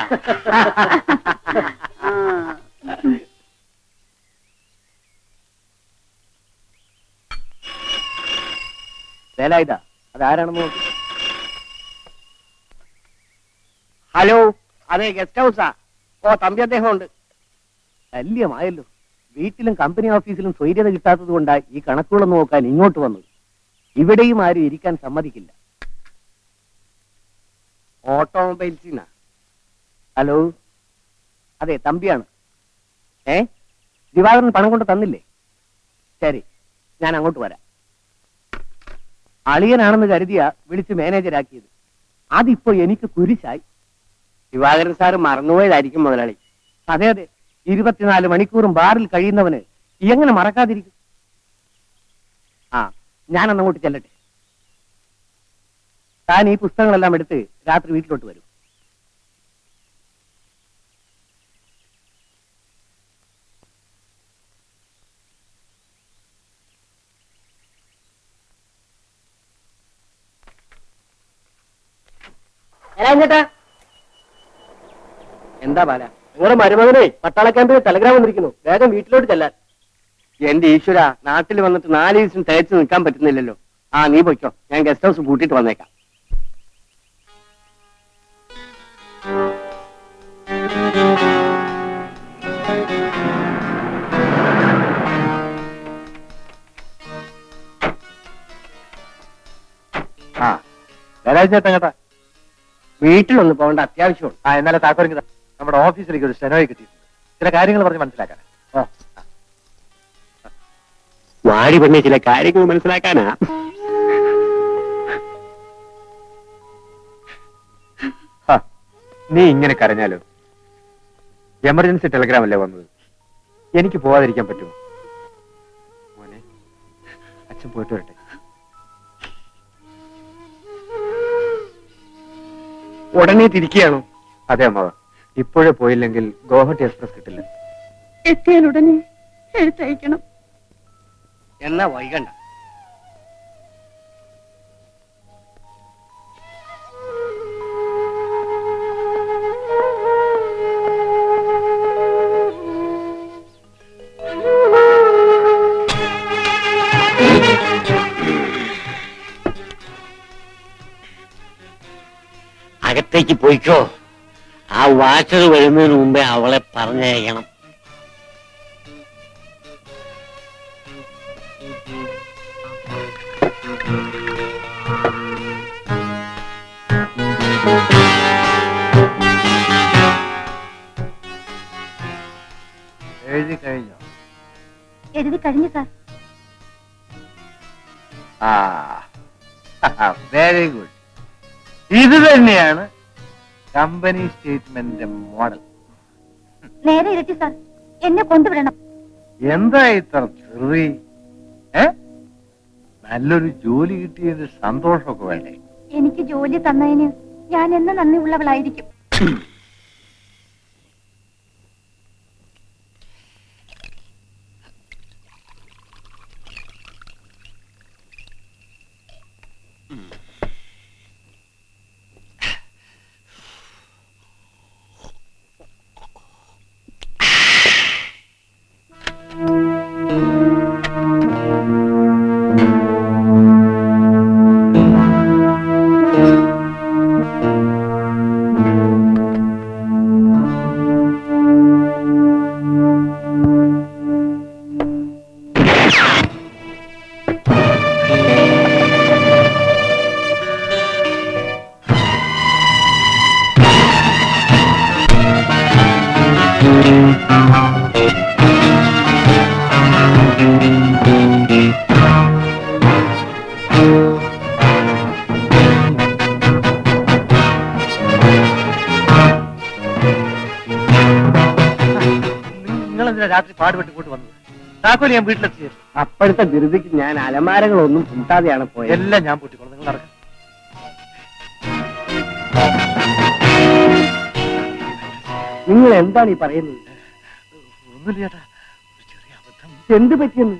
വേല ഇതാ, അതാരാണെന്ന് നോക്കി. ഹലോ, അതെ ഗസ്റ്റ് ഹൗസാ. ഓ, തമ്പി അദ്ദേഹം ഉണ്ട്. ശല്യമായല്ലോ. വീട്ടിലും കമ്പനി ഓഫീസിലും സ്വൈര്യത കിട്ടാത്തത് കൊണ്ടാണ് ഈ കണക്കുകൾ നോക്കാൻ ഇങ്ങോട്ട് വന്നത്. ഇവിടെയും ആരും ഇരിക്കാൻ സമ്മതിക്കില്ല. ഓട്ടോമൊബൈൽസിനാ. ഹലോ, അതെ തമ്പിയാണ്. ദിവാകരൻ പണം കൊണ്ട് തന്നില്ലേ? ശരി, ഞാൻ അങ്ങോട്ട് വരാം. അളിയനാണെന്ന് കരുതിയാ വിളിച്ച് മാനേജരാക്കിയത്. അതിപ്പോ എനിക്ക് കുരിശായി. ദിവാകരൻ സാറ് മറന്നുപോയതായിരിക്കും മുതലാളി. അതെ അതെ, 24 മണിക്കൂറും ബാറിൽ കഴിയുന്നവന് എങ്ങനെ മറക്കാതിരിക്കും? ആ, ഞാനന്നങ്ങോട്ട് ചെല്ലട്ടെ. താൻ ഈ പുസ്തകങ്ങളെല്ലാം എടുത്ത് രാത്രി വീട്ടിലോട്ട് വരും. ചേട്ടാ, എന്താ ബാല? നിങ്ങളുടെ മരുമകനെ പട്ടാള ക്യാമ്പിൽ ടെലഗ്രാം വന്നിരിക്കുന്നു. വേഗം വീട്ടിലോട്ട് ചെല്ലാൻ. എന്റെ ഈശ്വര, നാട്ടിൽ വന്നിട്ട് 4 ദിവസം തേച്ച് നിൽക്കാൻ പറ്റുന്നില്ലല്ലോ. ആ, നീ പൊയ്ക്കോ, ഞാൻ ഗസ്റ്റ് ഹൗസ് പൂട്ടിയിട്ട് വന്നേക്കാം. ആ, ചേട്ടൻ കേട്ടാ, വീട്ടിലൊന്ന് പോകേണ്ട അത്യാവശ്യമുണ്ട്. ആ, എന്നാലും താക്കോലിങ്ങ നമ്മുടെ ഓഫീസിലേക്ക് ഒരു സ്റ്റെനോയി കിട്ടിയിട്ടുണ്ട്. ചില കാര്യങ്ങൾ പറഞ്ഞ് മനസ്സിലാക്കാൻ. ഓ, വാടി പെണ്ണെ, ചില കാര്യങ്ങൾ മനസ്സിലാക്കാനാ. നീ ഇങ്ങനെ കരഞ്ഞാലോ? എമർജൻസി ടെലഗ്രാം അല്ലേ വന്നത്? എനിക്ക് പോവാതിരിക്കാൻ പറ്റുമോ? മോനെ, അച്ഛൻ പോയിട്ട് വരട്ടെ. ഉടനെ തിരിക്കുകയാണോ? അതെ അമ്മാവ, ഇപ്പോഴേ പോയില്ലെങ്കിൽ ഗോഹട്ടി എക്സ്പ്രസ് കിട്ടില്ല. എത്തിയാൽ ഉടനെ എഴുത്തയക്കണം. എന്നാ വൈകണ്ട. അകത്തേക്ക് പോയിക്കോ. ആ വാച്ചർ വരുന്നതിന് മുമ്പേ അവളെ പറഞ്ഞയക്കണം. എഴുതി കഴിഞ്ഞോ? എഴുതി കഴിഞ്ഞു സാർ. ആ, വെരി ഗുഡ്. ഇത് തന്നെയാണ് കമ്പനി സ്റ്റേറ്റ്മെന്റിന്റെ മോഡൽ. നേരെ ഇരട്ടി സാർ, എന്നെ കൊണ്ടുവിടണം. എന്താ ഇത്ര ചെറി? നല്ലൊരു ജോലി കിട്ടിയതിന്റെ സന്തോഷമൊക്കെ വേണ്ടേ? എനിക്ക് ജോലി തന്നതിന് ഞാൻ എന്ന് നന്ദിയുള്ളവളായിരിക്കും. നിങ്ങളെന്തിനാ രാത്രി പാടുപെട്ട് ഇങ്ങോട്ട് വന്നത്? താക്കോല് ഞാൻ വീട്ടിലെത്തിയത്. അപ്പോഴത്തെ ധൃതിക്ക് ഞാൻ അലമാരകളൊന്നും പൂട്ടാതെയാണ് പോയത്. എല്ലാം ഞാൻ പൂട്ടിക്കോളാം, നിങ്ങൾ നടക്കാം. നിങ്ങൾ എന്താണ് ഈ പറയുന്നത്? ഒന്നുമില്ല ചേട്ടാ, ഒരു ചെറിയ അബദ്ധം. എന്ത് പറ്റിയെന്ന്?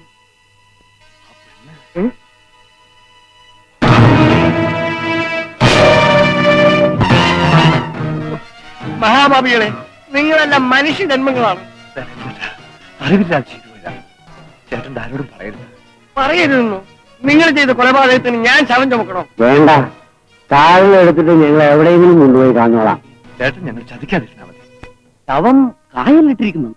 മഹാഭാവികളെ, നിങ്ങളെല്ലാം മനുഷ്യ ജന്മങ്ങളാണ്. അറിവില്ലാതെ ചെയ്തു പോയതാണ്. ചേട്ടൻ ആരോടും പറയരുത്. പറയരുതെന്നു? നിങ്ങൾ ചെയ്ത കൊലപാതകത്തിന് ഞാൻ ശവം ചുമക്കണോ? വേണ്ട, കാറിൽ എടുത്തിട്ട് ഞങ്ങൾ എവിടെയെങ്കിലും കൊണ്ടുപോയി കാണുന്നോളാം. ചേട്ടൻ ഞങ്ങൾ ചതിക്കാതിരുന്നാ മതി. ശവം കായലിലിട്ടിരിക്കുന്നു.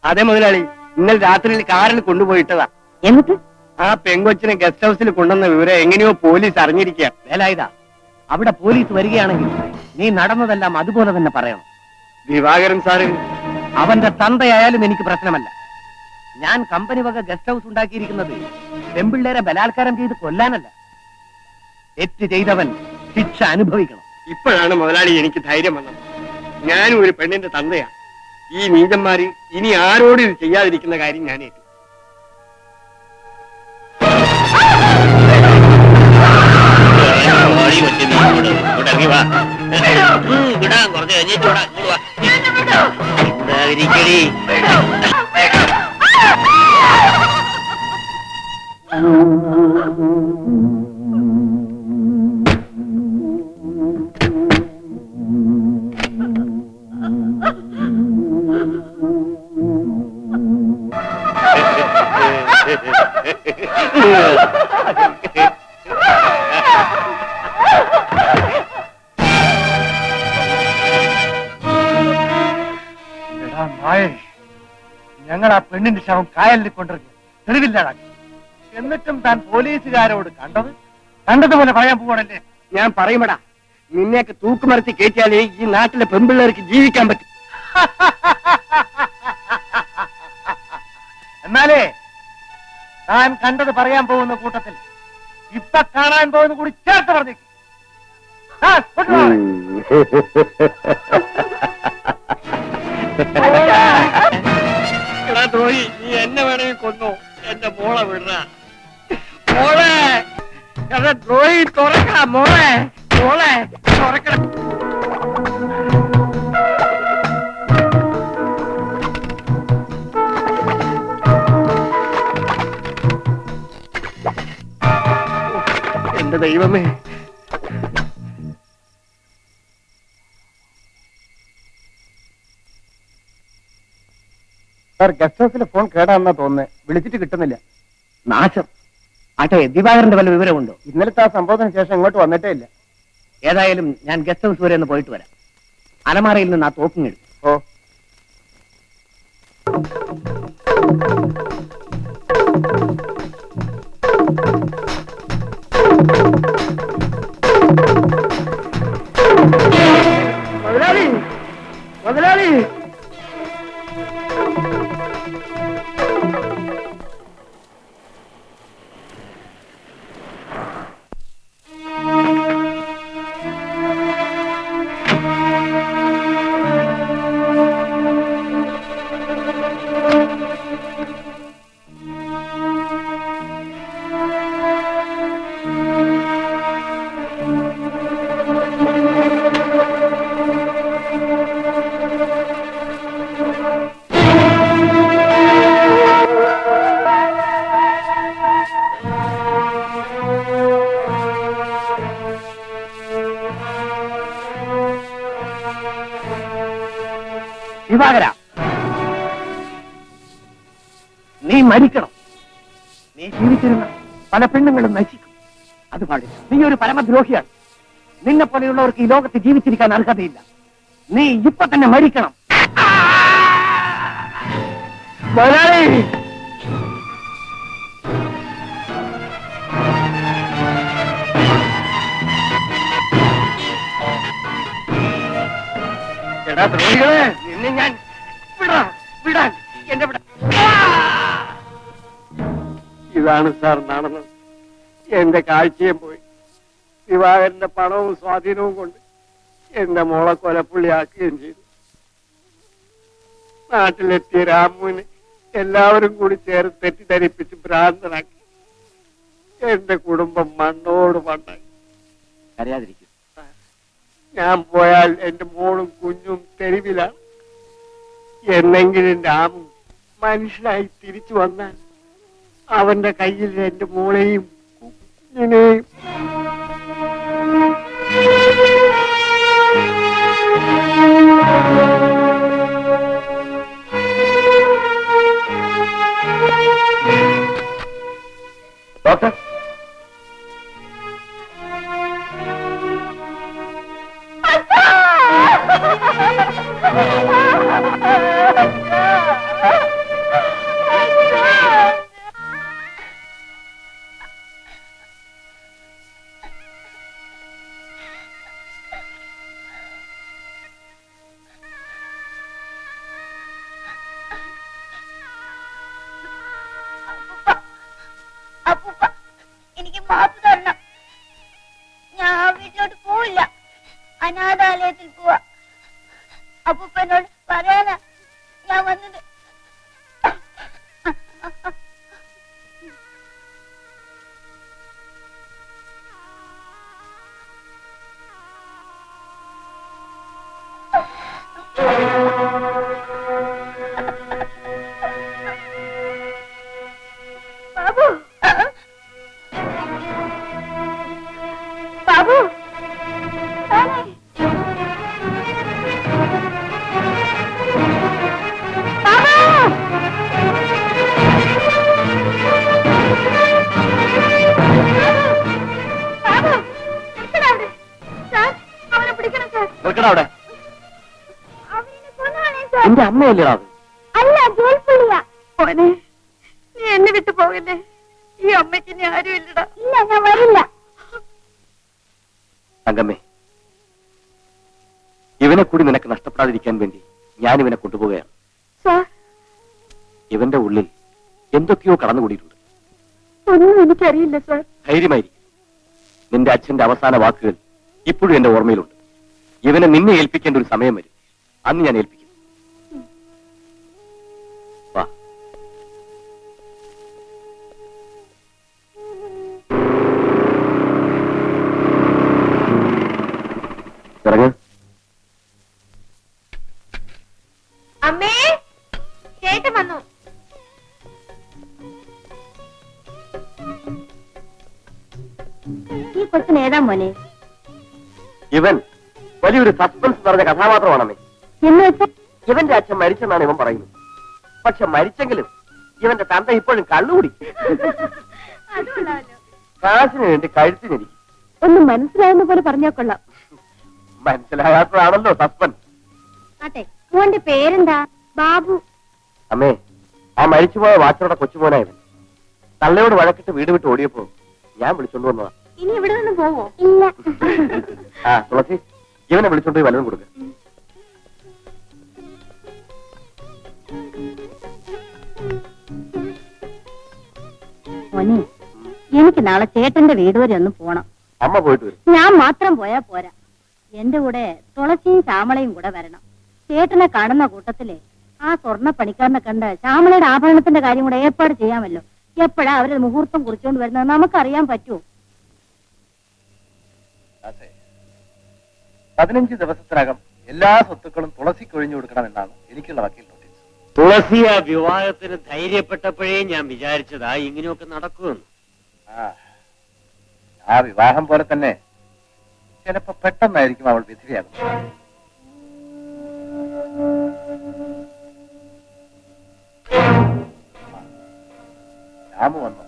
അതെ മുതലാളി, ഇന്നലെ രാത്രിയിൽ കാറിൽ കൊണ്ടുപോയിട്ടതാ. എന്നിട്ട് ആ പെങ്കൊച്ചിനെ ഗസ്റ്റ് ഹൗസിൽ കൊണ്ടുവന്ന വിവരം എങ്ങനെയോ പോലീസ് അറിഞ്ഞിരിക്കുക. വേലായുധ, അവിടെ പോലീസ് വരികയാണെങ്കിൽ നീ നടന്നതെല്ലാം അതുപോലെ തന്നെ പറയണം. ദിവാകരൻ സാറ് അവന്റെ തന്തയായാലും എനിക്ക് പ്രശ്നമല്ല. ഞാൻ കമ്പനി വക ഗസ്റ്റ് ഹൗസ് ഉണ്ടാക്കിയിരിക്കുന്നത് പെമ്പിള്ളേരെ ബലാത്കാരം ചെയ്ത് കൊല്ലാനല്ല. തെറ്റ് ചെയ്തവൻ ശിക്ഷ അനുഭവിക്കണം. ഇപ്പോഴാണ് മുതലാളി എനിക്ക് ധൈര്യം വന്നത്. ഞാനും ഒരു പെണ്ണിന്റെ തന്തയാ. ഈ നീചന്മാര് ഇനി ആരോടും ഇത് ചെയ്യാതിരിക്കുന്ന കാര്യം ഞാൻ ഏറ്റു. ഞങ്ങൾ ആ പെണ്ണിന്റെ ശവം കായലിൽ കൊണ്ടിറങ്ങി തെളിവില്ലാതാക്കി. എന്നിട്ടും താൻ പോലീസുകാരോട് കണ്ടതുപോലെ പറയാൻ പോവാണല്ലേ? ഞാൻ പറയുമടാ, നിന്നെയൊക്കെ തൂക്കുമരത്തി കയറ്റിയാലേ ഈ നാട്ടിലെ പെൺപിള്ളേർക്ക് ജീവിക്കാൻ പറ്റും. എന്നാലേ താൻ കണ്ടത് പറയാൻ പോകുന്ന കൂട്ടത്തിൽ ഇപ്പൊ കാണാൻ പോകുന്ന കൂടി ചേർത്ത് പറഞ്ഞേക്കും. ദ്രോഹി, നീ എന്നെ വേണമെങ്കിൽ കൊന്നോ, എന്റെ മോളെ വിട. മോളെ ദ്രോഹി, തുറക്ക മോളെ, മോളെ തുറക്കണം. എന്റെ ദൈവമേ, ഗസ്റ്റ് ഹൗസിലെ ഫോൺ കേടാന്നാ തോന്നുന്നത്. വിളിച്ചിട്ട് കിട്ടുന്നില്ല. നാശം. ആട്ടെ, ദിവാകരന്റെ വല്ല വിവരമുണ്ടോ? ഇന്നലത്തെ ആ സംഭവത്തിന് ശേഷം ഇങ്ങോട്ട് വന്നിട്ടേ ഇല്ല. ഏതായാലും ഞാൻ ഗസ്റ്റ് ഹൗസ് വരെ ഒന്ന് പോയിട്ട് വരാം. അലമാറയിൽ നിന്ന് ആ തോക്കും എടുക്കും. ഓ, മുതലാളി, മുതലാളി, ദിവാകര, നീ മരിക്കണം. നീ ജീവിച്ചിരുന്ന പല പെണ്ണുങ്ങളും നശിക്കും. അത് പാടില്ല. നീ ഒരു പരമദ്രോഹിയാണ്. നിന്നെ പോലെയുള്ളവർക്ക് ഈ ലോകത്ത് ജീവിച്ചിരിക്കാൻ അർഹതയില്ല. നീ ഇപ്പൊ തന്നെ മരിക്കണം. മുതലാളി, എടാ ദ്രോഹികളെ, നിന്നെ ഞാൻ വിടാൻ എന്റെ വിട. ഇതാണ് സാർ നടന്നത്. എന്റെ കാഴ്ചയും പോയി. ദിവാകരന്റെ പണവും സ്വാധീനവും കൊണ്ട് എന്റെ മോളെ കൊലപ്പുള്ളിയാക്കുകയും ചെയ്തു. നാട്ടിലെത്തിയ രാമുവിനെ എല്ലാവരും കൂടി ചേർത്ത് തെറ്റിദ്ധരിപ്പിച്ച് ഭ്രാന്തനാക്കി. എന്റെ കുടുംബം മണ്ണോട് മണ്ണായി. അറിയാതിരിക്കും. ഞാൻ പോയാൽ എന്റെ മോളും കുഞ്ഞും തെരുവിലാണ്. എന്നെങ്കിലും രാമു മനുഷ്യനായി തിരിച്ചു വന്നാൽ അവന്റെ കയ്യിൽ എന്റെ മോളെയും കുഞ്ഞിനെയും. ഡോക്ടർ, അപ്പൂപ്പ എനിക്ക് മാപ്പ് തരണം. ഞാൻ വീട്ടിലോട്ട് പോവില്ല, അനാഥാലയത്തിൽ പോവാ. അപ്പൂപ്പനോട് പറയാനാ ഞാൻ വന്നത്. ബാബു, ബാബു, അവിടെ എന്റെ അമ്മയല്ലേ അത്? അല്ല, ജോൽപ്പള്ളിയാ. മോനെ, നീ എന്നെ വിട്ടു പോകല്ലേ. ഈ അമ്മയ്ക്ക് ഇനി ആരും ഇല്ലടാ. ഇല്ല, ഞാൻ വരില്ല. തങ്കമ്മേ, ഇവനെ കൂടി നിനക്ക് നഷ്ടപ്പെടാതിരിക്കാൻ വേണ്ടി ഞാൻ ഇവനെ കൊണ്ടുപോവുകയാണ്. സാർ, ഇവന്റെ ഉള്ളിൽ എന്തൊക്കെയോ കടന്നുകൂടിയിട്ടുണ്ട്. ഒന്നും എനിക്കറിയില്ല സാർ. ധൈര്യമായിരിക്കും. നിന്റെ അച്ഛന്റെ അവസാന വാക്കുകൾ ഇപ്പോഴും എന്റെ ഓർമ്മയിലുണ്ട്. ഇവനെ നിന്നെ ഏൽപ്പിക്കേണ്ട ഒരു സമയം വരും. അന്ന് ഞാൻ ഏൽപ്പിക്കും. വാ. ഇറങ്ങ്. അമ്മേ, ചേട്ടൻ വന്നു. ഈ കൊച്ചിന് ഏതാ മോനെ? ഇവൻ വലിയൊരു സസ്പെൻസ് നിറഞ്ഞ കഥാപാത്രമാണമ്മേ. എന്ന് വെച്ചാൽ ഇവന്റെ അച്ഛൻ മരിച്ചെന്നാണ് ഇവൻ പറയുന്നത്. പക്ഷെ മരിച്ചെങ്കിലും ഇവന്റെ തന്ത ഇപ്പോഴും കള്ളുകൂടി. അതുകൊള്ളാമല്ലോ. കാശിന് വേണ്ടി കഴുത്തിനിരിക്കും. ഒന്നും മനസ്സിലാവുന്ന പോലെ പറഞ്ഞാൽ കൊള്ളാം. മനസ്സിലാകാത്തതാണല്ലോ സസ്പെൻസ്. ആട്ടെ, മോന്റെ പേരെന്താ? ബാബു. അമ്മേ, ആ മരിച്ചുപോയ വാച്ചറുടെ കൊച്ചുമോനായവൻ തള്ളയോട് വഴക്കിട്ട് വീട് വിട്ട് ഓടിയപ്പോ ഞാൻ വിളിച്ചോണ്ട് വന്നതാ. ഇനി ഇവിടെ നിന്ന് പോവോ? ഇല്ല. ആ തുളസി, ഇവനെ വിളിച്ചോണ്ട് പോയി വല്ലതും കൊടുക്ക. മോനെ, എനിക്ക് നാളെ ചേട്ടന്റെ വീട് വരെ ഒന്ന് പോണം. അമ്മ പോയിട്ട് വരും. ഞാൻ മാത്രം പോയാ പോരാ, എന്റെ കൂടെ തുളസിയും ശ്യാമളയും കൂടെ വരണം. ചേട്ടനെ കാണുന്ന കൂട്ടത്തിലെ ആ സ്വർണ്ണ പണിക്കാരനെ കണ്ട് ശ്യാമളയുടെ ആഭരണത്തിന്റെ കാര്യം കൂടെ ഏർപ്പാട് ചെയ്യാമല്ലോ. എപ്പോഴാ അവര് മുഹൂർത്തം കുറിച്ചുകൊണ്ട് വരുന്നത് നമുക്കറിയാൻ പറ്റുമോ? 15 ദിവസത്തിനകം എല്ലാ സ്വത്തുക്കളും തുളസിക്ക് ഒഴിഞ്ഞു കൊടുക്കണമെന്നാണ് എനിക്കുള്ള വക്കീൽ നോട്ടീസ്. തുളസി ആ വിവാഹത്തിന് ധൈര്യപ്പെട്ടപ്പോഴേ ഞാൻ വിചാരിച്ചതാ ഇങ്ങനെയൊക്കെ നടക്കുമെന്ന്. ആ വിവാഹം പോലെ തന്നെ ചിലപ്പോ പെട്ടെന്നായിരിക്കും അവൾ വിധവയാകുന്നത്. രാമു വന്നു.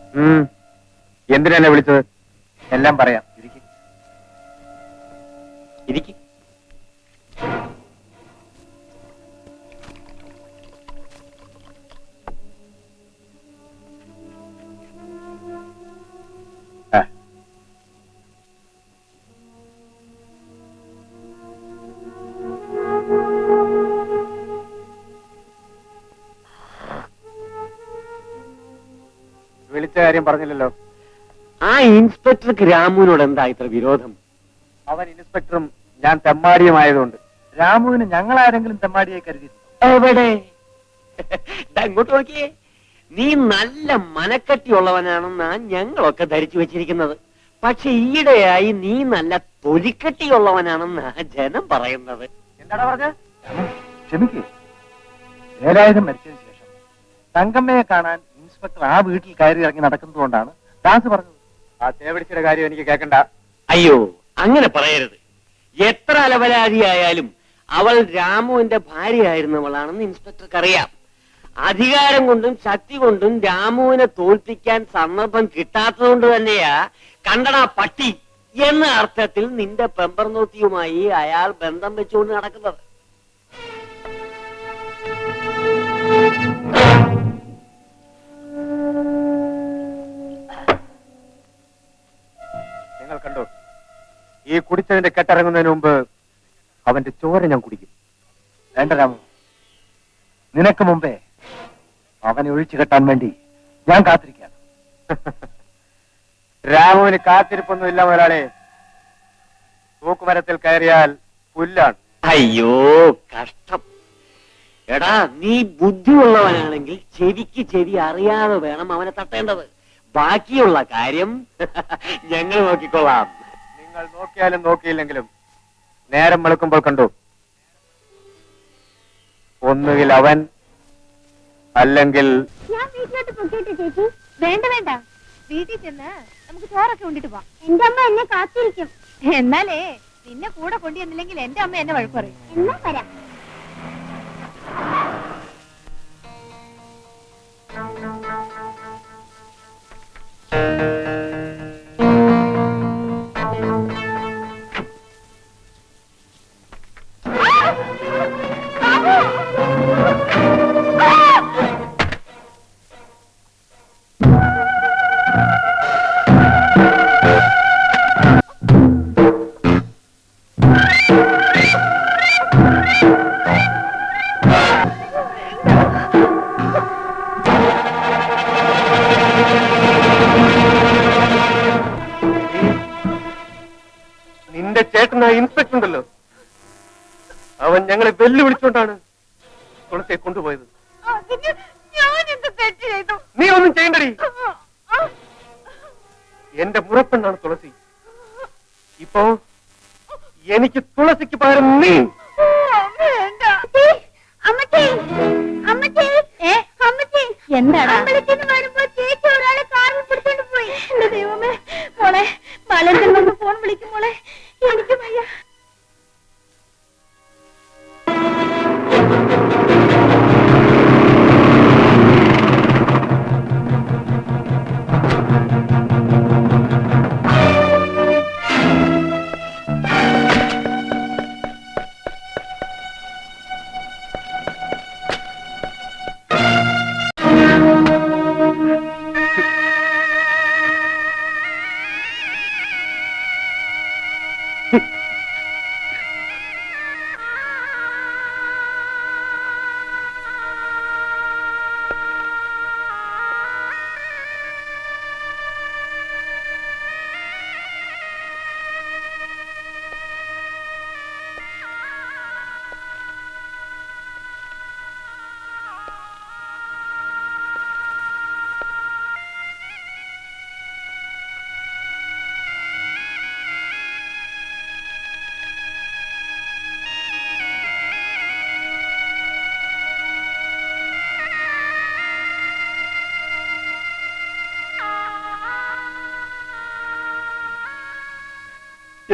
എന്തിനാ വിളിച്ചത്? എല്ലാം പറയാം. ഇരിക്ക്. വിളിച്ച കാര്യം പറഞ്ഞില്ലല്ലോ. ആ ഇൻസ്പെക്ടർക്ക് രാമുവിനോട് എന്താ ഇത്ര വിരോധം? അവൻ ഇൻസ്പെക്ടറും ഞാൻ തെമ്മാടിയുമായതുകൊണ്ട് രാമുവിന് ഞങ്ങൾ ആരെങ്കിലും തെമ്മാടിയായി കരുതിയിട്ടുണ്ടോ? എവിടെ? ഇങ്ങോട്ട് നോക്കിയേ. നീ നല്ല മനക്കട്ടിയുള്ളവനാണെന്നാ ഞങ്ങളൊക്കെ ധരിച്ചു വെച്ചിരിക്കുന്നത്. പക്ഷെ ഈയിടെയായി നീ നല്ല തൊലിക്കട്ടിയുള്ളവനാണെന്നാ ജനം പറയുന്നത്. എന്താടാ പറഞ്ഞ? ക്ഷമിക്കേ, വേലായുധം മരിച്ചതിന് ശേഷം തങ്കമ്മയെ കാണാൻ ഇൻസ്പെക്ടർ ആ വീട്ടിൽ കയറി ഇറങ്ങി നടക്കുന്നതുകൊണ്ടാണ് ദാസ് പറഞ്ഞത്. ആ തേവിടിച്ചിയുടെ കാര്യം എനിക്ക് കേൾക്കണ്ട. അയ്യോ, അങ്ങനെ പറയരുത്. എത്ര അലവലാതിയായാലും അവൾ രാമുവിന്റെ ഭാര്യയായിരുന്നവളാണെന്ന് ഇൻസ്പെക്ടർക്ക് അറിയാം. അധികാരം കൊണ്ടും ശക്തി കൊണ്ടും രാമുവിനെ തോൽപ്പിക്കാൻ സന്ദർഭം കിട്ടാത്തതുകൊണ്ട് തന്നെയാ കണ്ടടാ പട്ടി എന്ന അർത്ഥത്തിൽ നിന്റെ പെമ്പർനോത്തിയുമായി അയാൾ ബന്ധം വെച്ചുകൊണ്ട് നടക്കുന്നത്. ഈ കുടിച്ചതിന്റെ കെട്ടിറങ്ങുന്നതിന് മുമ്പ് അവന്റെ ചോര ഞാൻ കുടിക്കും. വേണ്ട രാമു, നിനക്ക് മുമ്പേ അവനെ ഒഴിച്ചു കെട്ടാൻ വേണ്ടി ഞാൻ കാത്തിരിക്കാം. രാമുവിന് കാത്തിരിപ്പൊന്നുമില്ല മുതലാളി. തൂക്കുമരത്തിൽ കയറിയാൽ പുല്ലാണ്. അയ്യോ കഷ്ടം. എടാ നീ ബുദ്ധിയുള്ളവനാണെങ്കിൽ ചെവിക്ക് ചെവി അറിയാതെ വേണം അവനെ തട്ടേണ്ടത്. ബാക്കിയുള്ള കാര്യം ഞങ്ങൾ നോക്കിക്കൊള്ളാം. നിങ്ങൾ നോക്കിയാലും നോക്കിയില്ലെങ്കിലും നേരം വെളുക്കുമ്പോൾ കണ്ടു. ഒന്നുകിൽ അവൻ, അല്ലെങ്കിൽ ഞാൻ വീട്ടിലോട്ട് പൊക്കിയിട്ട് ചേച്ചി. വേണ്ട വേണ്ട, വീട്ടിൽ ചെന്ന് നമുക്ക് ചോറൊക്കെ ഉണ്ടിട്ട് പോവാം. എന്റെ അമ്മ എന്നെ കാത്തിരിക്കും. എന്നാലേ നിന്നെ കൂടെ കൊണ്ടുവന്നില്ലെങ്കിൽ എന്റെ അമ്മ എന്നെ വഴക്ക് പറയും. എന്നാ വരാം. നിന്റെ ചേട്ടനായ ഇൻസ്പെക്ടർ ഉണ്ടല്ലോ, അവൻ ഞങ്ങളെ വെല്ലുവിളിച്ചുകൊണ്ടാണ് തുളസിയെ കൊണ്ടുപോയത്. നീ ഒന്നും ചെയ്യണ്ടടി. എന്റെ മുറപ്പെണ്ണാണ് തുളസി. ഇപ്പോ എനിക്ക് തുളസിക്ക് പകരം നീ. എന്താണ് വരുമ്പോ ചേച്ചി ഒരാളെ കാറിൽ പിടിച്ചോണ്ട് പോയി. എന്റെ ദൈവമേ, മോളെ ബാലേന്ദ്രൻ വന്ന് ഫോൺ വിളിക്കും. മോളെ എനിക്ക് വയ്യ.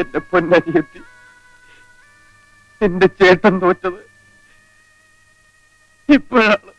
എന്റെ പൊന്നനിയെത്തി, എന്റെ ചേട്ടൻ തോറ്റത് ഇപ്പോഴാണ്.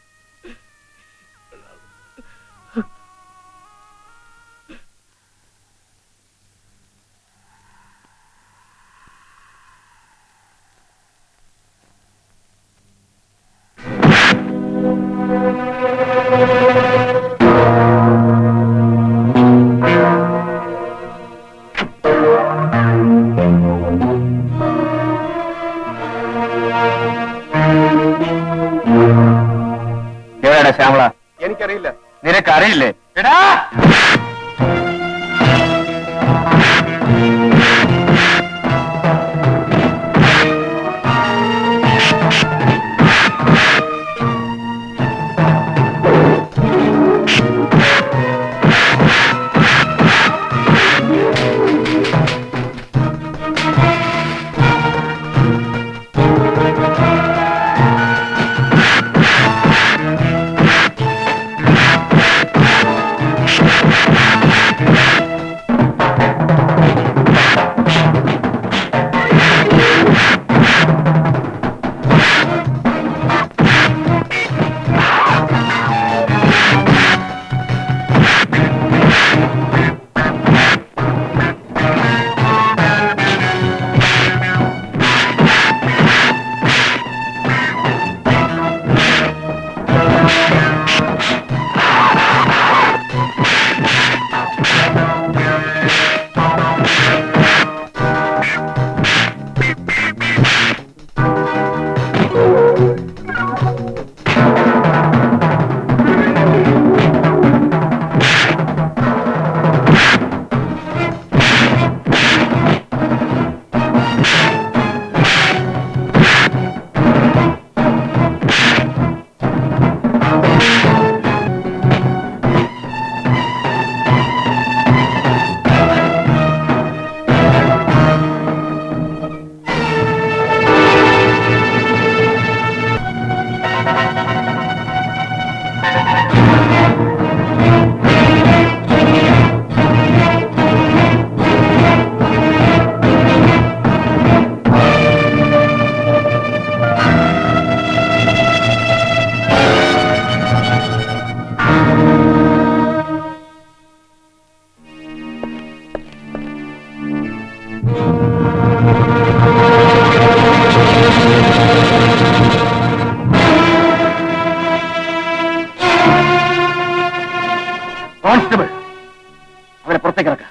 അവനെ പുറത്തേക്ക് ഇറക്കാം.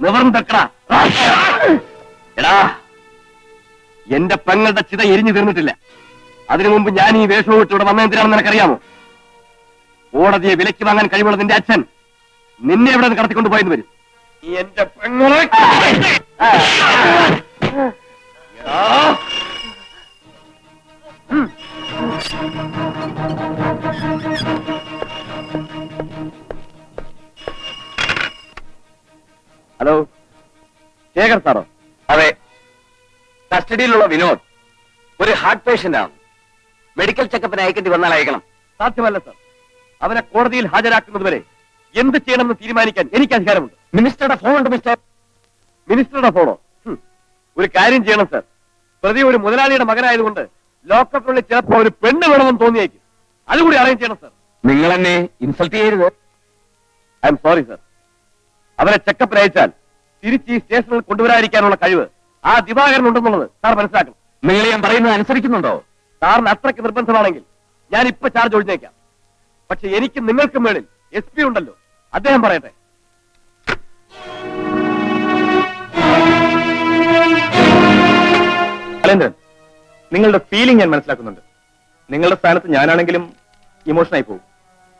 നിവർന്നെക്കടാ. എടാ, എന്റെ പെങ്ങളുടെ ചിത എരിഞ്ഞു തീർന്നിട്ടില്ല. അതിനു മുമ്പ് ഞാൻ ഈ വേഷവും ഇട്ട് ഇവിടെ വന്നതെന്തിനാണെന്ന് നിനക്കറിയാമോ? കോടതിയെ വിലയ്ക്ക് വാങ്ങാൻ കഴിവുള്ള നിന്റെ അച്ഛൻ നിന്നെ എവിടെ നിന്ന് കടത്തിക്കൊണ്ടുപോയെന്ന് വരും. എന്റെ പെങ്ങളെ ഹലോ, ശേഖർ സാറോ? അതെ, കസ്റ്റഡിയിലുള്ള വിനോദ് ഒരു ഹാർട്ട് പേഷ്യന്റ് ആണ്. മെഡിക്കൽ ചെക്കപ്പിന് അയക്കേണ്ടി വന്നാൽ അയക്കണം. സാധ്യമല്ല സാർ. അവനെ കോടതിയിൽ ഹാജരാക്കുന്നതുവരെ എന്ത് ചെയ്യണമെന്ന് തീരുമാനിക്കാൻ എനിക്ക് അധികാരമുണ്ട്. മിനിസ്റ്ററുടെ ഫോൺ ഉണ്ട് മിസ്റ്റർ. മിനിസ്റ്ററുടെ ഫോണോ? ഒരു കാര്യം ചെയ്യണം സാർ. പ്രതി ഒരു മുതലാളിയുടെ മകനായതുകൊണ്ട് ലോക്കപ്പിനുള്ളിൽ ചിലപ്പോ ഒരു പെണ്ണ് വേണമെന്ന് തോന്നിയേക്കും. അതുകൂടി അറേഞ്ച് ചെയ്യണം സാർ. നിങ്ങൾ എന്നെ ഇൻസൾട്ട് ചെയ്യരുത്. I am sorry sir. അവരെ ചെക്കപ്പിന് അയച്ചാൽ തിരിച്ച് ഈ സ്റ്റേഷനിൽ കൊണ്ടുവരാതിരിക്കാനുള്ള കഴിവ് ആ ദിവാകരൻ ഉണ്ടെന്നുള്ളത് സാർ മനസ്സിലാക്കണം. നിങ്ങൾ ഞാൻ പറയുന്നത് അനുസരിക്കുന്നുണ്ടോ? സാറിന് അത്രയ്ക്ക് നിർബന്ധമാണെങ്കിൽ ഞാൻ ഇപ്പൊ ചാർജ് ഒഴിഞ്ഞേക്കാം. പക്ഷെ എനിക്ക് നിങ്ങൾക്ക് മേളിൽ SP ഉണ്ടല്ലോ, അദ്ദേഹം പറയട്ടെ. അലേന്ദ്രൻ, നിങ്ങളുടെ ഫീലിംഗ് ഞാൻ മനസ്സിലാക്കുന്നുണ്ട്. നിങ്ങളുടെ സ്ഥാനത്ത് ഞാനാണെങ്കിലും ഇമോഷനായി പോകും.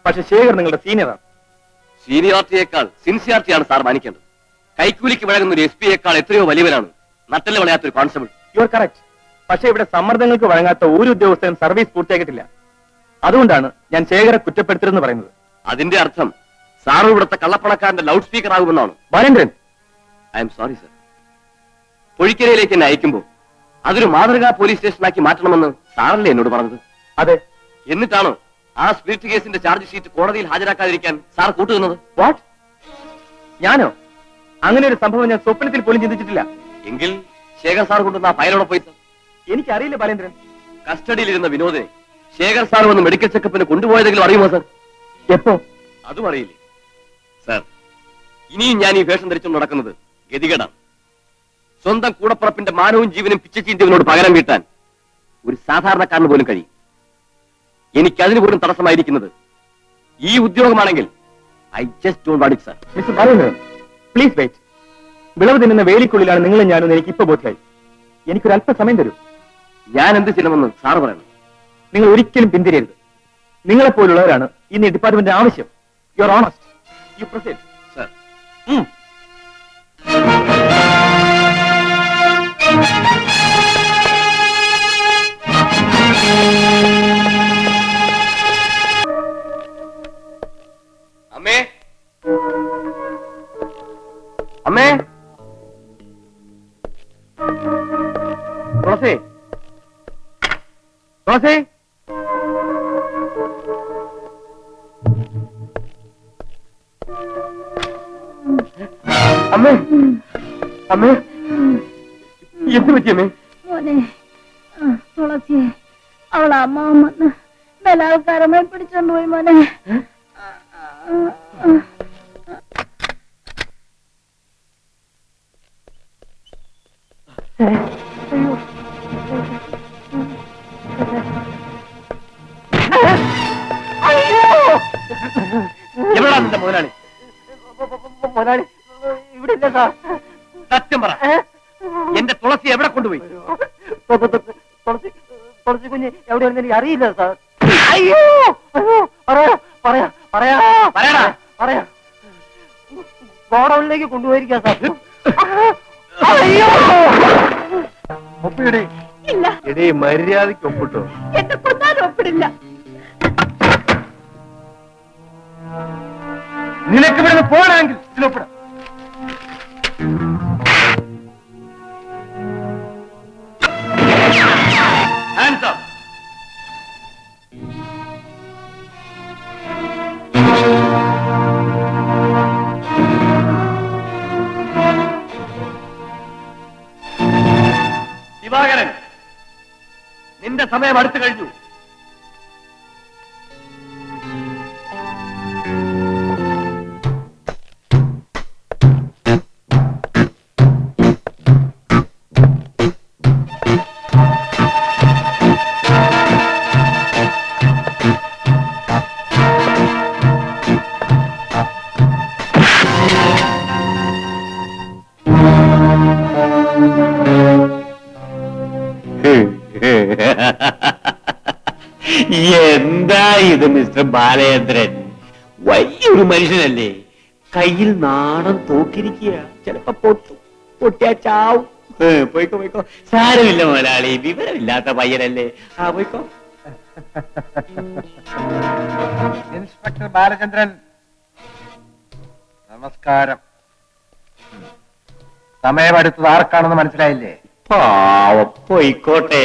പക്ഷെ ശേഖർ നിങ്ങളുടെ സീനിയറാണ്. സീനിയോറിറ്റിയേക്കാൾ സിൻസിയാരിറ്റിയാണ് സാർ മാനിക്കേണ്ടത്. കൈക്കൂലിക്ക് വഴങ്ങുന്ന ഒരു SP-യേക്കാൾ എത്രയോ വലിയവനാണ് നട്ടല് വളയാത്തൊരു കോൺസ്റ്റബിൾ. You are correct. പക്ഷേ ഇവിടെ സമ്മർദ്ദങ്ങൾക്ക് വഴങ്ങാത്ത ഒരു ഉദ്യോഗസ്ഥനും സർവീസ് പൂർത്തിയാക്കിയിട്ടില്ല. അതുകൊണ്ടാണ് ഞാൻ ശേഖരെ കുറ്റപ്പെടുത്തരുതെന്ന് പറയുന്നത്. അതിന്റെ അർത്ഥം സാർ ഇവിടുത്തെ കള്ളപ്പണക്കാരന്റെ ലൗഡ് സ്പീക്കർ ആകുമെന്നാണ്. Balendran, I am sorry sir. പൊഴിക്കരയിലേക്ക് എന്നെ അയക്കുമ്പോൾ അതൊരു മാതൃകാ പോലീസ് സ്റ്റേഷനാക്കി മാറ്റണമെന്ന് സാറല്ലേ എന്നോട് പറഞ്ഞത്? അതെ. എന്നിട്ടാണോ ആ സ്പിരിറ്റ് കേസിന്റെ ചാർജ് ഷീറ്റ് കോടതിയിൽ ഹാജരാക്കാതിരിക്കാൻ സാർ കൂട്ടുന്നത്? വാട്ട്? ഞാനോ? അങ്ങനെ ഒരു സംഭവം ഞാൻ സ്വപ്നത്തിൽ പോലും ചിന്തിച്ചിട്ടില്ല. എങ്കിൽ ശേഖർ സാർ കൊണ്ടുവന്ന ആ ഫയലോടെ പോയി സാർ. എനിക്കറിയില്ല ബാലേന്ദ്രൻ. കസ്റ്റഡിയിലിരുന്ന വിനോദിനെ ശേഖർ സാർ വന്ന് മെഡിക്കൽ ചെക്കപ്പിന് കൊണ്ടുപോയതെങ്കിലും അറിയുമോ സാർ? എപ്പോ? അതും അറിയില്ലേ സാർ? ഇനിയും ഞാൻ ഈ വേഷം ധരിച്ചു നടക്കുന്നത് ഗതികേടാണ്. സ്വന്തം കൂടപ്പുറപ്പിന്റെ മാനവും ജീവനും പിച്ചച്ചീന്തിയവനോട് പകരം വീട്ടാൻ ഒരു സാധാരണക്കാരന് പോലും കഴിയും. എനിക്കതിന് പോലും തടസ്സമായിരിക്കുന്നത് ഈ ഉദ്യോഗമാണെങ്കിൽ I just don't want it sir. Mister Balendran, please wait. വിളവ് തിന്നുന്ന വേലിക്കുള്ളിലാണ് നിങ്ങളും ഞാനും എനിക്ക് ഇപ്പൊ ബോധ്യമായി. എനിക്കൊരു അല്പ സമയം തരൂ. ഞാൻ എന്ത് ചെയ്യണമെന്ന് സാർ പറയണം. നിങ്ങൾ ഒരിക്കലും പിന്തിരിയരുത്. നിങ്ങളെപ്പോലുള്ളവരാണ് ഇന്ന് ഈ ഡിപ്പാർട്ട്മെന്റിന്റെ ആവശ്യം. You are honest. You proceed sir. അമ്മേ, അമ്മേ, തുളസി, തുളസി, അമ്മേ, അമ്മേ, എന്ത് പറ്റിയമ്മേ? മോനെ, തുളസി അവളെ അമ്മാവൻ വന്ന് ബലാത്കാരമായി പിടിച്ചോണ്ട് പോയി മോനെ. എവിടാ നിന്റെ മുതലാളി? മുതലാളി ഇവിടെ ഇല്ല സാർ. സത്യം പറ, എന്റെ തുളസി എവിടെ കൊണ്ടുപോയി? തുളസി കുഞ്ഞ് എവിടെയാണെന്ന് എനിക്ക് അറിയില്ല സാർ. അയ്യോ, പറയാ പറയാ പറയാ പറയടാ. പറയാ ഗോഡൌണിലേക്ക് കൊണ്ടുപോയിരിക്കാ സാർ. അയ്യോ, ഒപ്പിടെ ഇല്ല, എടേ മര്യാദയ്ക്ക് ഒപ്പിട്ടോ. എന്നെ കൊന്നാലും ഒപ്പിടില്ല. നിനക്ക് ഇവിടെ നിന്ന് പോകണമെങ്കിൽ ഇതിലൊപ്പിടാം. Hands up. ദിവാകരൻ, നിന്റെ സമയം അടുത്തു കഴിഞ്ഞു. എന്താ ഇത് മിസ്റ്റർ ബാലചന്ദ്രൻ? വലിയൊരു മനുഷ്യനല്ലേ, കയ്യിൽ നാണം തോക്കിരിക്കുക. ചിലപ്പോ പൊട്ടിയാ ചാവും. പോയിക്കോ പോയിക്കോ, സാരമില്ല മുതലാളി, വിവരമില്ലാത്ത പയ്യനല്ലേ. പോയിക്കോ. ഇൻസ്പെക്ടർ ബാലചന്ദ്രൻ, നമസ്കാരം. സമയമെടുത്തത് ആർക്കാണെന്ന് മനസ്സിലായില്ലേ? പാവം, പോയിക്കോട്ടെ.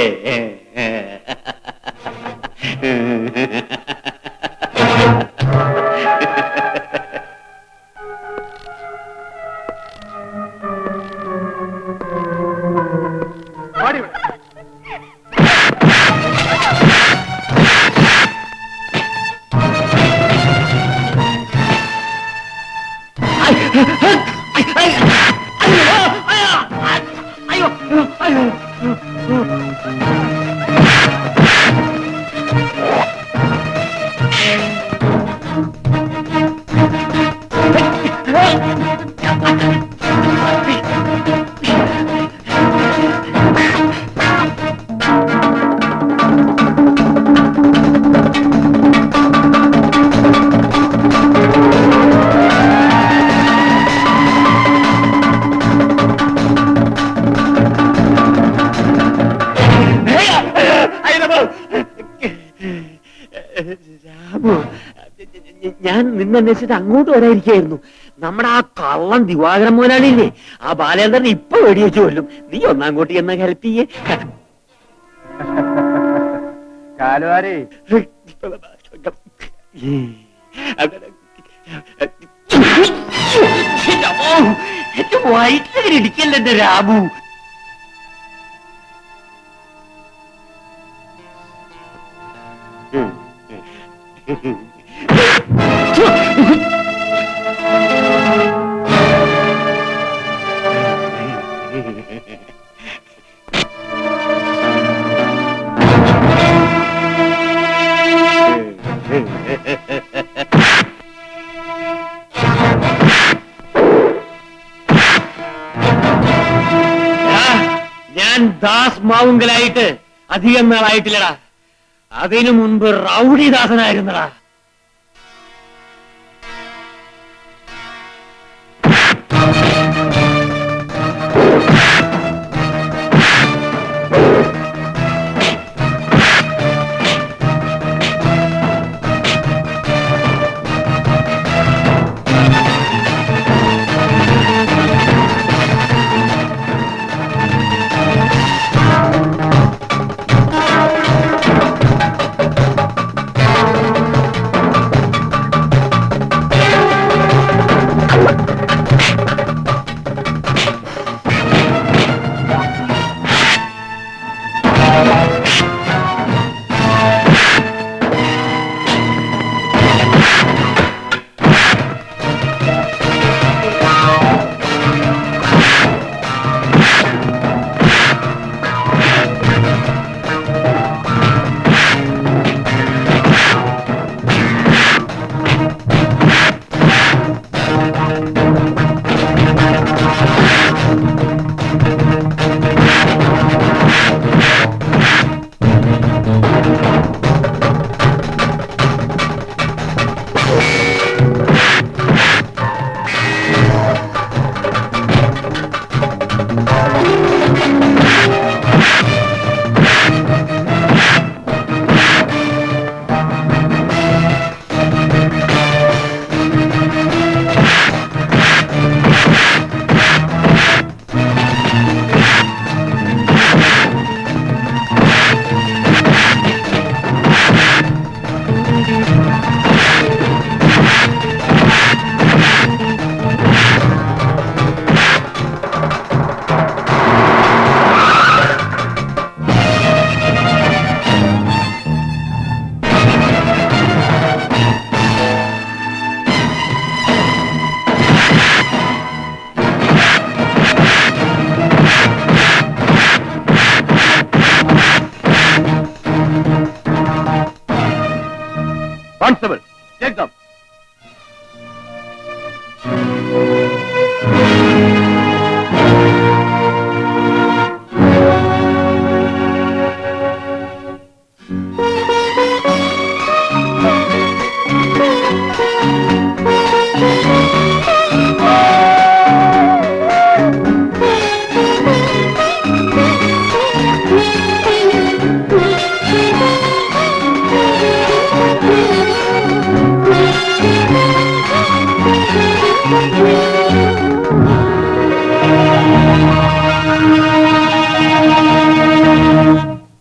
ഞാൻ നിന്നന്വേഷിച്ചിട്ട് അങ്ങോട്ട് വരാതിരിക്കായിരുന്നു. നമ്മുടെ ആ കള്ളൻ ദിവാകരൻ മുതലാളിയില്ലേ, ആ ബാലേന്ദ്രൻ ഇപ്പൊ വെടിവെച്ചു കൊല്ലും. നീ ഒന്നങ്ങോട്ട് എന്ന ഹെൽപ്പ് ചെയ്യേ. കാലുവാരി, വയറ്റിലിടിക്കല്ലേ എന്റെ രാമു. ഞാൻ ദാസ് മാവുങ്കലായിട്ട് അധികം നാളായിട്ടില്ലടാ. അതിനു മുൻപ് റൗഡിദാസനായിരുന്നടാ.